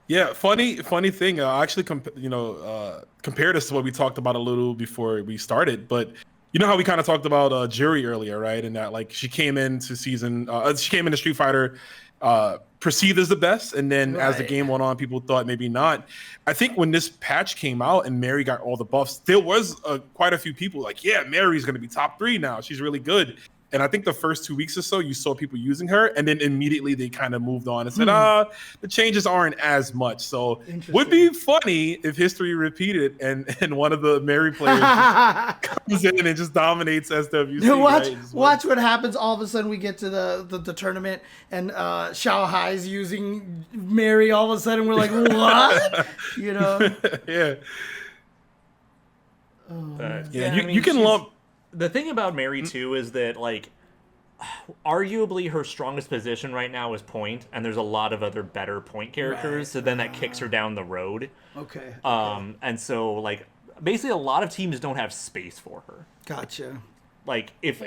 B: Yeah, funny thing. I actually compared this to what we talked about a little before we started, but you know how we kind of talked about Jury earlier, right? And that like she came into Street Fighter perceived as the best, and then as the
A: Right.
B: game went on, people thought maybe not. I think when this patch came out and Mary got all the buffs, there was quite a few people like, yeah, Mary's going to be top 3 now. She's really good. And I think the first 2 weeks or so, you saw people using her, and then immediately they kind of moved on and said, the changes aren't as much. So would be funny if history repeated and one of the Mary players just comes in and just dominates SWC.
A: Watch what happens. All of a sudden, we get to the tournament, and Xiao Hai's using Mary. All of a sudden, we're like, what? You know?
B: Yeah.
C: Yeah, I mean,
B: you can
C: she's-
B: lump.
C: The thing about Mary too is that like arguably her strongest position right now is point, and there's a lot of other better point characters,
A: Right.
C: so then that kicks her down the road.
A: Okay.
C: And so like basically a lot of teams don't have space for her.
A: Gotcha.
C: Like if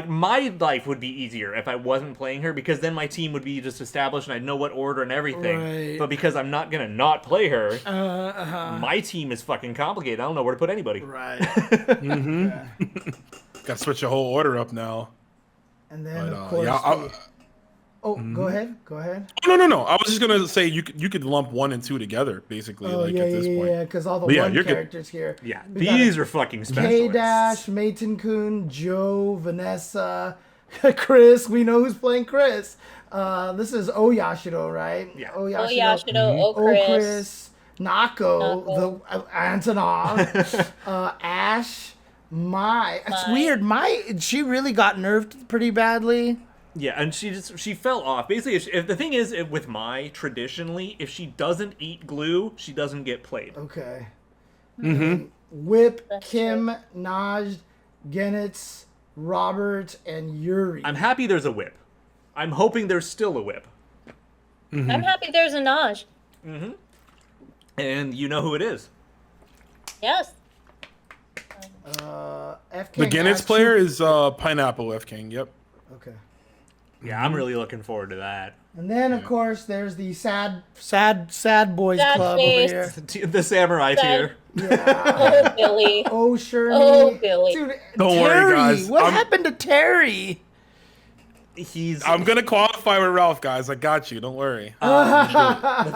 C: my life would be easier if I wasn't playing her, because then my team would be just established and I'd know what order and everything.
A: Right.
C: But because I'm not gonna not play her,
A: Uh-huh.
C: my team is fucking complicated. I don't know where to put anybody.
A: Right.
B: Got to switch your whole order up now.
A: And then,
B: But,
A: of course,
B: yeah,
A: go ahead. Go ahead.
B: No. I was just gonna say you could lump 1 and 2 together basically.
A: Oh,
B: like
A: yeah,
B: at this point.
A: yeah, because all the
B: But yeah,
A: one
B: you're good.
A: characters here.
C: Yeah,
A: We got
C: these are fucking specialists.
A: K-Dash, Maiten-kun, Joe, Vanessa, Chris. We know who's playing Chris. This is Oyashiro, right?
C: Yeah.
D: Oyashiro,
A: Chris, Nako, the Antonov, Ash, Mai. It's
D: Mai.
A: weird. Mai, she really got nerfed pretty badly.
C: Yeah, and she fell off. Basically, if the thing is with Mai, traditionally, if she doesn't eat glue, she doesn't get played.
A: Okay.
B: Mm-hmm.
A: Whip,
D: That's
A: Kim, Naj, Genitz, Robert, and Yuri.
C: I'm happy there's a whip. I'm hoping there's still a whip.
B: Mm-hmm.
D: I'm happy there's a Naj.
C: And you know who it is.
D: Yes.
A: F
B: The
A: King
B: Guinness
A: Ash-
B: player is Pineapple F King. Yep.
A: Okay.
C: Yeah, I'm really looking forward to that.
A: And then, of course, there's the sad boys
D: Sad
A: club
D: face.
A: over here.
C: The samurai tier.
A: Yeah.
D: Oh, Billy.
A: Oh, Shirley.
D: Oh, Billy.
A: Dude,
B: Don't
A: Terry.
B: worry, guys.
A: What happened to Terry?
B: I'm gonna qualify with Ralph, guys. I got you. Don't worry.
C: The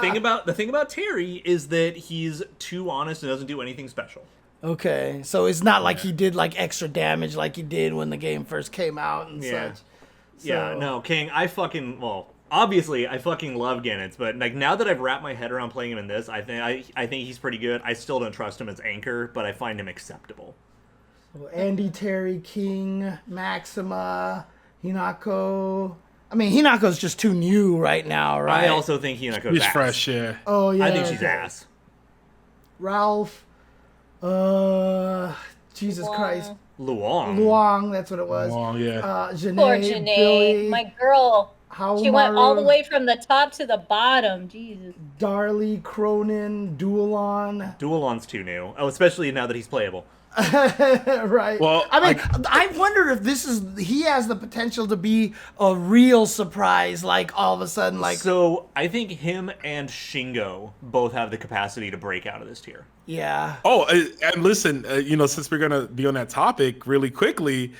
C: thing about Terry is that he's too honest and doesn't do anything special.
A: Okay, so it's not like he did like extra damage like he did when the game first came out and
C: Yeah.
A: such.
C: Yeah,
A: So-
C: no, King, obviously I fucking love Genitz, but like now that I've wrapped my head around playing him in this, I think he's pretty good. I still don't trust him as anchor, but I find him acceptable.
A: So Andy, Terry, King, Maxima, Hinako. I mean, Hinako's just too new right now, right?
C: I also think Hinako's
B: He's
C: ass.
B: fresh, yeah.
A: Oh yeah.
C: I think she's
A: okay.
C: ass.
A: Ralph. Jesus
D: Luong.
A: Christ.
C: Luong.
A: Luong, that's what it was.
B: Luong, yeah.
A: Janae,
D: Poor Janae.
A: Billy,
D: My girl.
A: Haomaru,
D: She went all the way from the top to the bottom. Jesus.
A: Darley, Cronin, Dualon.
C: Dualon's too new. Oh, especially now that he's playable.
A: Right.
B: Well,
A: I mean, I wonder if he has the potential to be a real surprise, like all of a sudden, like,
C: So I think him and Shingo both have the capacity to break out of this tier.
A: yeah.
B: Oh, and listen, since we're gonna be on that topic really quickly,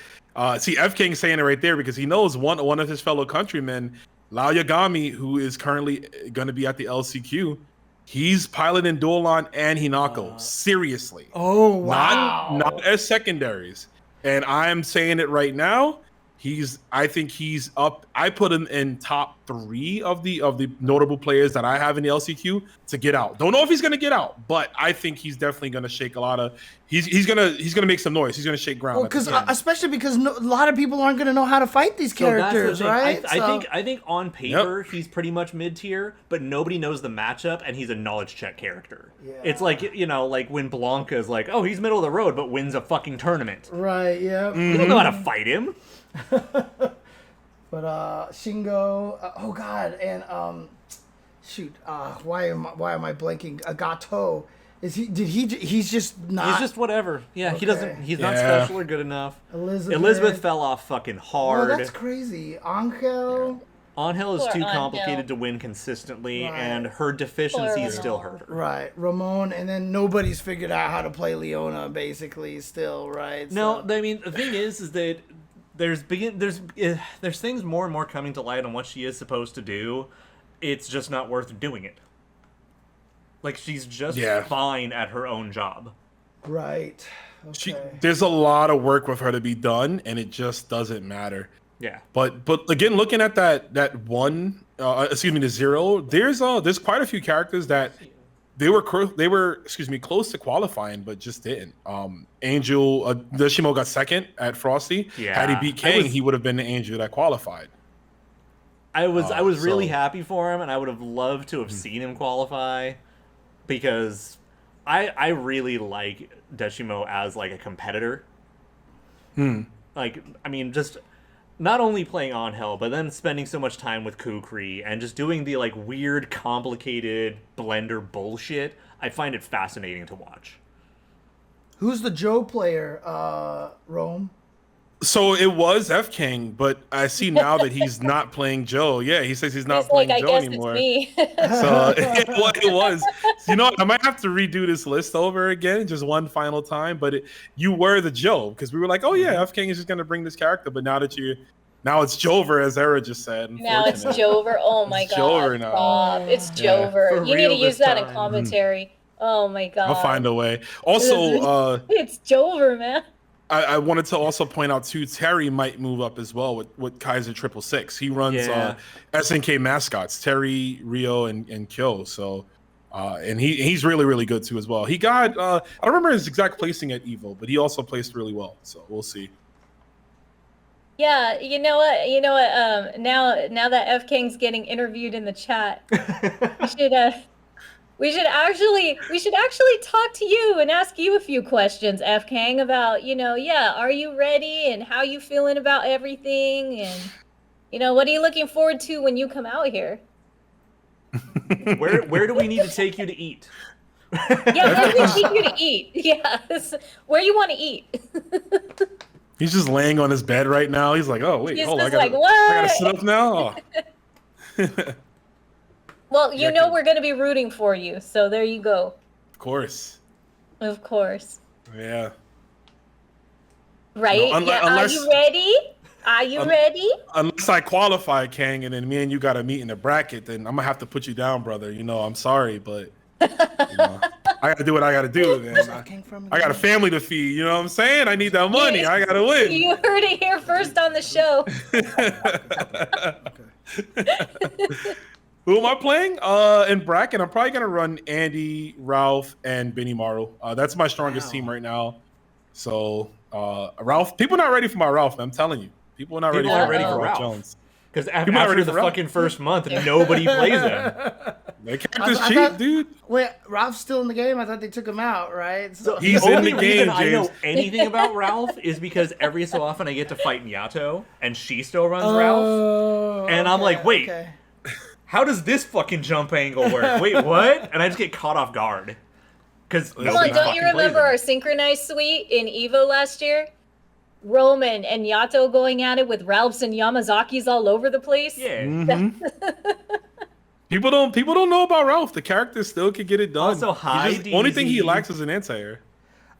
B: see F King saying it right there because he knows one of his fellow countrymen, Lao Yagami, who is currently gonna be at the LCQ. He's piloting Dualon and Hinako. Seriously.
A: Oh, wow.
B: Not as secondaries. And I'm saying it right now. I think he's up. I put him in top 3 of the notable players that I have in the LCQ to get out. Don't know if he's gonna get out, but I think he's definitely gonna shake a lot of. He's gonna make some noise. He's gonna shake ground.
A: Well, because especially because a lot of people aren't gonna know how to fight these characters, right?
C: I think on paper he's pretty much mid tier, but nobody knows the matchup, and he's a knowledge check character. Yeah. It's like like when Blanca's like, oh, he's middle of the road, but wins a fucking tournament.
A: Right. Yeah.
C: You don't know how to fight him.
A: But Shingo, oh god, and shoot, why am I blanking? Gato, he's just not.
C: He's just whatever. Yeah,
A: okay.
C: He's not special or good enough.
A: Elizabeth
C: fell off fucking hard.
A: Oh, that's crazy. Angel.
C: Angel is too complicated to win consistently, and her deficiencies still hurt her.
A: Right, Ramon, and then nobody's figured out how to play Leona, basically, still, right?
C: No, I mean the thing is that. There's things more and more coming to light on what she is supposed to do. It's just not worth doing it. Like, she's just fine at her own job.
A: Right. Okay.
B: There's a lot of work with her to be done, and it just doesn't matter.
C: Yeah.
B: But again, looking at that one, the 0, there's quite a few characters that they were close to qualifying, but just didn't. Angel Deshimo got second at Frosty.
C: Yeah.
B: Had he beat Kang, he would have been the Angel that qualified.
C: I was really happy for him, and I would have loved to have seen him qualify, because I really like Deshimo as like a competitor. Like, I mean, just not only playing Angel, but then spending so much time with Kukri and just doing the like weird, complicated blender bullshit. I find it fascinating to watch.
A: Who's the Joe player, Rome?
B: So it was F King, but I see now that he's not playing Joe. Yeah, he says he's not playing Joe anymore.
D: It's me.
B: So it was. You know, I might have to redo this list over again, just one final time. But you were the Joe, because we were like, oh yeah, F King is just gonna bring this character. But now it's Jover, as Era just said.
D: Now it's Jover. Oh my god.
B: Jover now.
D: Stop. It's Jover. You need to use that in commentary. Oh my god.
B: I'll find a way. Also,
D: it's Jover, man.
B: I wanted to also point out too, Terry might move up as well with Kaiser 666. He runs SNK mascots, Terry, Rio, and Kyo. So, and he's really, really good too as well. He got I don't remember his exact placing at Evo, but he also placed really well. So we'll see.
D: Yeah, you know what? Now that F King's getting interviewed in the chat, we should actually talk to you and ask you a few questions, F Kang, about, are you ready and how you feeling about everything, and what are you looking forward to when you come out here?
C: Where do we need to take you to eat?
D: Yeah, where do we take you to eat? Yeah, where you want to eat?
B: He's just laying on his bed right now. He's like, oh wait, hold on, I gotta sit up now. Oh.
D: Well, we're going to be rooting for you, so there you go.
B: Of course.
D: Of course.
B: Yeah.
D: Right? Are you ready? Are you ready?
B: Unless I qualify, Kang, and then me and you got to meet in the bracket, then I'm going to have to put you down, brother. I'm sorry, but I got to do what I got to do, man. I got a family to feed, you know what I'm saying? I need that money. I got to win.
D: You heard it here first on the show.
B: Who am I playing? In bracket, I'm probably gonna run Andy, Ralph, and Benny Maru. That's my strongest team right now. So Ralph, people not ready for my Ralph. Man, I'm telling you, people are not ready for Ralph Jones.
C: Because after the fucking first month, nobody plays him.
B: The character's cheap, dude.
A: Wait, Ralph's still in the game? I thought they took him out, right?
C: So he's in the game, James. I know anything about Ralph is because every so often I get to fight Nyato, and she still runs Ralph. And I'm like, wait. Okay. How does this fucking jump angle work? Wait, what? And I just get caught off guard. Come on,
D: don't you remember our synchronized suite in Evo last year? Roman and Yato going at it with Ralphs and Yamazakis all over the place?
C: Yeah.
B: Mm-hmm. People don't know about Ralph. The character still could get it done.
C: Also, high
B: only thing he lacks is an anti-air.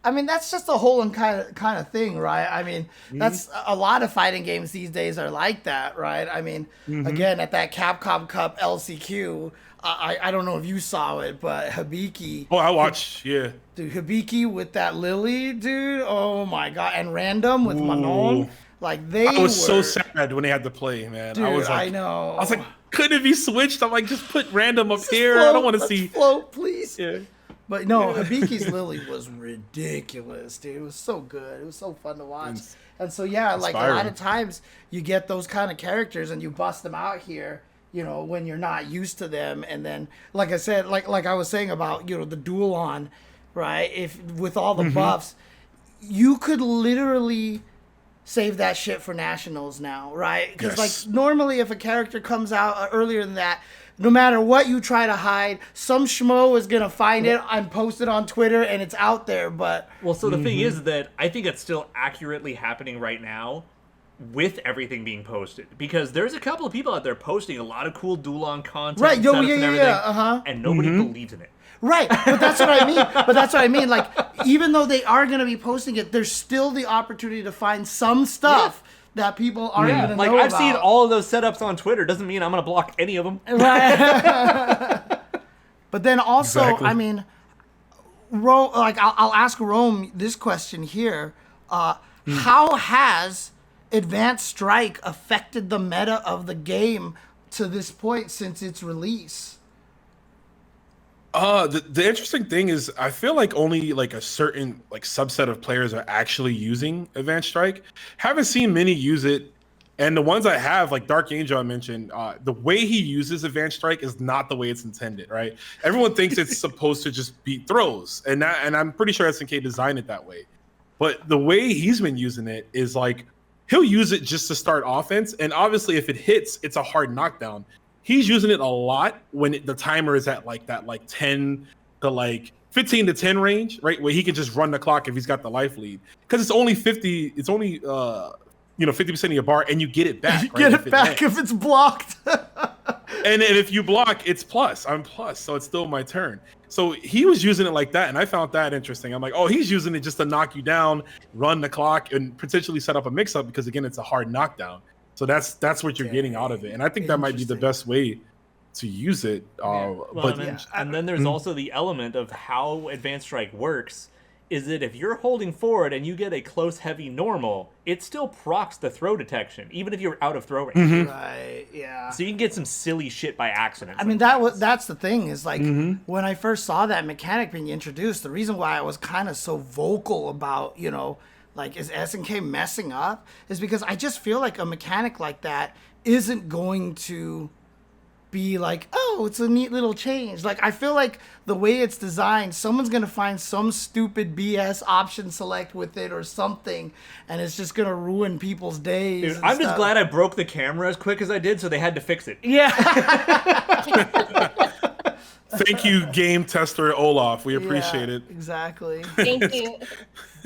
A: I mean, that's just a whole kind of thing, right? I mean, that's a lot of fighting games these days are like that, right? I mean, again, at that Capcom Cup LCQ, I don't know if you saw it, but Hibiki.
B: Oh, I watched, yeah.
A: Dude, Hibiki with that Lily, dude. Oh my god, and Random with Manon. Like they
B: I was so
A: were-
B: sad when they had to play, man.
A: Dude,
B: I was like,
A: I know.
B: I was like, couldn't it be switched? I'm like, just put random up
A: Let's
B: here.
A: float,
B: I don't want to
A: let's
B: see.
A: float, please.
B: Yeah.
A: But no, Hibiki's Lily was ridiculous, dude. It was so good. It was so fun to watch. And so yeah, like a lot
B: Inspiring.
A: of times you get those kind of characters and you bust them out here, you know, when you're not used to them. And then, like I said, like I was saying about, you know, the duel on, right? If with all the buffs, you could literally save that shit for nationals now, right? Because
B: Yes.
A: like normally if a character comes out earlier than that, no matter what you try to hide, some schmo is gonna find it and post it on Twitter and it's out there. But
C: Well, so the thing is that I think it's still accurately happening right now with everything being posted, because there's a couple of people out there posting a lot of cool duel-on content,
A: Right, yo,
C: setups
A: yeah,
C: and
A: yeah,
C: everything,
A: yeah,
C: and nobody believes in it.
A: right, but that's what I mean. But that's what I mean. Like even though they are gonna be posting it, there's still the opportunity to find some stuff that people aren't gonna
C: Like
A: know
C: I've
A: about.
C: seen all of those setups on Twitter. Doesn't mean I'm gonna block any of them.
A: Right. But then also,
B: Exactly.
A: I mean, like I'll ask Rome this question here: How has Advanced Strike affected the meta of the game to this point since its release?
B: The interesting thing is, I feel like only like a certain like subset of players are actually using Advanced Strike. Haven't seen many use it, and the ones I have, like Dark Angel, I mentioned, the way he uses Advanced Strike is not the way it's intended. Right? Everyone thinks it's supposed to just beat throws, and I'm pretty sure SNK designed it that way. But the way he's been using it is like he'll use it just to start offense, and obviously if it hits, it's a hard knockdown. He's using it a lot when the timer is at like that, like 10 to like 15 to 10 range, right? Where he can just run the clock if he's got the life lead. Because it's only 50, it's only 50% of your bar, and you get it back.
A: You
B: right,
A: get it back if it's blocked.
B: and if you block, it's plus. I'm plus, so it's still my turn. So he was using it like that, and I found that interesting. I'm like, oh, he's using it just to knock you down, run the clock, and potentially set up a mix-up because again, it's a hard knockdown. So that's what you're getting out of it, and I think that might be the best way to use it.
C: Well,
B: But
C: and then there's also the element of how Advanced Strike works, is that if you're holding forward and you get a close heavy normal, it still procs the throw detection, even if you're out of throw range.
A: Right. Yeah.
C: So you can get some silly shit by accident.
A: I mean, that's the thing is like when I first saw that mechanic being introduced, the reason why I was kind of so vocal about, you know, like, is SNK messing up? Is because I just feel like a mechanic like that isn't going to be like, oh, it's a neat little change. Like, I feel like the way it's designed, someone's going to find some stupid BS option select with it or something, and it's just going to ruin people's days.
C: Dude,
A: and
C: I'm just
A: stuff.
C: glad I broke the camera as quick as I did, so they had to fix it.
A: Yeah.
B: thank you, game tester Olaf. We appreciate
A: Yeah,
B: it.
A: Exactly.
D: Thank you.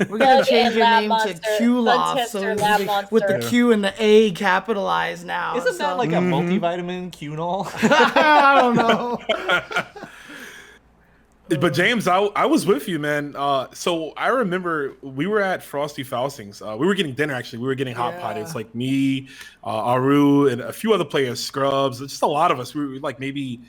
A: We're gonna
D: Bug
A: change
D: and
A: your
D: Lab
A: name
D: Monster.
A: to Q-Loft,
D: Bug
A: so
D: Tester,
A: it'll
D: Lab
A: be
D: Monster.
A: with the Q and the A capitalized now.
C: Isn't that like a multivitamin Qnol?
A: I don't know.
B: But James, I was with you, man. So I remember we were at Frosty Faustings. We were getting dinner, actually. We were getting hot potted. It's like me, Aru, and a few other players, Scrubs. Just a lot of us. We were like maybe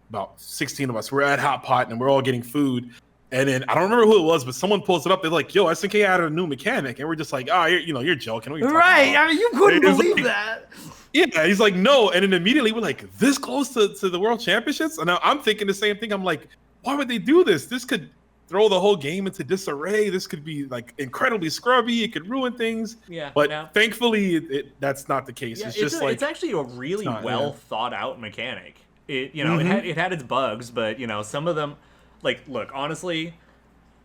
B: about 16 of us. We're at Hot Pot, and we're all getting food. And then I don't remember who it was, but someone pulls it up. They're like, "Yo, SNK added a new mechanic," and we're just like, "Oh, you're joking." What are you talking
A: Right.
B: about?"
A: I mean, you couldn't
B: It was
A: believe
B: like-
A: that.
B: Yeah, he's like, "No," and then immediately we're like, "This close to the World Championships?" And now I'm thinking the same thing. I'm like, "Why would they do this? This could throw the whole game into disarray. This could be like incredibly scrubby. It could ruin things."
C: Yeah,
B: But
C: no.
B: thankfully, that's not the case.
C: Yeah,
B: it's just like
C: it's actually a really
B: not,
C: well
B: yeah.
C: thought out mechanic. It it had its bugs, but some of them, like, look, honestly,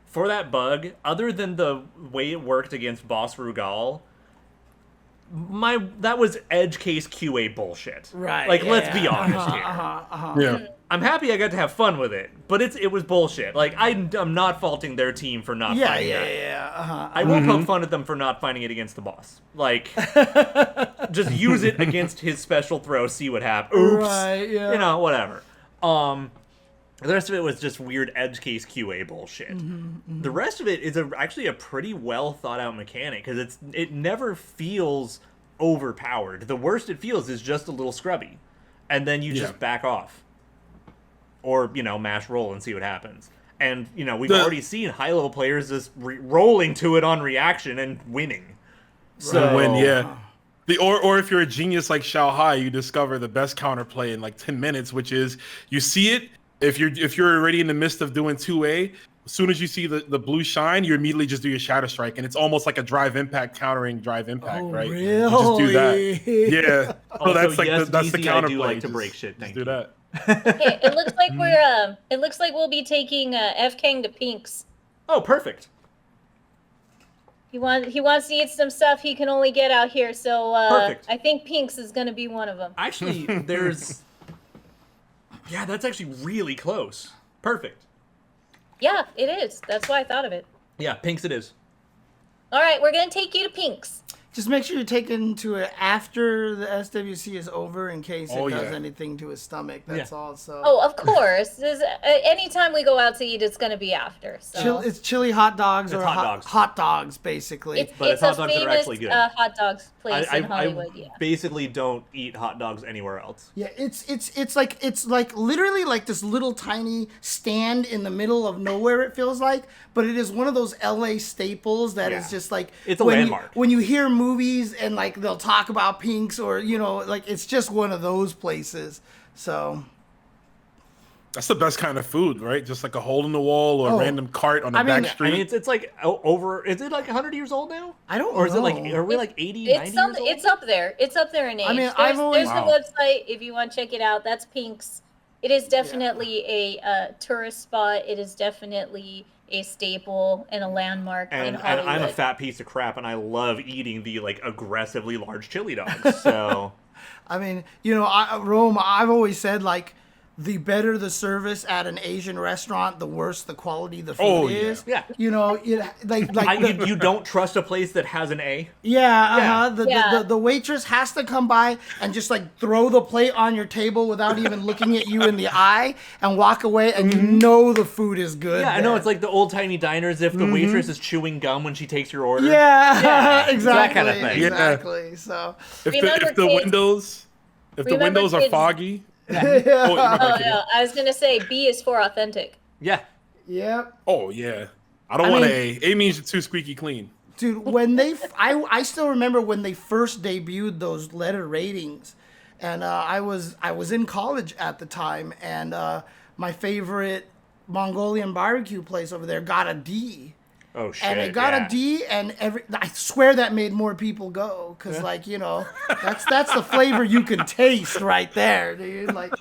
C: for that bug, other than the way it worked against Boss Rugal, that was edge case QA bullshit.
A: Right.
C: Like,
A: yeah,
C: let's be
A: yeah.
C: honest here.
B: yeah.
C: I'm happy I got to have fun with it, but it was bullshit. Like, I'm not faulting their team for not
A: Yeah,
C: finding
A: yeah,
C: that.
A: yeah.
C: I will poke fun at them for not finding it against the boss. Like, just use it against his special throw, see what happens. Oops.
A: Right, yeah.
C: Whatever. The rest of it was just weird edge case QA bullshit. The rest of it is actually a pretty well thought out mechanic because it never feels overpowered. The worst it feels is just a little scrubby, and then you just back off, or mash roll and see what happens. And we've already seen high level players just rolling to it on reaction and winning. So
B: win, yeah. Or if you're a genius like Xiao Hai, you discover the best counterplay in like 10 minutes, which is you see it. If you're already in the midst of doing 2A, as soon as you see the blue shine, you immediately just do your Shadow Strike, and it's almost like a drive impact countering drive impact, right?
A: Really?
B: You just do that. Yeah. So
C: Also,
B: that's like
C: yes,
B: that's the
C: DZ, I
B: counterplay.
C: do like to
B: Just-
C: break shit.
B: Just
C: Thank
B: do
C: you.
B: that.
D: Okay, it looks like it looks like we'll be taking F Kang to Pinks.
C: Oh, perfect.
D: He wants to eat some stuff he can only get out here, so
C: Perfect.
D: I think Pinks is gonna be one of them.
C: Actually, there's. Yeah, that's actually really close. Perfect.
D: Yeah, it is. That's why I thought of it.
C: Yeah, Pinks it is.
D: All right, we're gonna take you to Pinks.
A: Just make sure you take him to it after the SWC is over in case it
B: Oh,
A: does
B: yeah.
A: anything to his stomach. That's
C: Yeah.
A: all. So.
D: Oh, of course. Anytime we go out to eat, it's gonna be after. So.
A: It's chili hot dogs
C: It's
A: or
C: hot dogs.
A: hot dogs, basically.
C: But it's
D: a
C: hot dogs that are
D: famous
C: actually good.
D: hot dogs place in Hollywood.
C: I
D: Yeah.
C: basically don't eat hot dogs anywhere else.
A: Yeah, it's like literally like this little tiny stand in the middle of nowhere. It feels like, but it is one of those LA staples that is
C: Yeah.
A: just like
C: It's a
A: when
C: landmark.
A: when you hear movies and like they'll talk about Pinks or like it's just one of those places. So
B: That's the best kind of food, right? Just like a hole in the wall or
A: Oh.
B: a random cart on a
A: I mean,
B: back
C: I
B: street.
C: mean, it's like over. Is it like 100 years old now?
A: I don't
C: Or is it like?
A: know.
C: Are we like 80, 90 years old?
D: It's up there. It's up there in age.
A: I mean,
D: there's,
A: I've always-
D: there's the website if you want to check it out. That's Pinks. It is definitely a tourist spot. It is definitely a staple and a landmark in
C: And
D: Hollywood.
C: I'm a fat piece of crap, and I love eating the like aggressively large chili dogs. So
A: I mean, Rome. I've always said like, the better the service at an Asian restaurant, the worse the quality the food
B: Oh, yeah.
A: is.
C: Yeah.
A: You
C: don't trust a place that has an A.
A: Yeah,
D: Yeah.
A: The waitress has to come by and just like throw the plate on your table without even looking at you in the eye and walk away, and you know the food is good.
C: Yeah, I know
A: there.
C: it's like the old timey diners. If the waitress is chewing gum when she takes your order.
A: Yeah,
C: it's
A: exactly.
C: that kind of thing.
B: Yeah.
A: Exactly. So
D: Remember,
B: if the
D: kids-
B: windows
D: Remember,
B: are
D: kids-
B: foggy.
D: Oh
B: Oh,
D: no, I was gonna say B is for authentic.
C: Yeah.
A: yep.
B: oh yeah. I don't
A: I
B: want
A: mean-
B: an A. A means you're too squeaky clean.
A: Dude, when I still remember when they first debuted those letter ratings, and I was in college at the time, and my favorite Mongolian barbecue place over there got a D.
C: Oh shit.
A: And it got
C: yeah.
A: a D, and I swear that made more people go, cause that's the flavor you can taste right there, dude. Like,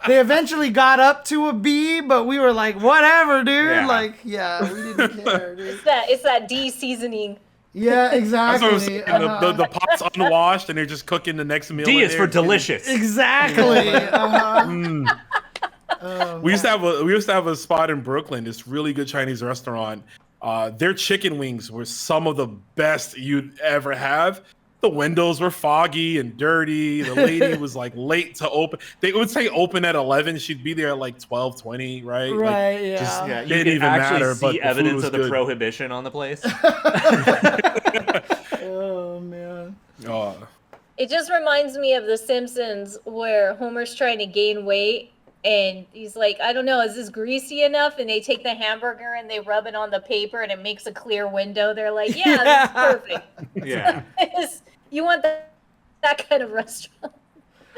A: they eventually got up to a B, but we were like, whatever, dude.
C: Yeah.
A: Like, yeah, we didn't care, dude.
D: It's that D seasoning.
A: Yeah,
B: That's
A: exactly.
B: what I'm saying. The pot's unwashed and they're just cooking the next meal.
C: D
B: in
C: is
B: there.
C: for delicious.
A: Exactly.
B: We used to have a spot in Brooklyn, this really good Chinese restaurant. Their chicken wings were some of the best you'd ever have. The windows were foggy and dirty. The lady was like late to open. They would say open at 11. She'd be there at like 12:20, right? Like,
A: Right, yeah.
B: just
C: Yeah, you
B: didn't
C: can
B: even
C: actually
B: matter. But
C: see
B: the food
C: evidence
B: was
C: of the
B: good.
C: prohibition on the place.
A: Oh man.
B: Oh,
D: It just reminds me of The Simpsons where Homer's trying to gain weight and he's like, I don't know, is this greasy enough? And they take the hamburger and they rub it on the paper and it makes a clear window. They're like, yeah, this is perfect.
C: Yeah.
D: You want that kind of restaurant.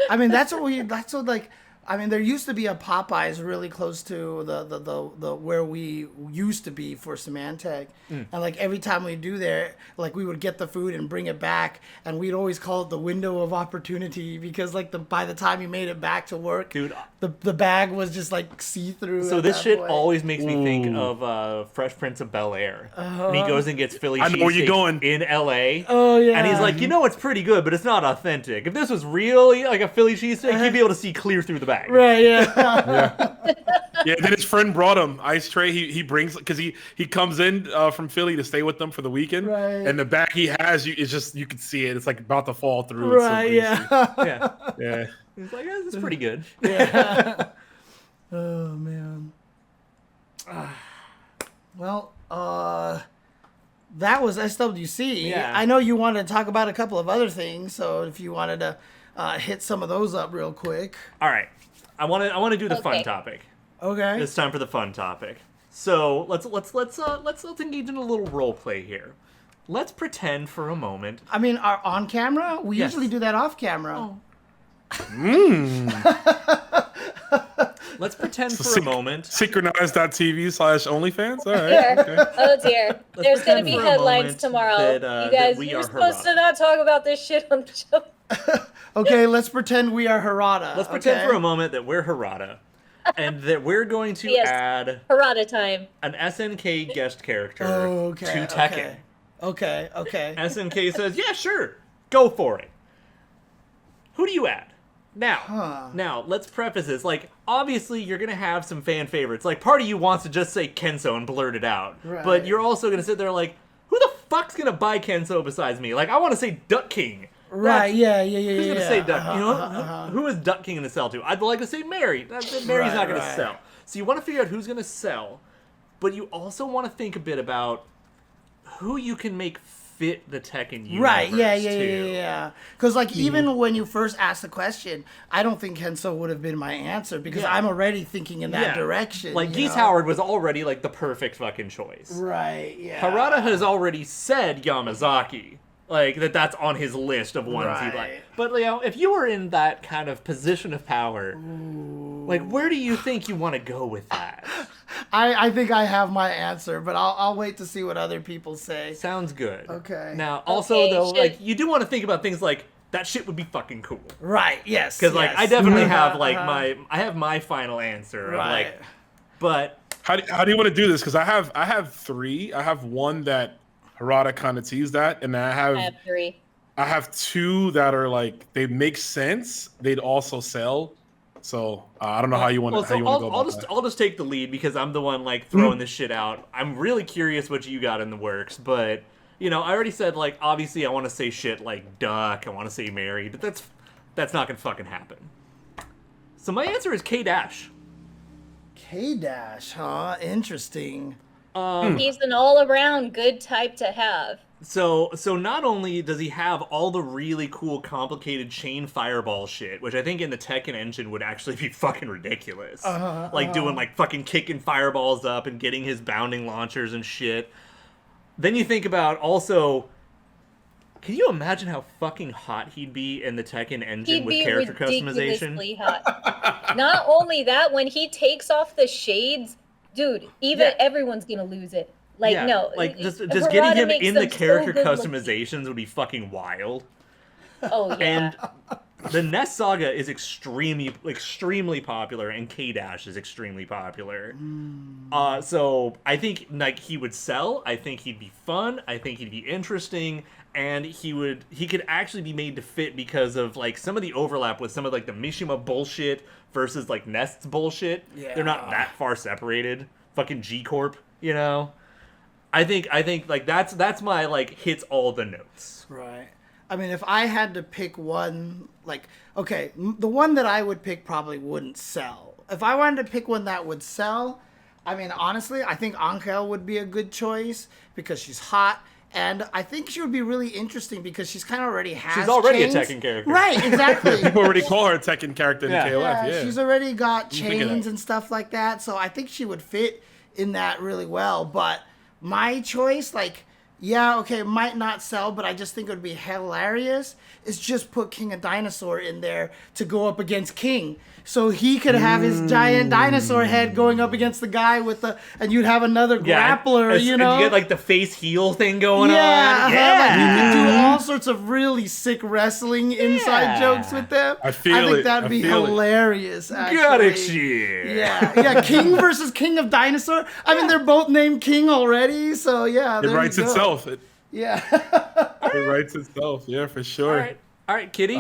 A: I mean, that's what like. I mean, there used to be a Popeyes really close to the where we used to be for Symantec, and like every time we do there, like we would get the food and bring it back, and we'd always call it the window of opportunity because like by the time you made it back to work,
C: Dude.
A: the bag was just like see through.
C: So this shit always makes me think of Fresh Prince of Bel-Air. And he goes and gets Philly
B: I know where you're
C: cheesesteaks
B: going.
C: in L.A.
A: Oh yeah.
C: And he's like, you know, it's pretty good, but it's not authentic. If this was really like a Philly cheesesteak, you'd be able to see clear through the bag.
A: right, yeah.
B: yeah. Then his friend brought him ice tray. He brings because he comes in from Philly to stay with them for the weekend.
A: Right.
B: And the bag he has, it's just you can see it. It's like about to fall through.
A: Right,
B: It's so
A: yeah.
C: Yeah.
B: greasy. Yeah.
C: He's like, this is pretty good.
A: Oh man. Well, that was SWC.
C: Yeah.
A: I know you wanted to talk about a couple of other things, so if you wanted to hit some of those up real quick.
C: All right. I want to do the fun
D: Okay.
C: topic.
A: Okay.
C: It's time for the fun topic. So let's engage in a little role play here. let's pretend for a moment.
A: I mean, are on camera? We
C: Yes.
A: usually do that off camera.
C: Oh. Let's
B: Mm.
C: pretend for a moment.
B: Synchronized.tv/OnlyFans. All right.
D: Dear.
B: Okay.
D: Oh dear. There's going to
C: pretend
D: be
C: for a
D: headlines
C: moment
D: tomorrow.
C: that,
D: You
C: that
D: guys,
C: we
D: you're
C: are
D: supposed to
C: Harada.
D: not talk about this shit on the show.
A: Okay, let's pretend we are Harada.
C: Let's pretend
A: okay?
C: for a moment that we're Harada, and that we're going to
D: Yes.
C: add
D: Harada time.
C: an SNK guest character
A: Okay,
C: to Tekken.
A: Okay.
C: SNK says, "Yeah, sure, go for it." Who do you add? Now, let's preface this. Like, obviously, you're gonna have some fan favorites. Like, part of you wants to just say Kenso and blurt it out,
A: Right.
C: but you're also gonna sit there like, who the fuck's gonna buy Kenso besides me? Like, I want to say Duck King.
A: Right, yeah.
C: Who's gonna say Duck? You know, who is Duck King gonna sell to? I'd like to say Mary. Mary's not gonna
A: right.
C: sell. So you want to figure out who's gonna sell, but you also want to think a bit about who you can make fit the Tekken universe.
A: Right,
C: too.
A: yeah. Because, like, even when you first asked the question, I don't think Kenso would have been my answer because
C: Yeah.
A: I'm already thinking in that
C: Yeah.
A: direction.
C: Like,
A: you
C: Geese
A: know?
C: Howard was already, like, the perfect fucking choice.
A: Right, yeah.
C: Harada has already said Yamazaki. Like, that's on his list of ones he'd like.
A: Right.
C: But, you know, if you were in that kind of position of power, like, where do you think you want to go with that?
A: I think I have my answer, but I'll wait to see what other people say.
C: Sounds good.
A: Okay.
C: Now, also,
D: Okay,
C: though,
D: shit.
C: like, you do want to think about things like, that shit would be fucking cool.
A: Right, yes.
C: Because, like,
A: yes.
C: I definitely have,
A: Uh-huh,
C: like,
A: uh-huh.
C: I have my final answer. Of,
A: Right.
C: like, but
B: How do you want to do this? Because I have three. I have one that Harada kind of teased at, and
D: I have 3.
B: I have two that are like they make sense. They'd also sell. So I don't know how you want to go about that.
C: I'll just take the lead because I'm the one like throwing this shit out. I'm really curious what you got in the works, but you know, I already said like obviously I want to say shit like Duck, I want to say Mary, but that's not gonna fucking happen. So my answer is K-Dash.
A: K-Dash, huh? Interesting.
D: He's an all-around good type to have.
C: So not only does he have all the really cool, complicated chain fireball shit, which I think in the Tekken engine would actually be fucking ridiculous. Like doing like fucking kicking fireballs up and getting his bounding launchers and shit. Then you think about also, can you imagine how fucking hot he'd be in the Tekken engine
D: He'd
C: with
D: be
C: character
D: ridiculously
C: customization?
D: hot. Not only that, when he takes off the shades, dude, everyone's gonna lose it. Like
C: Yeah,
D: no,
C: like just
D: Harada
C: getting him
D: makes
C: in the
D: them so
C: character
D: good looking.
C: customizations would be fucking wild.
D: Oh yeah.
C: And the Nest Saga is extremely popular, and K-Dash is extremely popular. So I think like he would sell. I think he'd be fun. I think he'd be interesting, and he could actually be made to fit because of like some of the overlap with some of like the Mishima bullshit versus like Nest's bullshit.
A: Yeah.
C: They're not that far separated. Fucking G Corp, you know. I think like that's my like hits all the notes.
A: Right. I mean, if I had to pick one, like, okay, the one that I would pick probably wouldn't sell. If I wanted to pick one that would sell, I mean, honestly, I think Ankel would be a good choice because she's hot. And I think she would be really interesting because she's kind of already has
C: She's already
A: chains.
C: a Tekken character.
A: Right, exactly.
B: People already call her a Tekken character in
C: Yeah.
B: KOF. Yeah.
A: She's already got
B: think of
A: chains
B: that.
A: and stuff like that, so I think she would fit in that really well. But my choice, like, yeah, okay, might not sell, but I just think it would be hilarious, is just put King of Dinosaur in there to go up against King. So he could have his giant dinosaur head going up against the guy with the, and you'd have another grappler, you know?
C: And you get like the face heel thing going
A: yeah,
C: on.
A: like you could do all sorts of really sick wrestling inside
C: Yeah.
A: jokes with them.
B: I feel
A: think
B: it.
A: that'd
B: I
A: be
B: feel it.
A: hilarious. Actually.
C: Got it, shit.
A: Yeah, King versus King of Dinosaur. I mean, they're both named King already, so yeah.
B: It
A: there
B: writes
A: you go.
B: itself. It
A: Yeah.
B: writes itself. Yeah, for sure.
C: All right, Kitty.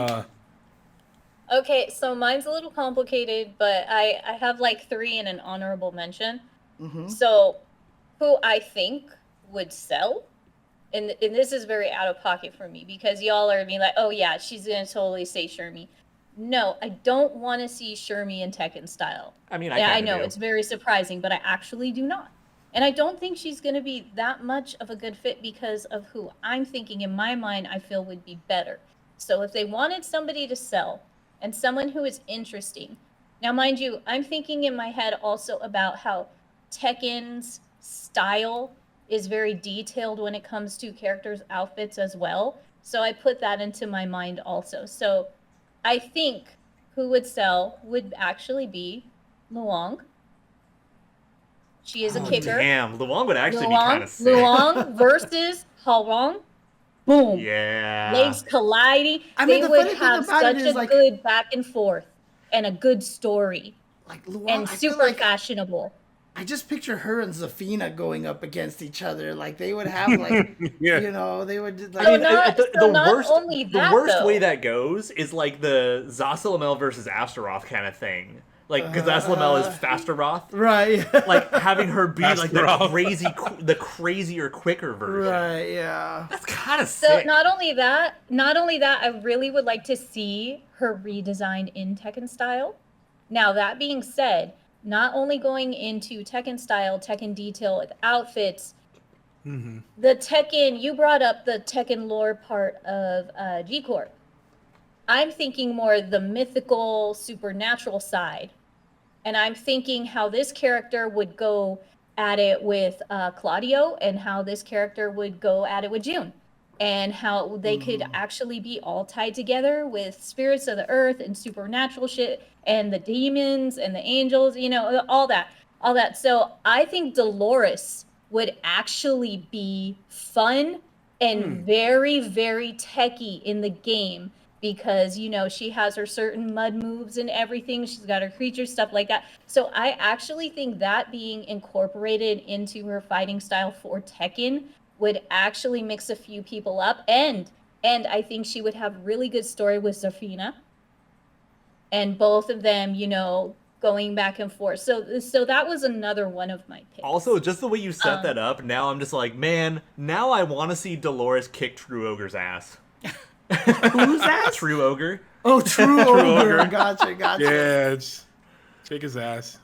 D: Okay, so mine's a little complicated, but I have like 3 in an honorable mention. So, who I think would sell, and this is very out of pocket for me because y'all are being like, oh yeah, she's gonna totally say Shermie. No, I don't want to see Shermie in Tekken style.
C: I mean,
D: I
C: kinda
D: know
C: do.
D: it's very surprising, but I actually do not. And I don't think she's going to be that much of a good fit because of who I'm thinking in my mind I feel would be better. So if they wanted somebody to sell and someone who is interesting. Now, mind you, I'm thinking in my head also about how Tekken's style is very detailed when it comes to characters' outfits as well. So I put that into my mind also. So I think who would sell would actually be Luong. She is a kicker.
C: Damn, Luong would actually be kind of sick.
D: Luong versus Halrong. Boom.
C: Yeah.
D: Legs colliding.
A: I mean,
D: They
A: the
D: would
A: funny thing
D: have
A: about it
D: such
A: is,
D: a
A: like-
D: good back and forth and a good story
A: Like Luong,
D: and
A: I feel
D: super
A: like
D: fashionable.
A: I just picture her and Zafina going up against each other. Like they would have like,
B: Yeah.
A: you know, they would just, like.
D: So
C: I mean,
D: not-
C: the
D: so not
C: worst,
D: only
C: the
D: that,
C: worst way
D: though.
C: that goes is like the Zasalamel versus Astaroth kind of thing. Like, because Zasalamel is faster Roth.
A: Right.
C: Like having her be like the
B: Astaroth.
C: crazier, quicker version.
A: Right. Yeah.
C: That's kind of
D: So
C: sick.
D: not only that, I really would like to see her redesigned in Tekken style. Now that being said, not only going into Tekken style, Tekken detail with outfits,
B: Mm-hmm.
D: the Tekken, you brought up the Tekken lore part of G-Corp. I'm thinking more the mythical, supernatural side. And I'm thinking how this character would go at it with Claudio and how this character would go at it with June. And how they could actually be all tied together with spirits of the earth and supernatural shit and the demons and the angels, you know, all that. So I think Dolores would actually be fun and very, very techy in the game because, you know, she has her certain mud moves and everything. She's got her creatures, stuff like that. So I actually think that being incorporated into her fighting style for Tekken would actually mix a few people up. And I think she would have really good story with Zafina. And both of them, you know, going back and forth. So that was another one of my picks.
C: Also, just the way you set that up, now I'm just like, man, now I want to see Dolores kick True Ogre's ass.
A: Who's that?
C: True Ogre.
A: Oh, True Ogre.
B: Ogre.
A: Gotcha.
B: Yeah, just shake his ass.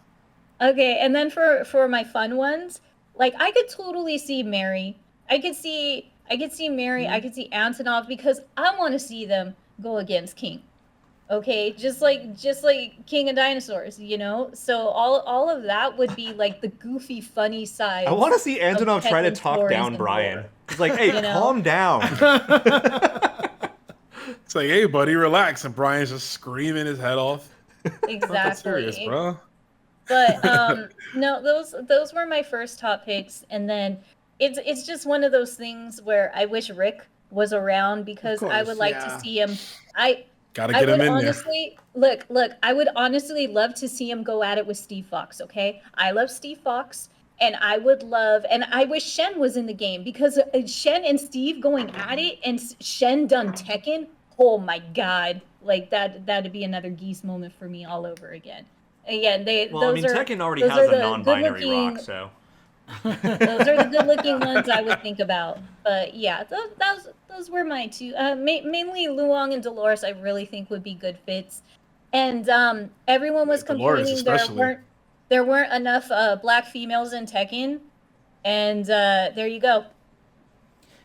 D: Okay, and then for my fun ones, like I could totally see Mary. I could see Mary. I could see Antonov because I want to see them go against King. Okay, just like King of Dinosaurs, you know. So all of that would be like the goofy, funny side.
C: I want to see Antonov try to
D: Tekken
C: talk
D: stories
C: down
D: and
C: Brian.
D: lore.
C: It's like, hey,
D: You know?
C: calm down.
B: It's like, hey, buddy, relax. And Brian's just screaming his head off.
D: Exactly.
B: Not that serious, bro.
D: But no, those were my first top picks, and then it's just one of those things where I wish Rick was around because I
A: course,
D: would like
A: yeah.
D: to see him.
B: Gotta
D: I
B: get him
D: would
B: in
D: honestly look. I would honestly love to see him go at it with Steve Fox. Okay, I love Steve Fox, and I would love, and I wish Shen was in the game because Shen and Steve going at it, and Shen done Tekken. Oh my God, like that'd be another Geese moment for me all over again. Again,
C: Well, I mean, Tekken already has a non-binary rock, so.
D: Those are the good-looking ones I would think about. But yeah, those were my two. Mainly Luong and Dolores, I really think would be good fits. And everyone was
B: Yeah, Dolores
D: complaining
B: especially.
D: there weren't enough black females in Tekken, and there you go.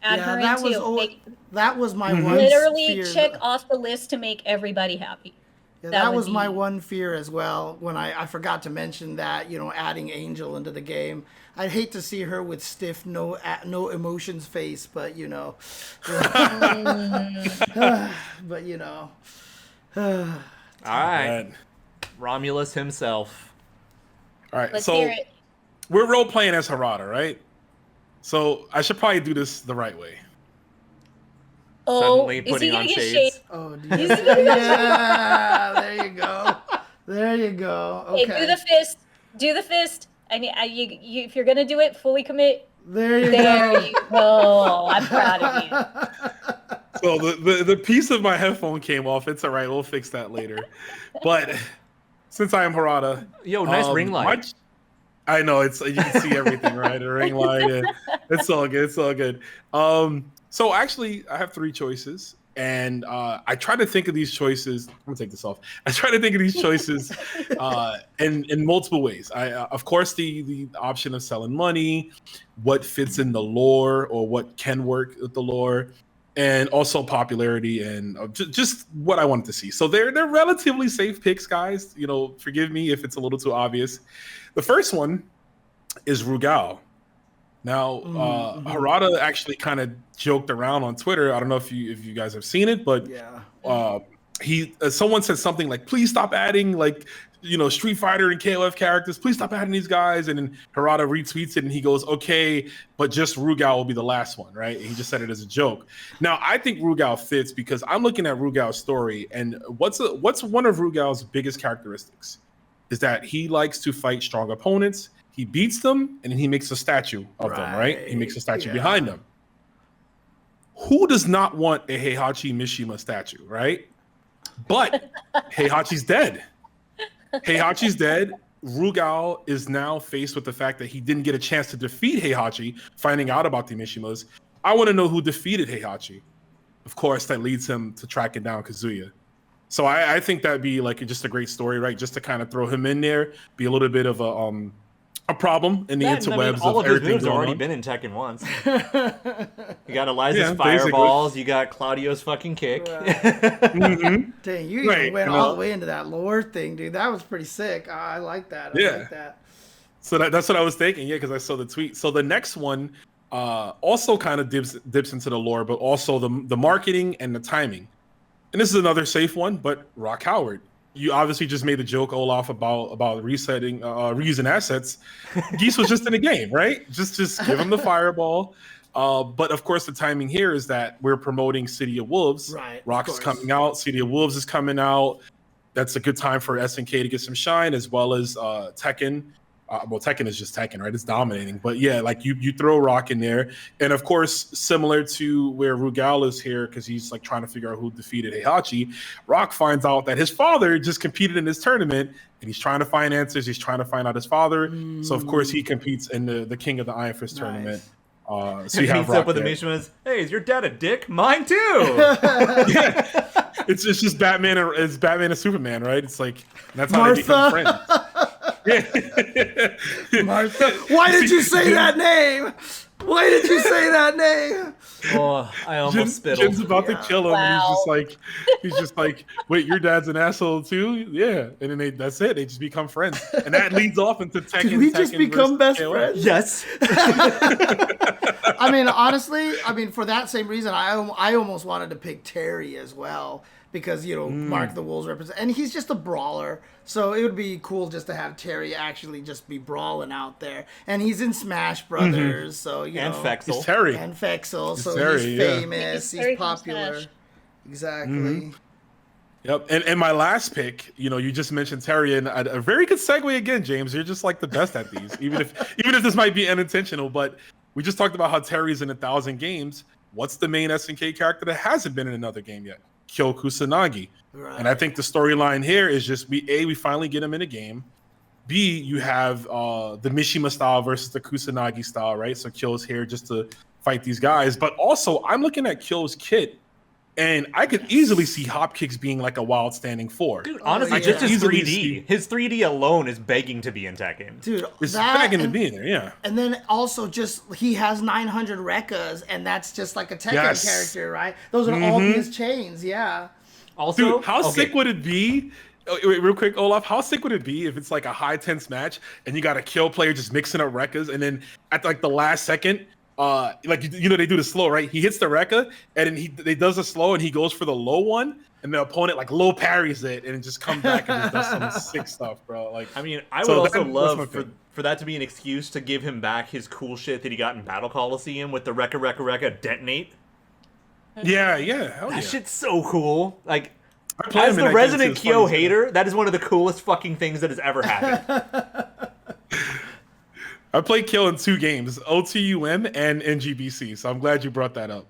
D: Add her in too.
A: That was my
B: Mhm.
A: one
D: Literally
A: fear.
D: check off the list to make everybody happy.
A: Yeah,
D: that
A: that
D: would
A: was my
D: be-
A: one fear as well. When I forgot to mention that, you know, adding Angel into the game, I'd hate to see her with stiff, no emotions face, but you know, but you know,
C: All right,
B: Man.
C: Romulus himself.
B: All right,
D: Let's
B: so
D: hear it.
B: we're role playing as Harada, right? So I should probably do this the right way.
D: Oh,
C: Suddenly
D: is he
C: putting
D: gonna
C: on
D: get
C: shades.
D: shades?
A: oh, yeah, there you go, there you go. Okay,
D: Hey, do the fist. You, if you're gonna do it, fully commit.
A: there you
D: There
A: go.
D: you go. I'm proud of you.
B: So the piece of my headphone came off. It's all right. We'll fix that later. But since I am Harada,
C: Yo, nice ring light.
B: I know you can see everything, right? A ring light. And it's all good. It's all good. So actually, I have 3 choices, and I try to think of these choices. I'm gonna take this off. I try to think of these choices in multiple ways. Of course, the option of selling money, what fits in the lore, or what can work with the lore, and also popularity and just what I wanted to see. So they're relatively safe picks, guys. You know, forgive me if it's a little too obvious. The first one is Rugal. Now, Harada actually kind of joked around on Twitter. I don't know if you guys have seen it, but someone said something like, "Please stop adding Street Fighter and KOF characters. Please stop adding these guys." And then Harada retweets it and he goes, "Okay, but just Rugal will be the last one," right? And he just said it as a joke. Now, I think Rugal fits because I'm looking at Rugal's story, and what's one of Rugal's biggest characteristics is that he likes to fight strong opponents. He beats them, and then he makes a statue of them, right? He makes a statue behind them. Who does not want a Heihachi Mishima statue, right? But Heihachi's dead. Heihachi's dead. Rugal is now faced with the fact that he didn't get a chance to defeat Heihachi, finding out about the Mishimas. I want to know who defeated Heihachi. Of course, that leads him to tracking down Kazuya. So I think that'd be just a great story, right? Just to kind of throw him in there, be a little bit of a problem in the interwebs.
C: All of his moves have already
B: on.
C: been in Tekken once. You got Eliza's fireballs. You got Claudio's fucking kick.
A: Dang, you even went all the way into that lore thing, dude. That was pretty sick. I like that. I like that.
B: So that's what I was thinking, because I saw the tweet. So the next one also kind of dips into the lore, but also the marketing and the timing. And this is another safe one, but Rock Howard. You obviously just made the joke, Olaf, about resetting, reusing assets. Geese was just in the game, right? Just give him the fireball. But of course, the timing here is that we're promoting City of Wolves.
A: Right.
B: Rock is coming out. City of Wolves is coming out. That's a good time for SNK to get some shine, as well as Tekken. Well, Tekken is just Tekken, right? It's dominating. But yeah, you throw Rock in there. And of course, similar to where Rugal is here, because he's trying to figure out who defeated Heihachi, Rock finds out that his father just competed in this tournament, and he's trying to find answers. He's trying to find out his father. So of course he competes in the King of the Iron Fist tournament. So you have
C: meets up with the Mishimas. Hey, is your dad a dick? Mine too.
B: It's just Batman and Superman, right? It's that's how they become friends.
A: Martha. Why did you say that name? Why did you say that name?
C: Oh, I almost spit.
B: Jen's about to kill him, and he's just like, wait, your dad's an asshole too? Yeah. And then that's it. They just become friends, and that leads off into Tekken.
A: Did we just become best friends?
C: Yes.
A: I mean, honestly, for that same reason, I almost wanted to pick Terry as well. Because, Mark the Wolves represent, and he's just a brawler, so it would be cool just to have Terry actually just be brawling out there. And he's in Smash Brothers, so
C: and Fexel.
B: He's Terry.
A: And Fexel, so
B: Terry,
A: he's famous, he's popular. Exactly.
B: Yep. And my last pick, you just mentioned Terry, and a very good segue again, James. You're just the best at these, even if this might be unintentional. But we just talked about how Terry's in 1,000 games. What's the main SNK character that hasn't been in another game yet? Kyo Kusanagi. Right. And I think the storyline here is just we finally get him in a game. B, you have the Mishima style versus the Kusanagi style, right? So Kyo's here just to fight these guys. But also, I'm looking at Kyo's kit, and I could easily see hop kicks being a wild standing 4.
C: Dude, honestly, just his 3D. His 3D alone is begging to be in Tekken.
A: Dude,
B: it's begging to be in there, yeah.
A: And then also just he has 900 Rekkas, and that's just a Tekken character, right? Those are all his chains, yeah.
C: Also,
B: dude, how sick would it be? Wait, real quick, Olaf, how sick would it be if it's a high tense match and you got a Kyo player just mixing up Rekkas, and then at the last second, they do the slow, right? He hits the Rekka, and then he does a slow, and he goes for the low one, and the opponent low parries it, and it just comes back and just does some sick stuff, bro.
C: I would also love for that to be an excuse to give him back his cool shit that he got in Battle Coliseum with the Rekka detonate.
B: Yeah, hell
C: that shit's so cool.
B: As
C: the resident Kyo hater, that is one of the coolest fucking things that has ever happened.
B: I played Kyo in 2 games, OTUM and NGBC, so I'm glad you brought that up.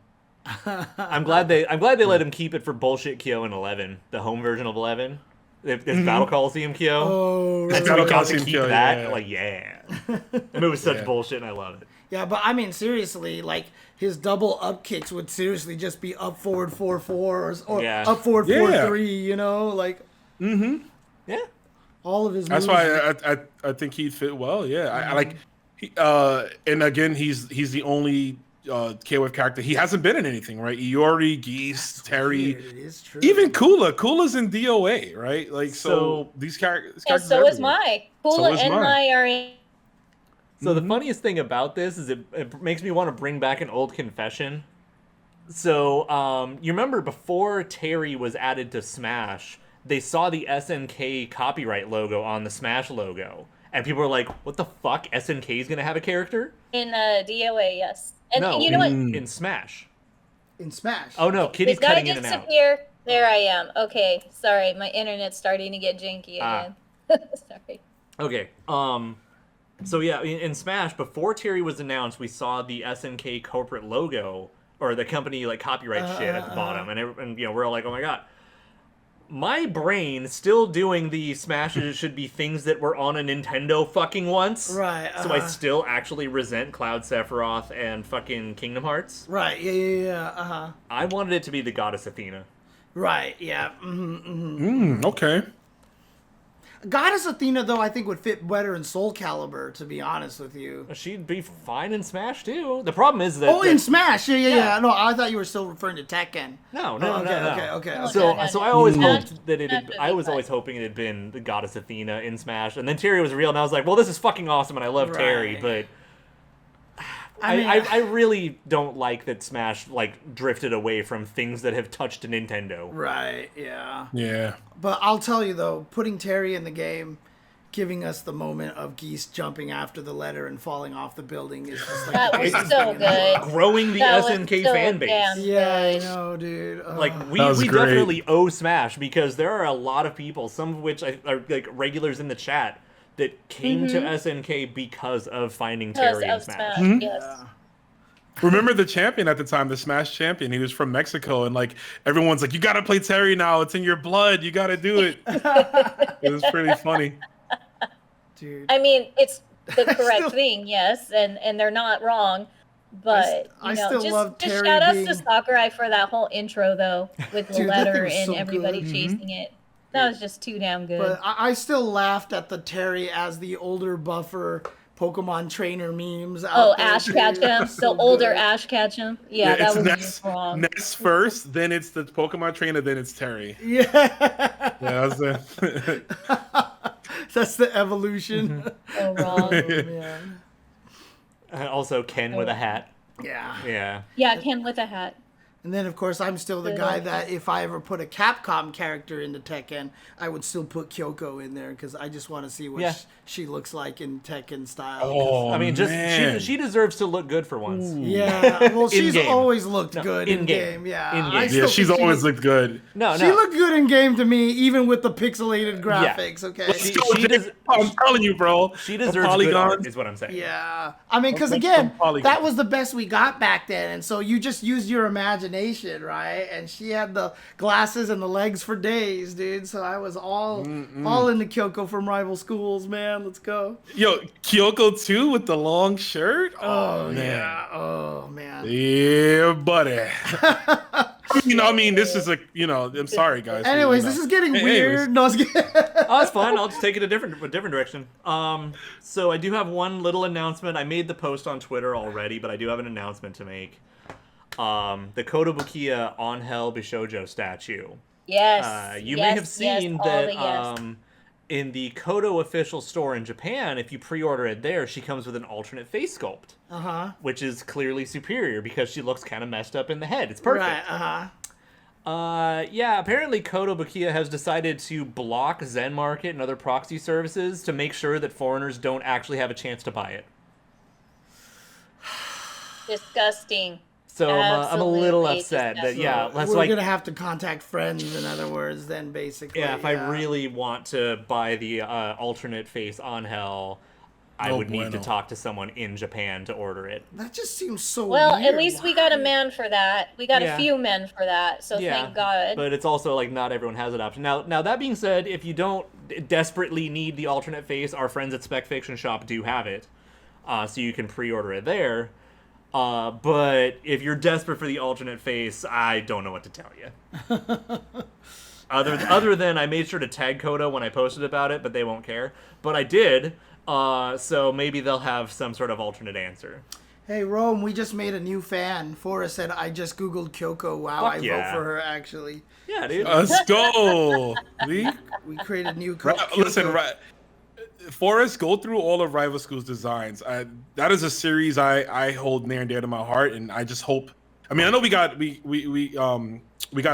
C: I'm glad they let him keep it for bullshit Kyo in 11, the home version of 11. There's Battle Coliseum Kyo.
A: Oh, right.
C: That's Battle Coliseum Kyo. That, yeah. It was such bullshit, and I love it.
A: Yeah, but seriously, his double up kicks would seriously just be up forward 4-4 or up forward 4-3,
C: Yeah.
A: All of his
B: moves. That's why I think he'd fit well. Yeah, and again, he's the only KOF character. He hasn't been in anything, right? Iori, Geese, Terry,
A: weird. It is true.
B: Even Kula. Kula's in DOA, right? So these characters.
D: Yeah, so is Mai. Kula and Mai are in.
C: So the funniest thing about this is it makes me want to bring back an old confession. So you remember before Terry was added to Smash, they saw the SNK copyright logo on the Smash logo. And people were like, what the fuck? SNK is going to have a character?
D: In DOA, yes. And
C: No,
D: you know what?
C: in Smash.
A: In Smash.
C: Oh no, Kitty's
D: It's gotta
C: cutting in and out.
D: disappear. There I am. Okay, sorry, my internet's starting to get janky again. Sorry.
C: Okay. So yeah, in Smash, before Terry was announced, we saw the SNK corporate logo or the company like copyright shit at the bottom, and you know we're all like, oh my god. My brain still doing the Smashes should be things that were on a Nintendo fucking once.
A: Right.
C: So I still actually resent Cloud Sephiroth and fucking Kingdom Hearts.
A: Right. Yeah.
C: I wanted it to be the goddess Athena.
A: Right. Yeah. Mm-hmm.
B: Okay.
A: Goddess Athena, though, I think would fit better in Soul Calibur, to be honest with you.
C: She'd be fine in Smash too. The problem is that
A: In Smash, yeah. No, I thought you were still referring to Tekken.
C: No.
A: Okay.
C: So I always
D: No,
C: hoped that it. I was always hoping it had been the goddess Athena in Smash, and then Terry was real, and I was like, well, this is fucking awesome, and I love Terry,
A: Right.
C: but.
A: I
C: I really don't like that Smash like drifted away from things that have touched Nintendo.
A: Right. Yeah.
B: Yeah.
A: But I'll tell you though, putting Terry in the game, giving us the moment of Geese jumping after the letter and falling off the building is just like
D: That was so good.
C: Growing the
D: That was
C: SNK
D: so
C: fan base.
D: damn
A: Yeah, I
D: good.
A: know, dude.
C: Like we
B: That was great.
C: definitely owe Smash because there are a lot of people, some of which are like regulars in the chat, that came to SNK because of finding
D: Because
C: Terry in
D: of
C: Smash.
D: Smash, yes.
B: Remember the champion at the time, the Smash champion? He was from Mexico, and like everyone's like, "You gotta play Terry now. It's in your blood. You gotta do it." It was pretty funny.
A: Dude.
D: I mean, it's the correct
A: still-
D: thing, yes, and they're not wrong. But
A: I
D: you know,
A: still
D: just,
A: love
D: just
A: Terry
D: shout outs
A: being-
D: to Sakurai for that whole intro though, with the
A: Dude, that thing
D: letter
A: was
D: and
A: so
D: everybody
A: good.
D: chasing it. That was just too damn good.
A: But I still laughed at the Terry as the older buffer Pokemon trainer memes.
D: Oh,
A: out there,
D: Ash
A: dude.
D: Ketchum,
A: So
D: the older
A: good.
D: Ash Ketchum. Yeah, that
B: it's
D: was
B: Ness,
D: just wrong.
B: Ness first, then it's the Pokemon trainer, then it's Terry.
A: Yeah.
B: Yeah, that's it.
A: That's the evolution.
D: So wrong.
A: Oh, man.
C: Also, Ken with a hat.
A: Yeah.
C: Yeah.
D: Yeah, Ken with a hat.
A: And then, of course, I'm still the
D: Good
A: guy
D: old
A: that if I ever put a Capcom character into Tekken, I would still put Kyoko in there because I just want to see what
C: Yeah.
A: she looks like in Tekken style.
B: Oh,
C: I mean, just
B: man.
C: she deserves to look good for once.
A: Yeah, well, she's
C: In-game.
A: always looked
C: No,
A: good
C: in-game.
A: in game. Yeah,
C: In-game.
A: I
C: Yeah,
A: still
B: Yeah, she's
A: think
B: always looked good.
C: No,
A: She looked good in game to me, even with the pixelated
C: Yeah.
A: graphics. Okay.
C: She does-
B: I'm telling you, bro.
C: She
B: The
C: deserves good
B: polygons.
C: art, is what I'm saying.
A: Yeah, I mean, because
B: Some
A: again,
B: polygons.
A: that was the best we got back then, and so you just used your imagination, right? And she had the glasses and the legs for days, dude. So I was all into Kyoko from Rival Schools, man. Let's go.
B: Yo, Kyoko too with the long shirt.
A: Oh,
B: man.
A: yeah. Oh man.
B: Yeah, buddy. I mean, this is a, I'm sorry, guys.
A: Anyways, this is getting weird. No, it's
C: Oh, it's fine. I'll just take it a different direction. So I do have one little announcement. I made the post on Twitter already, but I do have an announcement to make. The Kotobukiya Angel Bishojo statue.
D: Yes.
C: You may have seen
D: yes, all
C: that
D: the yes.
C: in the Koto official store in Japan, if you pre-order it there, she comes with an alternate face sculpt, which is clearly superior because she looks kind of messed up in the head. It's perfect.
A: Right.
C: Yeah, apparently Kotobukiya has decided to block Zen Market and other proxy services to make sure that foreigners don't actually have a chance to buy it.
D: Disgusting.
C: So I'm a little
D: Absolutely
C: upset that,
D: disgusting.
C: yeah, that's
A: We're
C: like,
A: gonna have to contact friends, in other words, then basically.
C: yeah, if I really want to buy the alternate face Angel, I would need to
B: bueno.
C: talk to someone in Japan to order it.
A: That just seems so
D: Well,
A: weird.
D: at least we got a man for that. We got
C: Yeah.
D: a few men for that, so
C: Yeah,
D: thank God.
C: but it's also like not everyone has that option. Now that being said, if you don't desperately need the alternate face, our friends at Spec Fiction Shop do have it, so you can pre-order it there. But if you're desperate for the alternate face, I don't know what to tell you. Other than I made sure to tag Kodo when I posted about it, but they won't care. But I did, so maybe they'll have some sort of alternate answer.
A: Hey, Rome, we just made a new fan. Forrest said, I just Googled Kyoko. Wow,
C: Fuck
A: I
C: yeah.
A: vote for her, actually.
C: Yeah, dude.
B: Let's go. See?
A: We created new
B: Listen, For us, go through all of Rival Schools designs. That is a series I hold near and dear to my heart, and I just hope. I mean, I know we got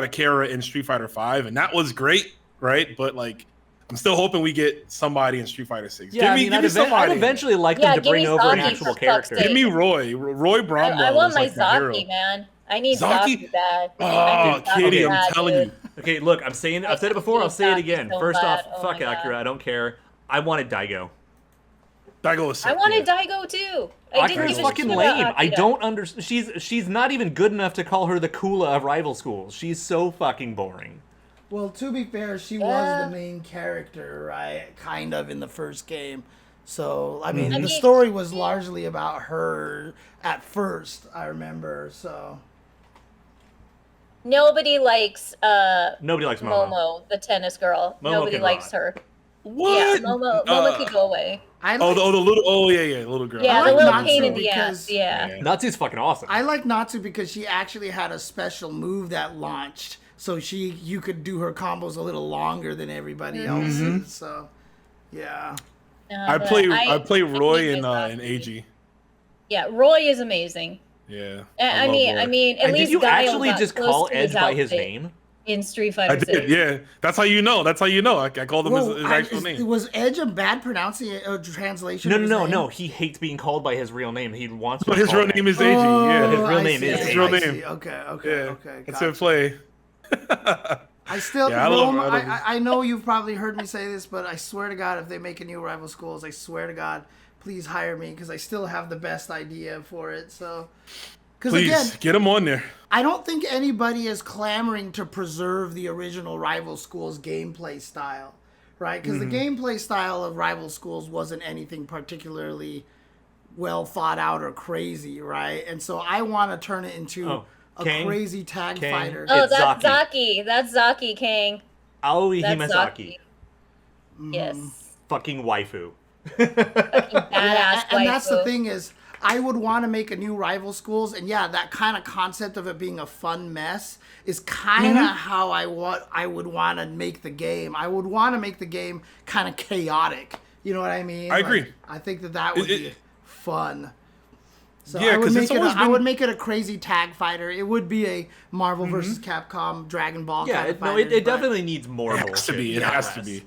B: Akira in Street Fighter V, and that was great, right? But like, I'm still hoping we get somebody in Street Fighter 6.
C: Yeah,
B: give me
C: I'd
B: somebody.
C: eventually like them to
D: give
C: bring
D: me
C: over an
D: Zaki,
C: actual
D: for
C: character.
D: fuck's
B: Give me Roy. Roy Bromwell.
D: I want
B: was
D: my
B: like my hero.
D: Zaki, man. I need
B: Zaki?
D: Zaki bad.
B: Oh,
D: I need Zaki
B: Kitty, I'm
D: bad,
B: telling
D: dude.
B: you.
C: Okay, look, I've said it before, I'll say it again.
D: So
C: First
D: bad.
C: off,
D: Oh
C: fuck
D: my God.
C: Akira, I don't care. I wanted Daigo.
B: Daigo was sick,
D: I wanted
B: yeah.
D: Daigo too. I didn't
C: Akira's
D: give a
C: fucking
D: shit about
C: lame. I
D: Akira.
C: don't understand. She's not even good enough to call her the Kula of Rival Schools. She's so fucking boring.
A: Well, to be fair, she was the main character, right? Kind of in the first game. So, I mean, the story was largely about her at first, I remember, so.
D: Nobody likes
C: Nobody likes Momo.
D: Momo, the tennis girl.
C: Momo
D: Nobody
C: can
D: likes
C: rot.
D: her.
B: What?
D: Yeah, Momo could go away.
A: I
B: Oh,
A: like,
B: the little. Yeah, the little girl.
D: Yeah,
A: I
D: the
A: like
D: little
A: Natsu
D: pain in the
A: because-
D: ass. Yeah.
C: Natsu's fucking awesome.
A: I like Natsu because she actually had a special move that launched. So you could do her combos a little longer than everybody else's. So, yeah.
B: I play Roy in
D: Zaki.
B: AG.
D: Yeah, Roy is amazing.
B: Yeah.
D: I
B: love
D: mean,
B: Roy.
D: at
C: And
D: least
C: did you
D: Guile
C: actually
D: got
C: just
D: close
C: call
D: to
C: Edge by his
D: outfit
C: name?
D: in Street
B: I
D: Fighter
B: did,
D: 6?
B: yeah. That's how you know. I called him his actual name.
A: Was Edge a bad translation? of his name?
C: No. He hates being called by his real name. He wants.
B: But his real name is AG.
A: Oh,
B: Yeah.
C: His real
A: I
C: name
A: see,
C: is
A: I
C: his
B: real
A: see.
B: name.
A: Okay.
B: It's
A: gotcha.
B: in play.
A: I still,
B: Yeah,
A: Rome,
B: I love
A: I know you've probably heard me say this, but I swear to God, if they make a new Rival Schools, I swear to God, please hire me because I still have the best idea for it. So, because
B: Please
A: again,
B: get him on there.
A: I don't think anybody is clamoring to preserve the original Rival Schools gameplay style, right? Because the gameplay style of Rival Schools wasn't anything particularly well thought out or crazy, right? And so I want to turn it into
C: Kang?
A: crazy tag
C: Kang?
A: fighter.
D: Oh,
C: It's
D: that's
C: Zaki.
D: Zaki. That's Zaki Kang.
C: Aoi
D: That's
C: Himazaki.
D: Zaki. Yes.
C: Fucking waifu.
D: Badass
A: and that's the
D: waifu.
A: thing is, I would want to make a new Rival Schools, and yeah, that kind of concept of it being a fun mess is kind of how I would want to make the game. I would want to make the game kind of chaotic. You know what I mean?
B: I agree.
A: I think that would be fun. So
B: Yeah,
A: I would
B: 'cause
A: make
B: it's
A: it.
B: always
A: I would
B: been-
A: make it a crazy tag fighter. It would be a Marvel versus Capcom Dragon Ball.
C: Yeah,
A: kind of
C: it
A: fighters, but-
C: definitely needs more
B: It has
C: bullshit.
B: to be. It
C: Yeah,
B: has to be.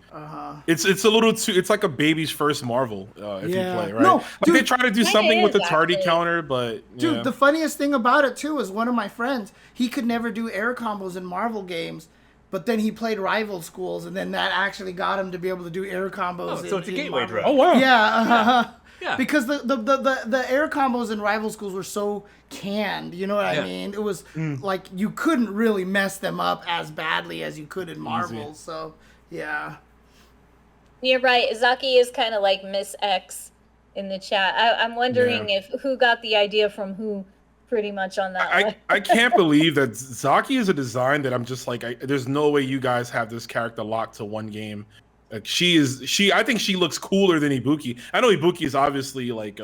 B: It's a little too. It's like a baby's first Marvel if
A: Yeah.
B: you play, right?
A: No,
B: like
A: dude,
B: they try to do
D: kinda
B: something with the
D: is,
B: tardy
D: actually.
B: counter, but
A: Dude,
B: yeah.
A: the funniest thing about it too is one of my friends, he could never do air combos in Marvel games, but then he played Rival Schools, and then that actually got him to be able to do air combos.
C: Oh, so it's a gateway
A: Marvel.
C: drug.
B: Oh wow.
A: Yeah,
C: Yeah.
A: because the air combos in Rival Schools were so canned. You know what I
C: Yeah.
A: mean? It was like you couldn't really mess them up as badly as you could in Marvel.
B: Easy.
A: So yeah.
D: You're right. Zaki is kind of like Miss X in the chat. I'm wondering if who got the idea from who, pretty much on that one.
B: I can't believe that Zaki is a design that I'm just like, there's no way you guys have this character locked to one game. Like I think she looks cooler than Ibuki. I know Ibuki is obviously like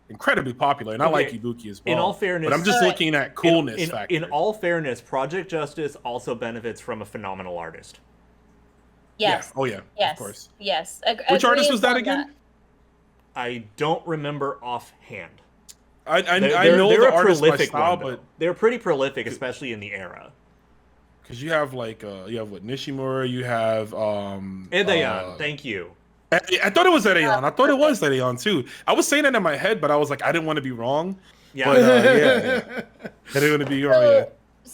B: incredibly popular, and I like Ibuki as well.
C: In all fairness,
B: but I'm just looking at coolness factor.
C: in all fairness, Project Justice also benefits from a phenomenal artist.
D: Yes.
B: Yeah. Oh yeah.
D: Yes.
B: Of course.
D: Yes.
B: Which artist
D: Agree
B: was that
D: on
B: again?
C: I don't remember offhand.
B: I
C: They're
B: know
C: a
B: the artist by
C: prolific
B: style,
C: one, though.
B: but
C: They're pretty prolific, especially in the era.
B: because you have like you have what Nishimura, you have
C: Edayan, thank you.
B: I thought it was Edayan. I thought it was Edayan too. I was saying it in my head, but I was like, I didn't want to be wrong.
C: Yeah.
B: But yeah. I didn't want to be wrong. Yeah.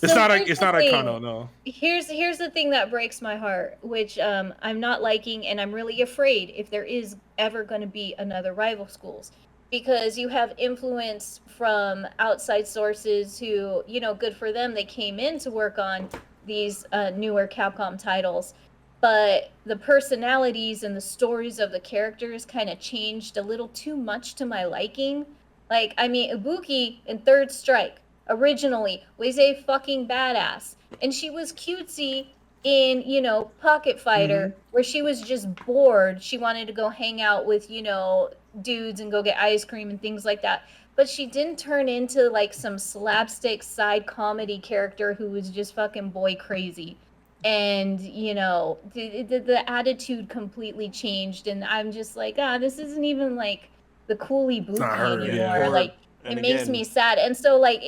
B: It's not
D: here's the thing.
B: Icano, no.
D: Here's the thing that breaks my heart, which I'm not liking, and I'm really afraid if there is ever going to be another Rival Schools, because you have influence from outside sources who, you know, good for them, they came in to work on these newer Capcom titles, but the personalities and the stories of the characters kind of changed a little too much to my liking. Like, I mean, Ibuki in Third Strike originally was a fucking badass, and she was cutesy in, you know, Pocket Fighter, where she was just bored. She wanted to go hang out with, you know, dudes and go get ice cream and things like that. But she didn't turn into like some slapstick side comedy character who was just fucking boy crazy. and the attitude completely changed, and I'm just like, this isn't even like the coolly
B: not
D: boopy
B: her,
D: anymore.
B: yeah.
D: Like
C: And
D: it makes
C: again-
D: me sad. And so like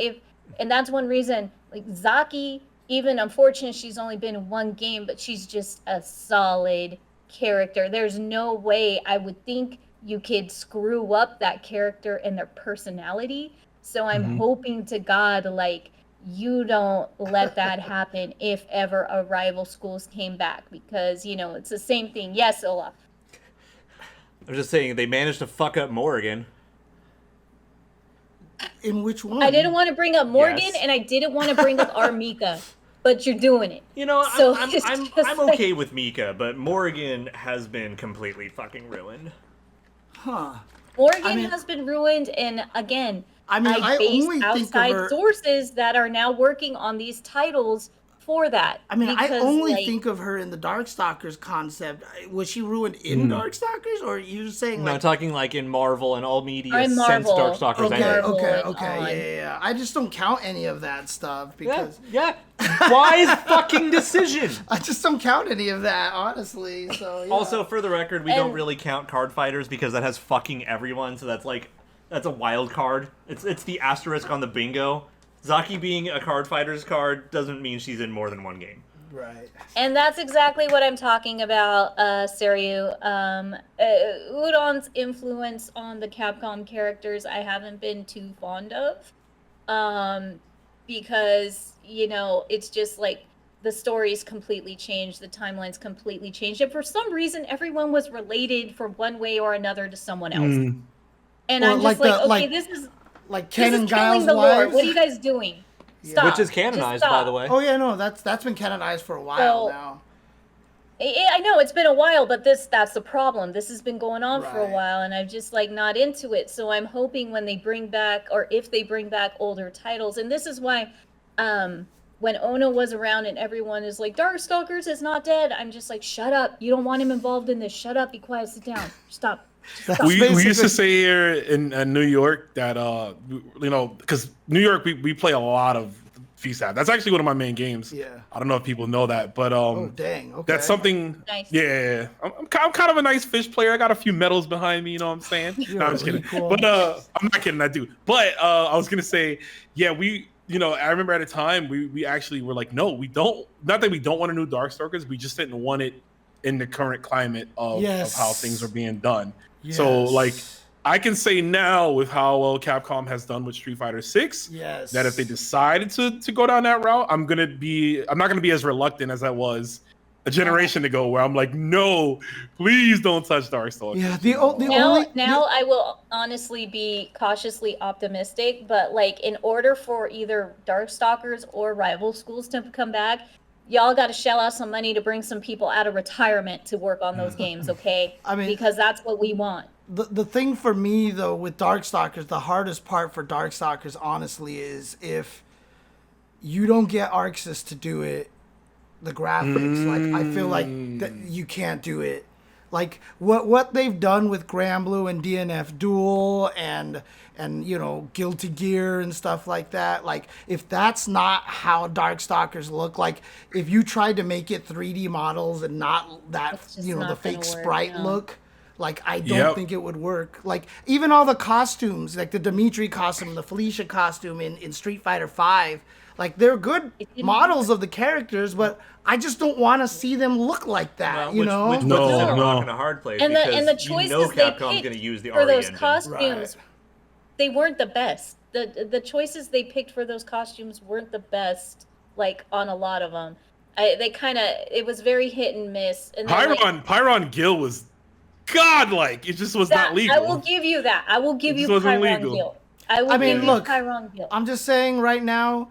D: and that's one reason, like Zaki, even unfortunate she's only been in one game, but she's just a solid character. There's no way I would think you could screw up that character and their personality. So I'm hoping to God, like, you don't let that happen if ever a rival schools came back, because it's the same thing. Yes, Olaf.
C: I'm just saying they managed to fuck up Morrigan.
A: In which one?
D: I didn't want to bring up Morgan,
C: Yes.
D: and I didn't want to bring up Armika, but you're doing it. So
C: I'm
D: it's
C: I'm,
D: just
C: I'm
D: like-
C: okay with Mika, but Morrigan has been completely fucking ruined.
A: Huh.
D: Morgan
A: mean-
D: has been ruined, and again,
A: I mean, I
D: based
A: only think of
D: outside
A: her.
D: sources that are now working on these titles for that.
A: I mean, I
D: because,
A: only
D: like,
A: think of her in the Darkstalkers concept. Was she ruined in Darkstalkers, or are you just saying
C: No, I'm
A: like?
C: talking like in Marvel and all media
D: Or in
C: since
D: Marvel.
C: Darkstalkers
A: Okay,
C: ended.
D: Marvel
A: okay,
D: and
A: okay,
D: on.
A: yeah. I just don't count any of that stuff
C: Yeah,
A: because
C: yeah. Wise fucking decision.
A: I just don't count any of that, honestly. So yeah.
C: Also, for the record, we don't
D: And-
C: really count card fighters because that has fucking everyone, so that's a wild card. It's the asterisk on the bingo. Zaki being a card fighter's card doesn't mean she's in more than one game.
A: right.
D: And that's exactly what I'm talking about, Seryu. Udon's influence on the Capcom characters I haven't been too fond of. Because, it's just like the stories completely changed, the timelines completely changed. And for some reason, everyone was related for one way or another to someone else. And
A: Or
D: I'm
A: like
D: just
A: the-
D: like, okay,
A: like
D: this is
A: Like Ken
D: this
A: and
D: is killing
A: Giles'
D: the lore.
A: wives.
D: What are you guys doing? Stop.
C: Which is
D: Just
C: canonized, by
D: stop.
C: the way.
A: Oh yeah, no, that's been canonized for a while
D: So-
A: now.
D: I know it's been a while, but that's the problem. This has been going on for a
A: Right.
D: while, and I'm just like not into it. So I'm hoping when they bring back, or if they bring back older titles, and this is why, when Ono was around and everyone is like, Darkstalkers is not dead, I'm just like, shut up. You don't want him involved in this. Shut up. Be quiet. Sit down. Stop.
A: That's
B: We used
A: basically-
B: to say here in New York that because New York we play a lot of FISAB. That's actually one of my main games.
A: Yeah.
B: I don't know if people know that, but
A: Oh dang. Okay.
B: that's something.
D: Nice.
B: Yeah, I'm kind of a nice fish player. I got a few medals behind me. You know what I'm saying? No, I'm just kidding.
A: Cool.
B: But I'm not kidding. I do. But I was gonna say, yeah, we. I remember at a time we actually were like, no, we don't. Not that we don't want a new Darkstalkers. We just didn't want it in the current climate of how things are being done. So like, I can say now with how well Capcom has done with Street Fighter 6,
A: Yes.
B: that if they decided to go down that route, I'm not gonna be as reluctant as I was a generation ago, where I'm like, no, please don't touch Darkstalkers.
A: Yeah. The only
D: Now I will honestly be cautiously optimistic, but like in order for either Darkstalkers or rival schools to come back, y'all got to shell out some money to bring some people out of retirement to work on those games, okay?
A: I mean-
D: because that's what we want.
A: the thing for me though with Darkstalkers, the hardest part for Darkstalkers honestly is if you don't get Arxis to do it, the graphics. Like I feel like that you can't do it. Like what they've done with Granblue and DNF Duel and Guilty Gear and stuff like that. Like if that's not how Darkstalkers look, like if you tried to make it 3D models and not that
D: It's just
A: the
D: not
A: fake
D: gonna work,
A: sprite
D: no.
A: look. Like I don't
B: Yep.
A: think it would work. Like even all the costumes, like the Dimitri costume, the Felicia costume in Street Fighter 5, like they're good
D: It didn't
A: models of the characters, but I just don't want to see them look like that.
C: Which
B: No,
C: puts us in a
B: no.
C: rock and a hard place
D: And
C: because
D: the choices
C: Capcom's
D: they
C: going
D: picked
C: to use the
D: for
C: RE
D: those
C: engine.
D: costumes,
A: Right.
D: they weren't the best. The choices they picked for those costumes weren't the best. Like on a lot of them, it was very hit and miss. And then, like,
B: Pyron Gill was godlike. It just was not legal.
D: I will give you that. I will give
B: It
D: you
B: just wasn't
D: Pyron
B: legal.
D: Gill. I will
A: I mean,
D: give you
A: look,
D: Pyron Gill.
A: I'm just saying right now,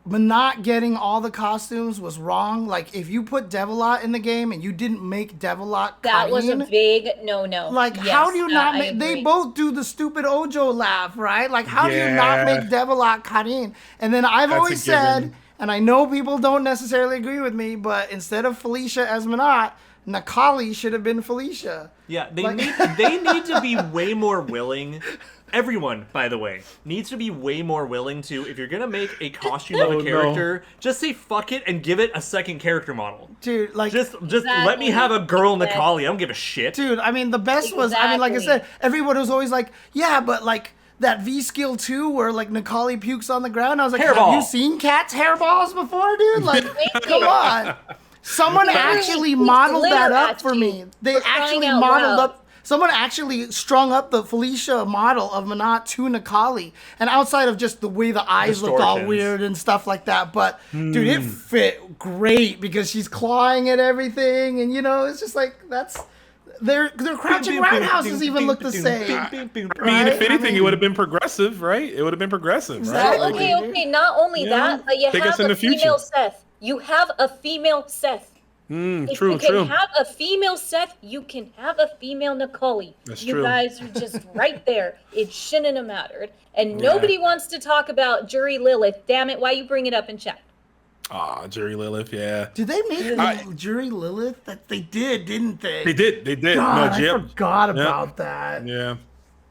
A: not getting all the costumes was wrong. Like if you put Devilot in the game and you didn't make Devilot
D: That was a
A: Karin,
D: big no-no.
A: like
D: Yes,
A: how do you not
D: I
A: make? They
D: agree.
A: both do the stupid Ojo laugh, right? Like how do you not
B: Yeah.
A: make Devilot Karin? And then I've
B: That's a
A: always said,
B: given.
A: and I know people don't necessarily agree with me, but instead of Felicia as Minot, Nakali should have been Felicia.
C: Yeah, they
A: Like-
C: need to be way more willing everyone, by the way, needs to be way more willing to, if you're gonna make a costume of a character, just say fuck it and give it a second character model.
A: Dude, like
C: Just let me have a girl Nikali. I don't give a shit.
A: dude, I mean the best was I mean like I said, everyone was always like, yeah, but like that V skill 2 where like Nikali pukes on the ground. I was like,
C: Hairball.
A: have you seen cats' hairballs before, dude? Like, come on. Someone actually modeled that up for me. They actually modeled up. Someone actually strung up the Felicia model of Manat to Nikali, and outside of just the way the eyes looked all
C: Distortions.
A: weird and stuff like that, but dude, it fit great because she's clawing at everything, and you know, it's just like that's their crouching roundhouses even look the same.
B: I mean, if anything, it would have been progressive, right? It would have been progressive,
A: Exactly.
B: right?
E: Well, okay. Not only that, but you
B: Take us
E: have
B: in
E: a
B: the future.
E: female Seth. You have a female Seth. If
B: True,
E: you can
B: true.
E: have a female Seth, you can have a female Nikali.
B: That's
E: you
B: true.
E: guys are just right there. It shouldn't have mattered. And nobody wants to talk about Jury Lilith. Damn it, why you bring it up in chat?
B: Ah, Jury Lilith, yeah.
A: Did they make Jury Lilith? That they did, didn't they?
B: They did.
A: God,
B: No,
A: I
B: Jim.
A: forgot about that.
B: Yeah.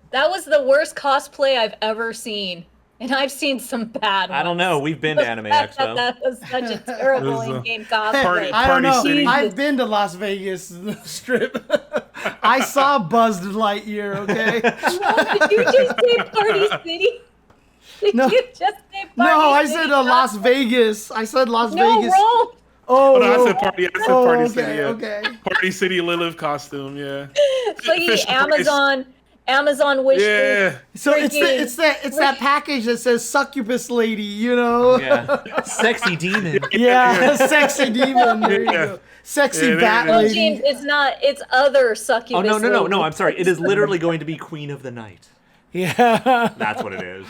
E: That was the worst cosplay I've ever seen. And I've seen some bad ones.
C: I don't know. We've been to Anime
E: That
C: Expo.
E: was such a terrible
B: It was a
E: in-game
B: party-
E: cosplay.
A: I don't know.
B: City.
A: I've been to Las Vegas Strip. I saw Buzzed Lightyear. Okay.
E: Did you just say Party City? Did
A: No.
E: you just say Party
A: No, I
E: City?
A: said Las Vegas. I said Las
E: No,
A: Vegas.
E: roll.
A: Oh,
B: No, I said party. I said
A: oh,
B: party
A: okay,
B: city. Yeah.
A: okay.
B: Party City Lilith costume. Yeah.
E: Thingy,
B: Fisher Price.
E: Amazon wish
B: Yeah.
A: So it's that package that says succubus lady, you know?
C: Yeah. Sexy demon.
A: Yeah, sexy demon. There you
B: Yeah.
A: go. Sexy
B: Yeah,
A: bat
E: No,
A: lady.
E: James, it's not. It's other succubus.
C: Oh, no,
E: lady.
C: I'm sorry. It is literally going to be Queen of the Night.
A: Yeah.
C: That's what it is.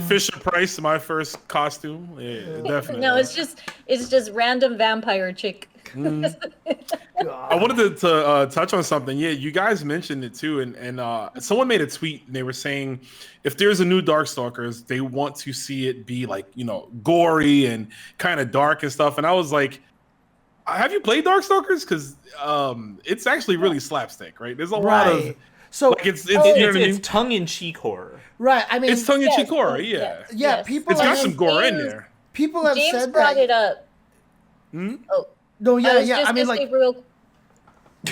B: Fisher Price, my first costume. Yeah, definitely.
E: No, it's just random vampire chick.
B: I wanted to touch on something. Yeah, you guys mentioned it too, and someone made a tweet and they were saying if there's a new Darkstalkers, they want to see it be like, you know, gory and kind of dark and stuff. And I was like, have you played Darkstalkers? Because it's actually really slapstick, right? There's a lot of
A: Right. So
B: like you know what I mean?
C: It's tongue-in-cheek horror.
A: right, I mean,
B: It's tongue-in-cheek
E: Yes,
B: horror,
E: yes,
B: yeah.
E: yes.
A: yeah,
E: Yes.
A: people
B: It's got
A: have,
B: some gore in
E: James-
B: there.
A: people have
E: James
A: said
E: brought
A: that.
E: it up.
B: Hmm?
E: Oh,
A: No,
E: I
A: yeah,
E: was
A: yeah.
E: just
A: I mean,
E: gonna
A: like,
E: say real.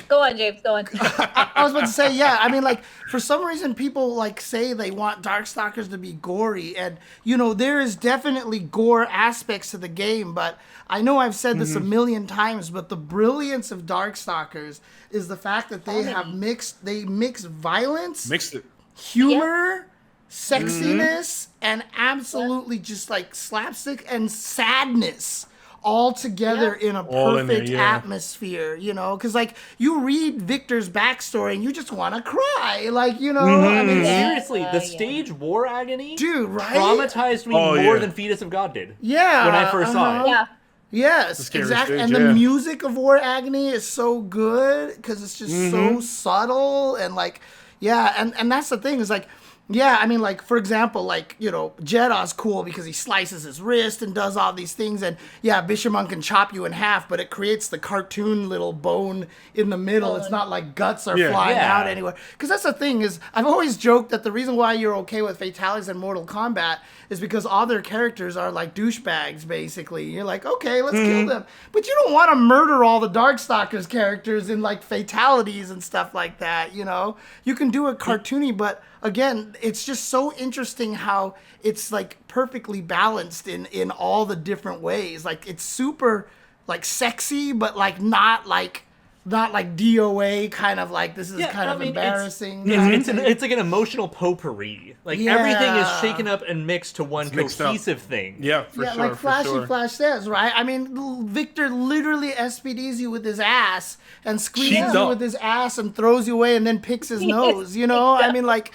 E: Go on, James. Go on.
A: I was about to say, yeah. I mean, like, for some reason, people like say they want Darkstalkers to be gory, and you know, there is definitely gore aspects to the game. But I know I've said this a million times, but the brilliance of Darkstalkers is the fact that they have mix violence,
B: Mixed it.
A: humor, sexiness, and absolutely just like slapstick and sadness all together in a
B: All in there,
A: perfect
B: yeah.
A: atmosphere, you know, because like you read Victor's backstory and you just want to cry, like, you know, I mean,
C: Seriously,
E: Yeah,
C: the
E: yeah.
C: stage War Agony
A: dude, right?
C: traumatized me
B: Oh,
C: more
B: yeah.
C: than Fetus of God did.
A: Yeah,
C: when I first saw it.
E: Yeah.
A: Yes,
B: scary
A: exactly.
B: stage,
A: And the
B: yeah.
A: music of War Agony is so good because it's just so subtle and like, yeah, and that's the thing is like, yeah, I mean, like, for example, like, you know, Jeddah's cool because he slices his wrist and does all these things. And, yeah, Bishamon can chop you in half, but it creates the cartoon little bone in the middle. It's not like guts are
B: Yeah.
A: flying
C: Yeah.
A: out anywhere. Because that's the thing is, I've always joked that the reason why you're okay with fatalities in Mortal Kombat is because all their characters are like douchebags, basically. You're like, okay, let's kill them. But you don't want to murder all the Darkstalkers characters in, like, fatalities and stuff like that, you know? You can do it cartoony, but again, it's just so interesting how it's like perfectly balanced in all the different ways. Like it's super like sexy, but like not like DOA kind of like this is kind of embarrassing.
C: It's like an emotional potpourri. Like everything is
A: Yeah.
C: shaken up and mixed to one
B: mixed up.
C: cohesive thing.
B: Yeah, for
A: yeah,
B: sure.
A: like Flashy
B: for sure.
A: Flash says, right? I mean, Victor literally SPDs you with his ass and squeezes
B: Cheats
A: you
B: up.
A: with his ass and throws you away and then picks his nose, you know? I mean, like,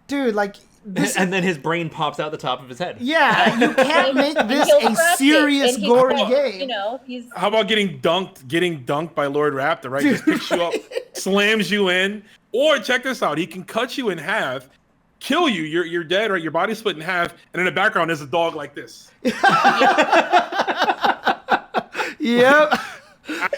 A: dude, like, this
C: And then his brain pops out the top of his head.
A: yeah, you can't make this
E: He'll
A: a
E: scratch it,
A: serious
E: and he
A: gory
E: can't,
A: game.
E: You know, he's
B: How about getting dunked by Lord Raptor, right? Just picks you up, slams you in. Or check this out, he can cut you in half, kill you, you're dead, right? Your body's split in half, and in the background there's a dog like this.
A: Yep.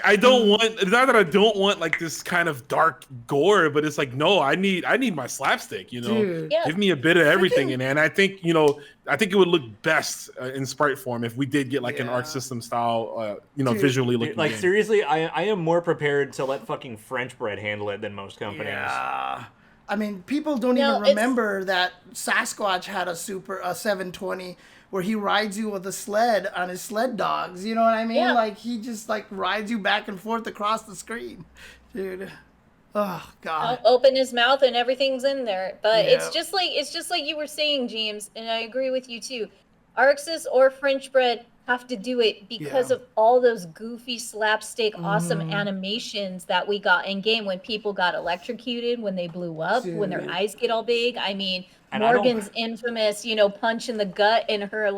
B: I don't want. It's not that I don't want like this kind of dark gore, but it's like no, I need my slapstick. You know,
A: Dude.
E: Yeah.
B: give me a bit of everything in there. And I think it would look best in sprite form if we did get like an Arc System style,
A: Dude,
B: visually looking.
C: Like
B: game.
C: seriously, I am more preprepared to let fucking French bread handle it than most companies.
A: Yeah. I mean, people don't
E: No,
A: even remember that Sasquatch had a 720 where he rides you with a sled on his sled dogs. You know what I mean?
E: Yeah.
A: Like he just like rides you back and forth across the screen, dude. Oh God.
E: Open his mouth and everything's in there. But
A: Yeah.
E: it's just like you were saying, James, and I agree with you too. Arxis or French bread have to do it because
A: Yeah.
E: of all those goofy slapstick awesome animations that we got in game when people got electrocuted, when they blew up, when their
A: Dude.
E: eyes get all big. I mean,
C: And I don't-
E: Morgan's infamous, punch in the gut and her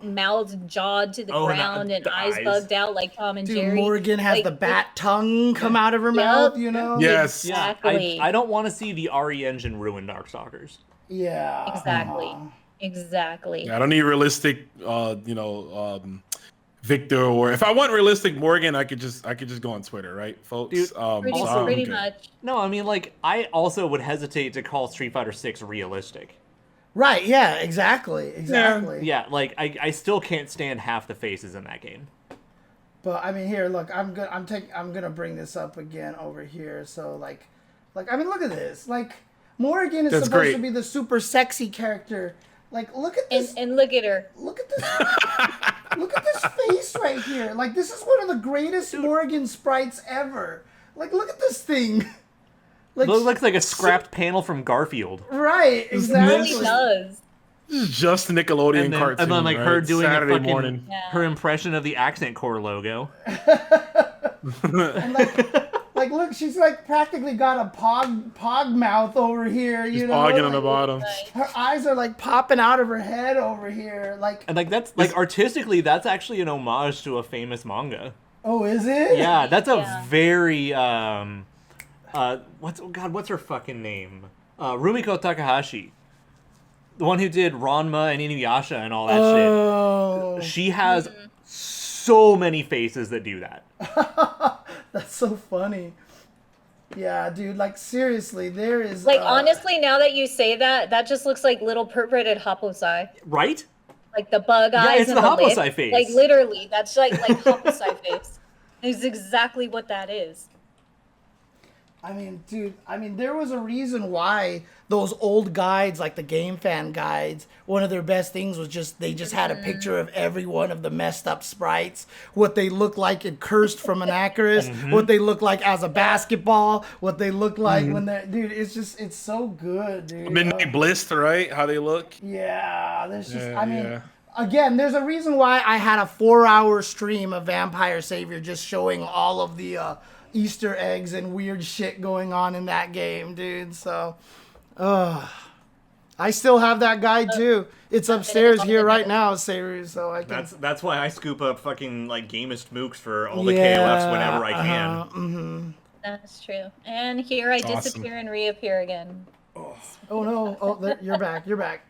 E: mouth jawed to the
C: Oh, and
E: ground and
C: the
E: eyes
C: eyes.
E: bugged out like Tom and
A: Dude,
E: Jerry.
A: Morgan has
E: Like,
A: the bat tongue come out of her
E: Yup.
A: mouth, you know?
B: Yes.
C: Yeah,
E: Exactly.
C: I don't want to see the RE engine ruin Darkstalkers.
A: Yeah.
E: Exactly. Exactly.
B: Yeah, I don't need realistic, Victor, or if I want realistic Morgan, I could just go on Twitter, right, folks?
C: Dude,
E: Pretty,
C: Also-
B: I'm
E: pretty
B: good.
E: much.
C: No, I mean, like, I also would hesitate to call Street Fighter 6 realistic.
A: Right, yeah, exactly. Exactly.
C: Yeah, like, I still can't stand half the faces in that game.
A: But I mean, here, look, I'm gonna bring this up again over here. So like, I mean, look at this. Like, Morgan is
B: That's
A: supposed
B: great.
A: to be the super sexy character. Like, look at this.
E: And look at her.
A: Look at this. Look at this face right here. Like, this is one of the greatest Morgan sprites ever. Like, look at this thing. Like,
C: It looks like a scrapped panel from Garfield.
A: right,
E: It
A: exactly.
E: really does.
B: This is just a Nickelodeon
C: And then,
B: cartoon.
C: and then like, her
B: right?
C: doing
B: Saturday
C: a fucking,
B: morning.
E: Yeah.
C: her impression of the Accent Core logo.
A: And like, look, she's like practically got a pog mouth over here. You
B: She's
A: know,
B: bogging on
A: like,
B: the bottom.
A: her eyes are like popping out of her head over here. Like,
C: And like, that's, like, artistically, that's actually an homage to a famous manga.
A: oh, is it?
C: Yeah, that's a
E: Yeah.
C: very, what's her fucking name? Rumiko Takahashi. The one who did Ranma and Inuyasha and all that
A: Oh,
C: shit. She has so many faces that do that.
A: that's so funny. Yeah, dude. Like, seriously, there is
E: Honestly, now that you say that, that just looks like little perverted Haposai.
C: Right?
E: Like the bug
C: Yeah,
E: eyes
C: it's
E: and
C: the
E: the lip.
C: Haposai face.
E: Like literally, that's like Haposai face. It's exactly what that is.
A: I mean, dude, there was a reason why those old guides, like the Game Fan guides, one of their best things was they just had a picture of every one of the messed up sprites, what they look like in Cursed from Anachorus, what they look like as a basketball, what they look like when they're, dude, it's so good, dude.
B: Midnight Bliss, right? How they look.
A: Yeah, there's just,
B: Yeah,
A: I mean,
B: yeah.
A: again, there's a reason why I had a 4-hour stream of Vampire Savior just showing all of the Easter eggs and weird shit going on in that game, dude. So, I still have that guide too. It's upstairs here right now, Seru, so I can.
C: That's why I scoop up fucking, like, Gamist Mooks for all the KOFs whenever I can.
E: That's true. And here I
B: Awesome.
E: disappear and reappear again.
A: Oh no! Oh, you're back. You're back.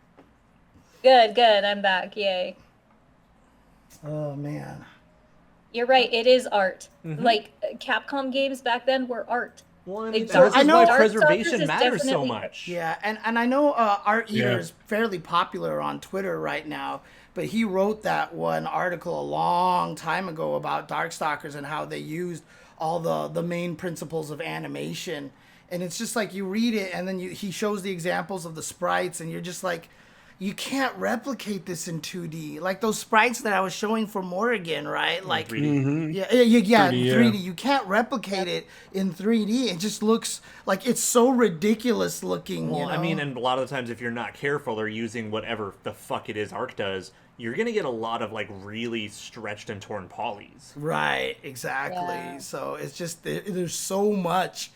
E: Good, good. I'm back. Yay.
A: Oh man.
E: You're right. It is art. Like Capcom games back then were art.
C: Well, I
E: Like,
C: mean,
E: Dark-
C: this is
A: I know-
C: why
A: Dark
C: preservation
E: Darkstalkers is
C: matters so
E: definitely-
C: much.
A: Yeah, and I know Art Eater
B: Yeah.
A: is fairly popular on Twitter right now, but he wrote that one article a long time ago about Darkstalkers and how they used all the main principles of animation. And it's just like you read it and then he shows the examples of the sprites and you're just like, you can't replicate this in 2D. Like those sprites that I was showing for Morrigan, right? Like
C: 3D.
A: Yeah,
B: 3D,
A: 3D.
B: yeah.
A: You can't replicate it in 3D. It just looks like it's so ridiculous looking.
C: Well,
A: you know?
C: I mean, and a lot of the times, if you're not careful or using whatever the fuck it is Arc does, you're gonna get a lot of, like, really stretched and torn polys.
A: Right, exactly.
E: Yeah.
A: So it's just there's so much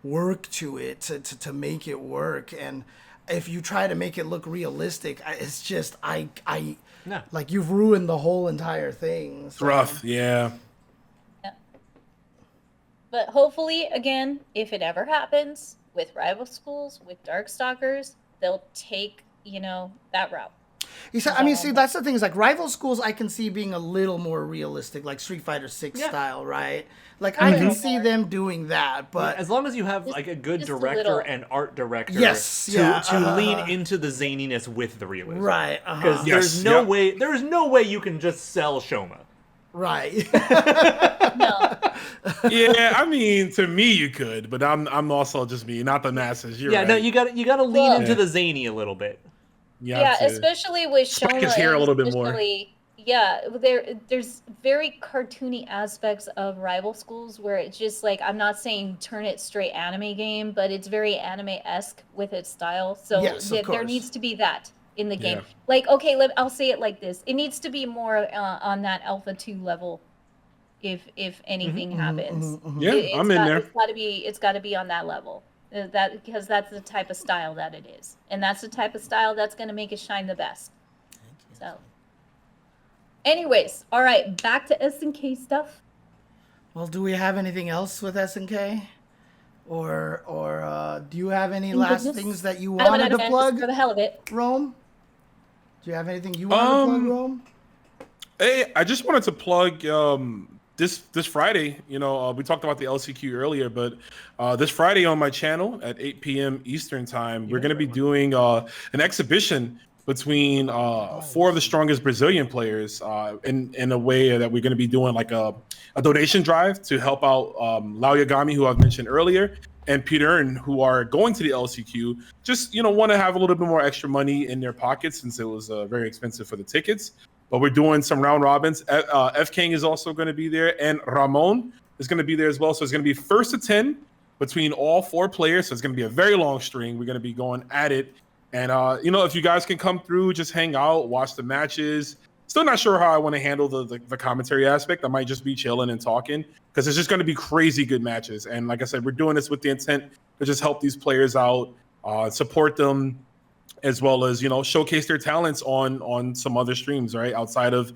A: work to it to make it work, and if you try to make it look realistic, it's just
C: No.
A: like you've ruined the whole entire thing.
B: It's
A: So,
B: rough, yeah.
E: But hopefully, again, if it ever happens with rival schools, with Darkstalkers, they'll take, that route.
A: I mean, see, that's the thing is like rival schools I can see being a little more realistic, like Street Fighter 6 style, right? Like I can see them doing that, but
C: as long as you have like a good
E: just a
C: director
E: little.
C: and art director to lean into the zaniness with the realism.
A: right,
C: Because there's no way you can just sell Shoma.
A: right.
E: No.
B: Yeah, I mean, to me you could, but I'm also just me, not the masses. You're right.
C: No, you got to lean into the zany a little bit.
E: Yeah, especially with
B: spike
E: Shoma.
B: his hair a little bit more.
E: Yeah, there's very cartoony aspects of rival schools where it's just like, I'm not saying turn it straight anime game, but it's very anime-esque with its style. So there needs to be that in the game.
B: Yeah.
E: Like, okay, I'll say it like this. It needs to be more on that Alpha 2 level if anything happens.
B: Yeah, I'm in there.
E: It's got to be on that level. Because that's the type of style that it is. And that's the type of style that's going to make it shine the best. So anyways, all right, back to SNK stuff.
A: Well, do we have anything else with SNK? Or do you have any last things that you wanted to plug?
E: For the hell of it.
A: Rome? Do you have anything you wanted to plug, Rome?
B: Hey, I just wanted to plug this Friday. You know, we talked about the LCQ earlier, but this Friday on my channel at 8 p.m. Eastern time, we're going to be doing an exhibition between 4 of the strongest Brazilian players in a way that we're going to be doing like a donation drive to help out Lau Yagami, who I've mentioned earlier, and Peter, who are going to the LCQ. Just, you know, want to have a little bit more extra money in their pockets since it was very expensive for the tickets. But we're doing some round robins. F King is also going to be there, and Ramon is going to be there as well. So it's going to be first to 10 between all 4 players. So it's going to be a very long string. We're going to be going at it. And, you know, if you guys can come through, just hang out, watch the matches. Still not sure how I want to handle the commentary aspect. I might just be chilling and talking because it's just going to be crazy good matches. And like I said, we're doing this with the intent to just help these players out, support them, as well as, you know, showcase their talents on some other streams, right, outside of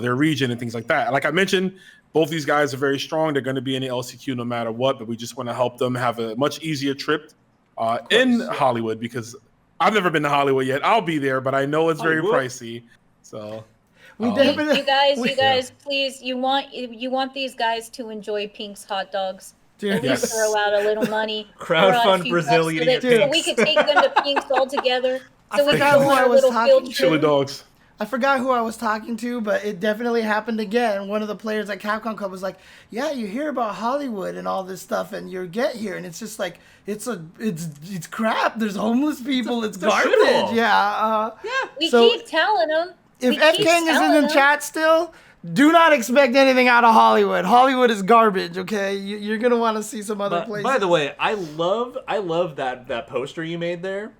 B: their region and things like that. Like I mentioned, both these guys are very strong. They're going to be in the LCQ no matter what, but we just want to help them have a much easier trip in Hollywood, because I've never been to Hollywood yet. I'll be there, but I know it's very pricey. So
A: we definitely,
E: you guys, please, you want these guys to enjoy Pink's hot dogs. At least throw out a little money.
C: Crowdfund Brazilian.
E: So we could take them to Pink's all together. So we
A: forgot
E: could go
A: who I
E: on a
A: was
E: little
A: talking
E: field
A: to.
B: Chili
E: trip.
B: dogs.
A: I forgot who I was talking to, but it definitely happened again. One of the players at Capcom Cup was like, "Yeah, you hear about Hollywood and all this stuff, and you get here, and it's just like it's crap. There's homeless people. It's garbage. Yeah.
E: We keep telling them.
A: If F King is in the chat still, do not expect anything out of Hollywood. Hollywood is garbage. Okay, you're gonna want to see some other places.
C: By the way, I love that poster you made there.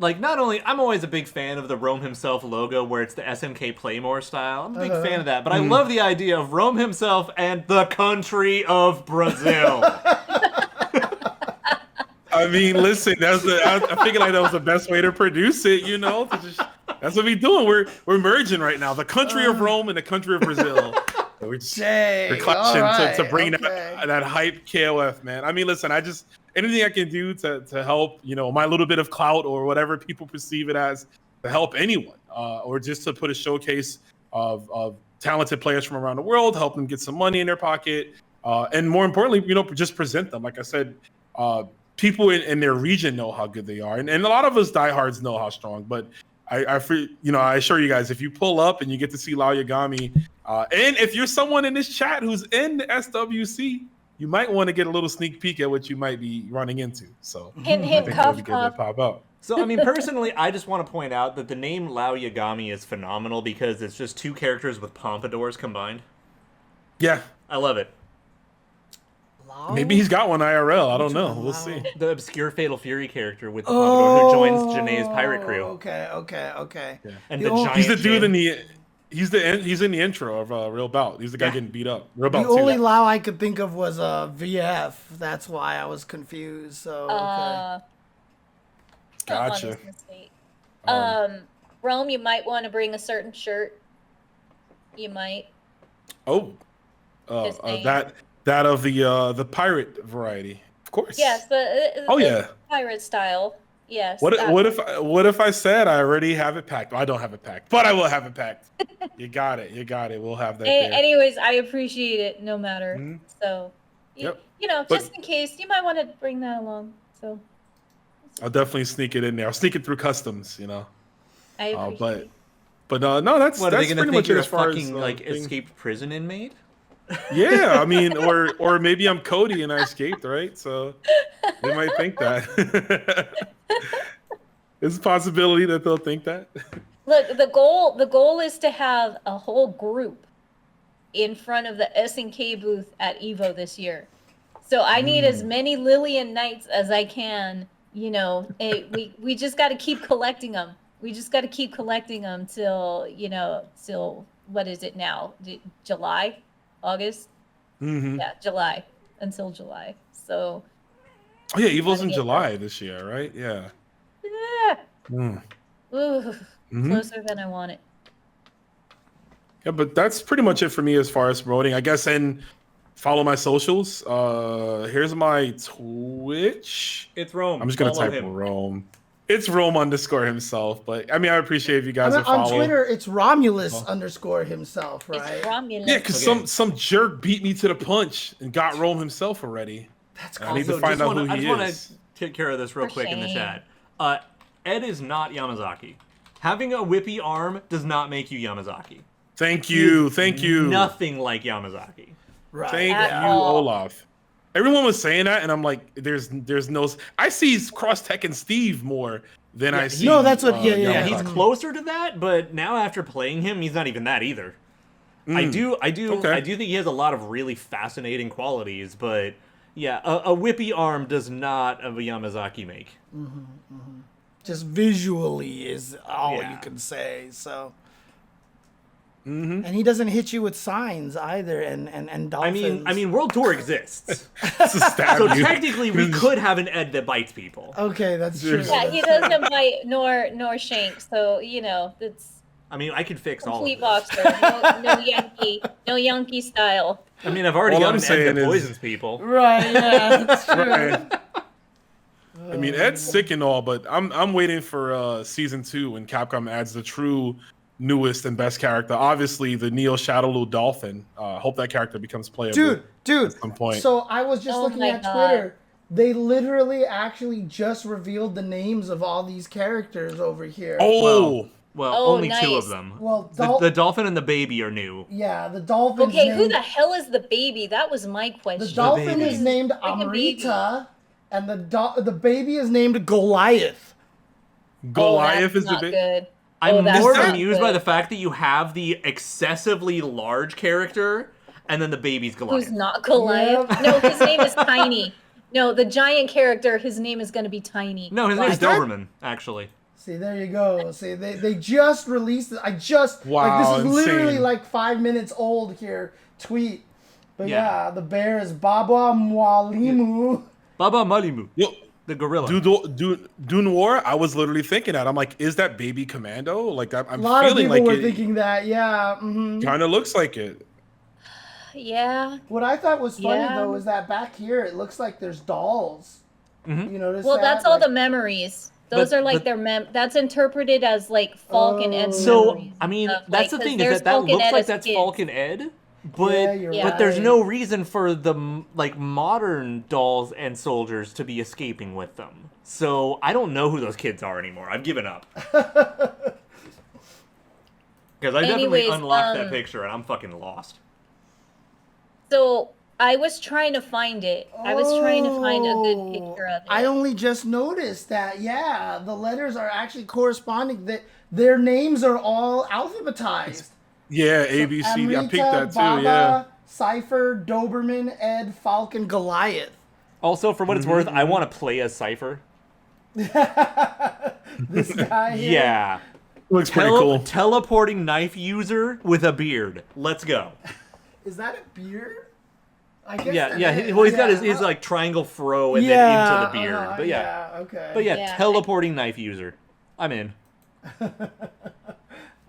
C: Like, not only, I'm always a big fan of the Rome himself logo where it's the SNK Playmore style. I'm a big fan of that. But I love the idea of Rome himself and the country of Brazil.
B: I mean, listen, I figured like that was the best way to produce it, you know? That's what we're doing. We're merging right now. The country of Rome and the country of Brazil. We're clashing to bring that hype KOF, man. I mean, listen, anything I can do to help, you know, my little bit of clout or whatever people perceive it as, to help anyone, or just to put a showcase of talented players from around the world, help them get some money in their pocket, and more importantly, you know, just present them. Like I said, people in their region know how good they are, and a lot of us diehards know how strong. But I assure you guys, if you pull up and you get to see Lau Yagami, and if you're someone in this chat who's in the SWC, you might want to get a little sneak peek at what you might be running into. So
E: hint, hint, cough, cough.
B: Pop out.
C: So, I mean, personally, I just want to point out that the name Lau Yagami is phenomenal because it's just 2 characters with pompadours combined.
B: Yeah.
C: I love it.
B: Maybe he's got one IRL. I don't know. We'll see.
C: The obscure Fatal Fury character with the pompadour who joins Janae's pirate crew.
A: Okay.
B: Yeah.
C: And the giant
B: he's the dude
C: Chen.
B: in the... He's in the intro of Real Bout. He's the guy getting beat up. Real Bout
A: The
B: 2.
A: only Lau I could think of was VF. That's why I was confused. So okay.
B: Gotcha.
E: Rome, you might want to bring a certain shirt. You might.
B: That of the pirate variety, of course.
E: Yes, but
B: yeah,
E: pirate style. Yes.
B: What if I said I already have it packed? Well, I don't have it packed, but I will have it packed. You got it. We'll have that there.
E: Anyways, I appreciate it no matter.
B: Mhm.
E: So,
B: Yep.
E: just in case, you might want to bring that along. So
B: I'll definitely sneak it in there. I'll sneak it through customs,
E: I appreciate it.
B: But no, that's
C: What are they
B: that's
C: gonna
B: pretty
C: think
B: much
C: you're
B: it
C: a
B: as far
C: fucking
B: as
C: like
B: things.
C: escaped prison inmate?
B: Yeah, I mean, or maybe I'm Cody and I escaped, right? So they might think that. It's a possibility that they'll think that.
E: Look, the goal is to have a whole group in front of the SNK booth at Evo this year. So I need as many Lillian Knights as I can. We just got to keep collecting them. We just got to keep collecting them till what is it now? July, August?
B: Mm-hmm.
E: Yeah, July, until July. So.
B: Oh yeah, Evo's in July this year, right? Yeah.
E: Yeah.
B: Mm.
E: Ooh, closer than I want it.
B: Yeah, but that's pretty much it for me as far as promoting. I guess, and follow my socials. Here's my Twitch.
C: It's Rome.
B: I'm just gonna
C: Follow
B: type
C: him.
B: Rome. It's Rome _ himself, but I mean, I appreciate if you guys are
A: On
B: following.
A: Twitter, it's Romulus _ himself, right?
E: It's Romulus.
B: Yeah, because some jerk beat me to the punch and got Rome himself already.
A: That's
B: I need
A: cool.
B: to find out who
C: I
B: he
C: just want
B: is.
C: to take care of this real
E: For
C: quick in the
E: shame.
C: chat. Ed is not Yamazaki. Having a whippy arm does not make you Yamazaki.
B: Thank you. Thank you.
C: Nothing like Yamazaki.
A: Right.
B: Thank
E: At
B: you,
E: all.
B: Olaf. Everyone was saying that, and I'm like, there's no. I see Cross Tech and Steve more than I see.
A: No, that's what- yeah.
C: Yeah, he's
B: Yamazaki.
C: closer to that, but now after playing him, he's not even that either. I do
B: Okay.
C: think he has a lot of really fascinating qualities, but yeah, a whippy arm does not of a Yamazaki make.
A: Just visually is all
C: Yeah.
A: you can say. So. And he doesn't hit you with signs either, and dolphins.
C: I mean, World Tour exists,
B: To stab
C: so
B: you.
C: technically we could have an Ed that bites people.
A: Okay, that's true.
E: Yeah, he doesn't bite nor shank, so it's
C: I mean, I could fix all of
E: complete
C: this.
E: boxer. No Yankee style.
C: I mean, I've already
B: All
C: got
B: I'm
C: an Ed
B: saying
C: that
B: is-
C: poisons people.
A: Right, yeah, that's true.
B: Right. I mean, Ed's sick and all, but I'm waiting for season 2 when Capcom adds the true newest and best character. Obviously, the Neo Shadowloo Dolphin. Hope that character becomes playable.
A: Dude,
B: at some point.
A: so I was just
E: Oh
A: looking
E: my
A: at
E: God.
A: Twitter. They literally actually just revealed the names of all these characters over here.
B: Oh,
C: Well,
E: Oh,
C: only two
E: nice.
C: of them.
A: Well,
C: The dolphin and the baby are new.
A: yeah, the dolphin's
E: Okay,
A: named,
E: who the hell is the baby? That was my question.
A: the dolphin
C: baby.
A: is named
E: Freaking baby.
A: Amrita, and the baby is named Goliath.
B: Goliath
E: that's
B: is the
E: not
B: big.
E: good.
C: I'm
E: that's
C: more
E: not
C: amused by
E: good.
C: the fact that you have the excessively large character and then the baby's Goliath.
E: Who's not Goliath?
A: Yep.
E: No, his name is Tiny. No, the giant character, his name is going to be Tiny.
C: No, his
E: Why?
C: name is
A: that-
C: Doberman, actually.
A: See, there you go. See, they just released it.
B: Wow,
A: this is literally
B: insane.
A: like 5 minutes old here. Tweet. But
C: Yeah.
A: yeah, the bear is Baba Mwalimu.
C: Baba Malimu,
B: Yo,
C: the gorilla.
B: Dune War. I was literally thinking that. I'm like, is that baby Commando? Like, I'm
A: A lot of
B: feeling
A: people
B: like
A: were
B: it
A: thinking that. Yeah. hmm
B: kind of looks like it.
E: Yeah.
A: What I thought was funny
E: Yeah.
A: though is that back here it looks like there's dolls.
C: Mhm.
A: You notice
E: Well,
A: that?
E: that's all
A: Like-
E: the memories. Those
C: But-
E: are like
C: but-
E: that's interpreted as like Falk and Ed
A: So,
E: memories.
C: I mean,
E: Stuff,
C: that's
E: like,
C: the
E: 'cause
C: thing
E: there's
C: is that
E: Falk and
C: looks
E: Ed
C: like
E: as
C: that's
E: kids.
C: Falk and Ed, but
A: Yeah, you're
C: but there's
A: right.
C: no reason for the like modern dolls and soldiers to be escaping with them. So I don't know who those kids are anymore. I've given up because I definitely
E: Anyways,
C: unlocked that picture and I'm fucking lost.
E: So I was trying to find it. I was trying to find a good picture of it.
A: I only just noticed that. Yeah, the letters are actually corresponding. That their names are all alphabetized.
B: Yeah, ABC. I
A: Amrita,
B: picked that too.
A: Baba,
B: Yeah.
A: Cypher, Doberman, Ed, Falcon, Goliath.
C: Also, for what it's worth, I want to play as Cypher.
A: This guy here.
C: Yeah.
B: Looks pretty cool.
C: Teleporting knife user with a beard. Let's go.
A: Is that a beard? I guess
C: Yeah,
A: that
C: yeah.
A: is.
C: Well, he's got his
A: Yeah.
C: like triangle fro and
A: Yeah,
C: then into the beard.
A: uh-huh,
C: But yeah.
A: okay.
C: But yeah,
E: Yeah.
C: teleporting knife user. I'm in.
E: So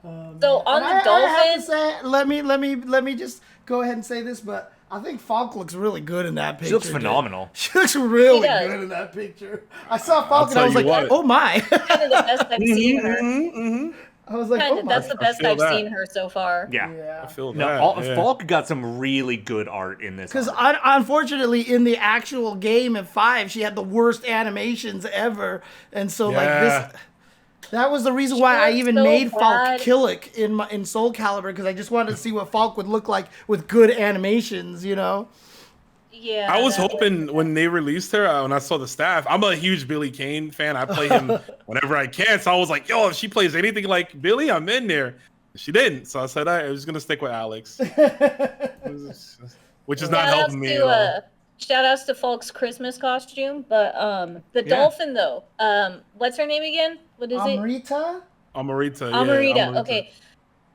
E: on
A: And
E: the
A: I have to
E: dolphin,
A: say, let me just go ahead and say this, but I think Falk looks really good in that picture.
C: She looks
A: dude.
C: phenomenal.
A: She looks really
E: She does.
A: good in that picture. I saw Falk and I
B: tell
A: was
B: you
A: like,
B: what.
A: oh my.
E: Kind of the best I've seen her.
A: I was like, oh my.
E: That's the best
B: feel
E: I've
B: that.
E: seen her so far.
C: Yeah.
A: Yeah.
B: I feel
C: No,
B: that. Yeah.
C: Falk got some really good art in this.
A: Because
C: arc.
A: unfortunately, in the actual game in 5, she had the worst animations ever, and so like this, that was the reason why I
E: looks
A: even
E: so
A: made
E: bad.
A: Falk Killick in Soul Calibur, because I just wanted to see what Falk would look like with good animations, you know.
E: Yeah.
B: I was
E: that
B: hoping when they released her, when I saw the staff, I'm a huge Billy Kane fan. I play him whenever I can. So I was like, yo, if she plays anything like Billy, I'm in there. She didn't. So I said, I was going to stick with Alex. Which is not helping me at all.
E: Shout outs to Falk's Christmas costume, but the dolphin though, what's her name again? What is it?
A: Amrita?
B: Amarita.
E: Amarita.
B: Yeah, Amarita.
E: Okay.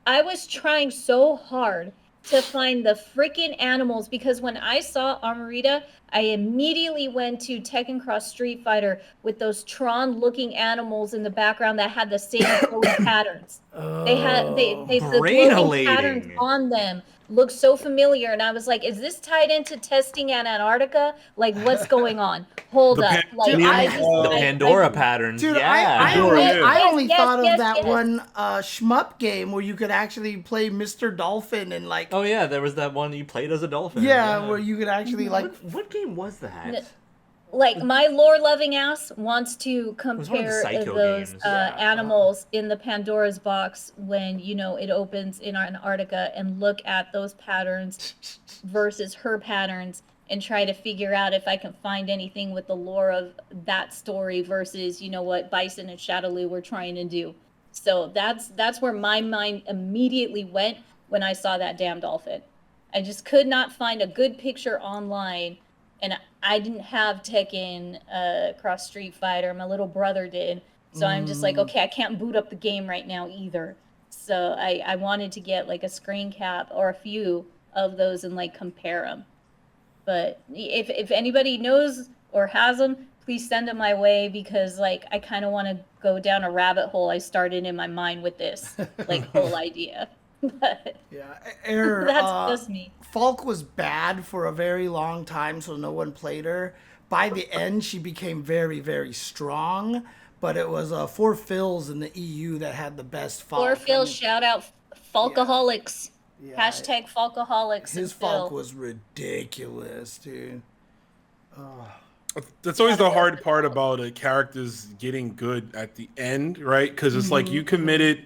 E: I was trying so hard to find the freaking animals because when I saw Amarita, I immediately went to Tekken Cross Street Fighter with those Tron-looking animals in the background that had the same glowing patterns. They had the glowing
C: Brain-elating.
E: patterns on them looked so familiar, and I was like, "Is this tied into testing at Antarctica? Like, what's going on? Hold
B: The
E: up!" Like,
A: Dude,
E: I
C: the
E: just
C: Pandora patterns.
A: Dude,
C: yeah.
A: I only
E: Yes,
A: thought of
E: yes,
A: that
E: yes.
A: one shmup game where you could actually play Mr. Dolphin and like,
C: Oh yeah, there was that one you played as a dolphin.
A: yeah, where you could actually like.
C: What game was that?
E: like my lore-loving ass wants to
C: was one of the
E: compare
C: Psycho
E: those
C: games.
E: animals in the Pandora's box when it opens in Antarctica and look at those patterns versus her patterns and try to figure out if I can find anything with the lore of that story versus what Bison and Shadowloo were trying to do. So that's where my mind immediately went when I saw that damn dolphin. I just could not find a good picture online. And I didn't have Tekken Cross Street Fighter. My little brother did. So I'm just like, okay, I can't boot up the game right now either. So I wanted to get like a screen cap or a few of those and like compare them. But if anybody knows or has them, please send them my way because like I kind of want to go down a rabbit hole I started in my mind with this like whole idea. But
A: Yeah,
E: that's just me.
A: Falk was bad for a very long time, so no one played her. By the end, she became very, very strong, but it was 4Phils in the EU that had the best Falk.
E: 4Phil, shout out Falkaholics.
A: Yeah,
E: Hashtag Falkaholics.
A: his
E: and Phil.
A: Falk was ridiculous, dude.
B: That's always the hard part about characters getting good at the end, right? Because it's like you committed,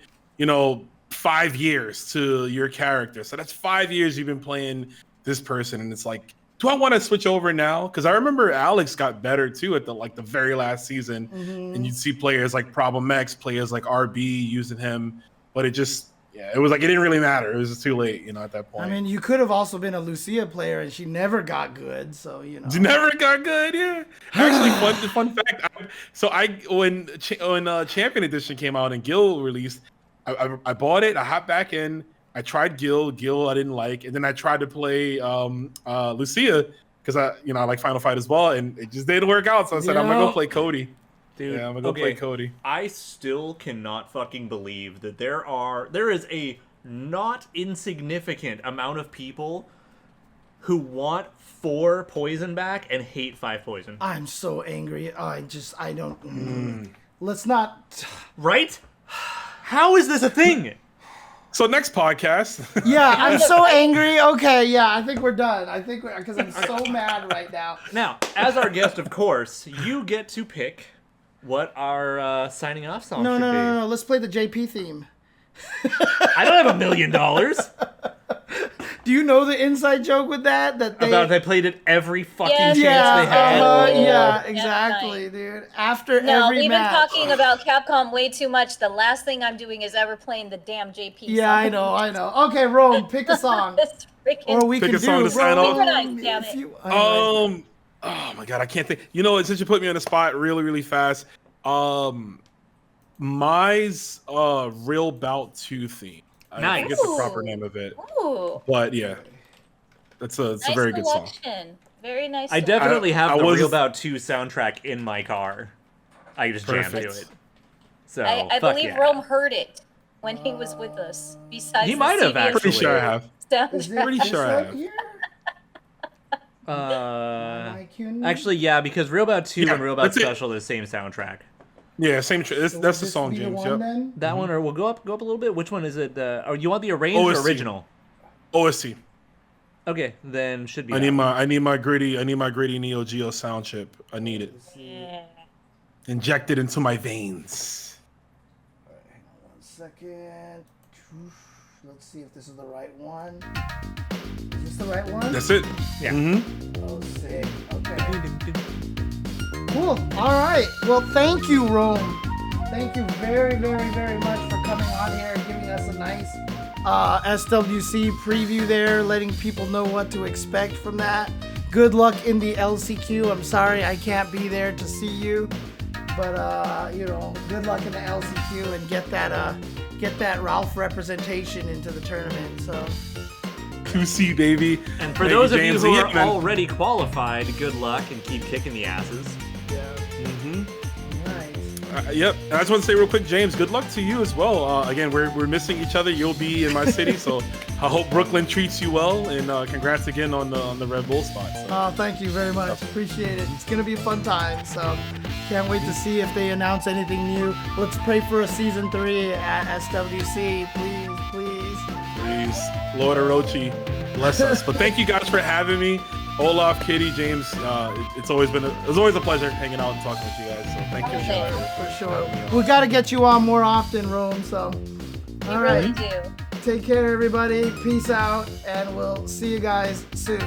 B: 5 years to your character. So that's 5 years you've been playing this person. And it's like, do I want to switch over now? Because I remember Alex got better too at the very last season. And you'd see players like Problem X, players like RB using him. But it just, it was like, it didn't really matter. It was just too late, at that point.
A: I mean, you could have also been a Lucia player, and she never got good, so,
B: She never got good, yeah. Actually, fun fact. When Champion Edition came out and Gil released, I bought it. I hopped back in. I tried Gil. I didn't like, and then I tried to play Lucia because I like Final Fight as well, and it just didn't work out. So I said I'm gonna go play Cody.
C: Dude,
B: I'm gonna go play Cody.
C: I still cannot fucking believe that there is a not insignificant amount of people who want 4 poison back and hate 5 poison.
A: I'm so angry. I don't. Let's not.
C: Right? How is this a thing?
B: So next podcast.
A: Yeah, I'm so angry. Okay, yeah, I think we're done. Because I'm so mad right now.
C: Now, as our guest, of course, you get to pick what our signing off song should be.
A: No. Let's play the JP theme.
C: I don't have $1 million.
A: Do you know the inside joke with that?
C: They played it every fucking
E: Yes,
C: chance
A: Yeah,
C: they had.
A: yeah, exactly, dude. After
E: No,
A: every
E: we've
A: match.
E: been talking about Capcom way too much. The last thing I'm doing is ever playing the damn JP
A: Yeah,
E: song.
A: I know. Okay, Rome, pick a song.
E: This freaking
A: Or we
B: Pick
A: can
B: a song
A: do
B: to sign off.
A: Rome,
E: Synchronize, damn
A: if
E: it.
A: you-
B: Oh my god, I can't think. Since you put me on the spot really, really fast, Mai's Real Bout 2 theme. I
C: Nice.
B: forget the proper name of it.
E: Ooh,
B: But yeah. It's a
E: nice
B: very good song.
E: selection. Very nice.
C: I
E: selection.
C: definitely have
B: I
C: the
B: was-
C: Real Bout 2 soundtrack in my car. I just jammed to
B: Perfect.
C: it. So,
E: I
C: fuck
E: believe
C: yeah.
E: Rome heard it when he was with us. Besides,
C: He
E: the
C: might have,
E: CD and
C: actually.
B: Pretty sure I have.
E: soundtrack.
A: Is it
B: Pretty
A: this
B: sure I
A: right
B: have.
A: here?
C: Actually, yeah, because Real Bout 2
B: Yeah,
C: and Real Bout
B: that's it.
C: Special are the same soundtrack.
B: Yeah, same. That's
A: So
B: the
A: would
B: song,
A: this be the
B: James.
A: one
B: Yep.
A: then?
C: That one, or we'll go up a little bit. Which one is it? Or you want the arranged or
B: OST.
C: original?
B: OSC.
C: Okay, then should be.
B: I
C: that
B: need
C: one.
B: my gritty Neo Geo sound chip. I need it. Injected into my veins.
A: All right, hang on 1 second. Let's see if this is the right one. Is this the right one?
B: That's it.
C: Yeah.
B: Mm-hmm.
A: Oh, sick. Okay. Cool. All right. Well, thank you, Rome. Thank you very, very, very much for coming on here and giving us a nice SWC preview there, letting people know what to expect from that. Good luck in the LCQ. I'm sorry I can't be there to see you, but you know, good luck in the LCQ and get that Ralph representation into the tournament. So.
B: 2C, baby.
C: And for
B: Thank
C: those of
B: James.
C: you who
B: Yeah,
C: are
B: man.
C: already qualified, good luck and keep kicking the asses.
A: Yeah.
B: Mm-hmm.
A: Nice.
B: Yep. And I just want to say real quick, James, good luck to you as well. Again, we're missing each other. You'll be in my city, so I hope Brooklyn treats you well. And congrats again on the Red Bull spot. So.
A: Oh, thank you very much. Appreciate it. It's gonna be a fun time. So can't wait to see if they announce anything new. Let's pray for a season 3 at SWC, please, please.
B: Please, Lord Orochi, bless us. But thank you guys for having me. Olaf, Kitty, James, it's always a pleasure hanging out and talking with you guys. So thank you.
A: For sure. We gotta get you on more often, Rome. So,
E: We
A: all
E: really
A: right.
E: do.
A: Take care, everybody. Peace out, and we'll see you guys soon.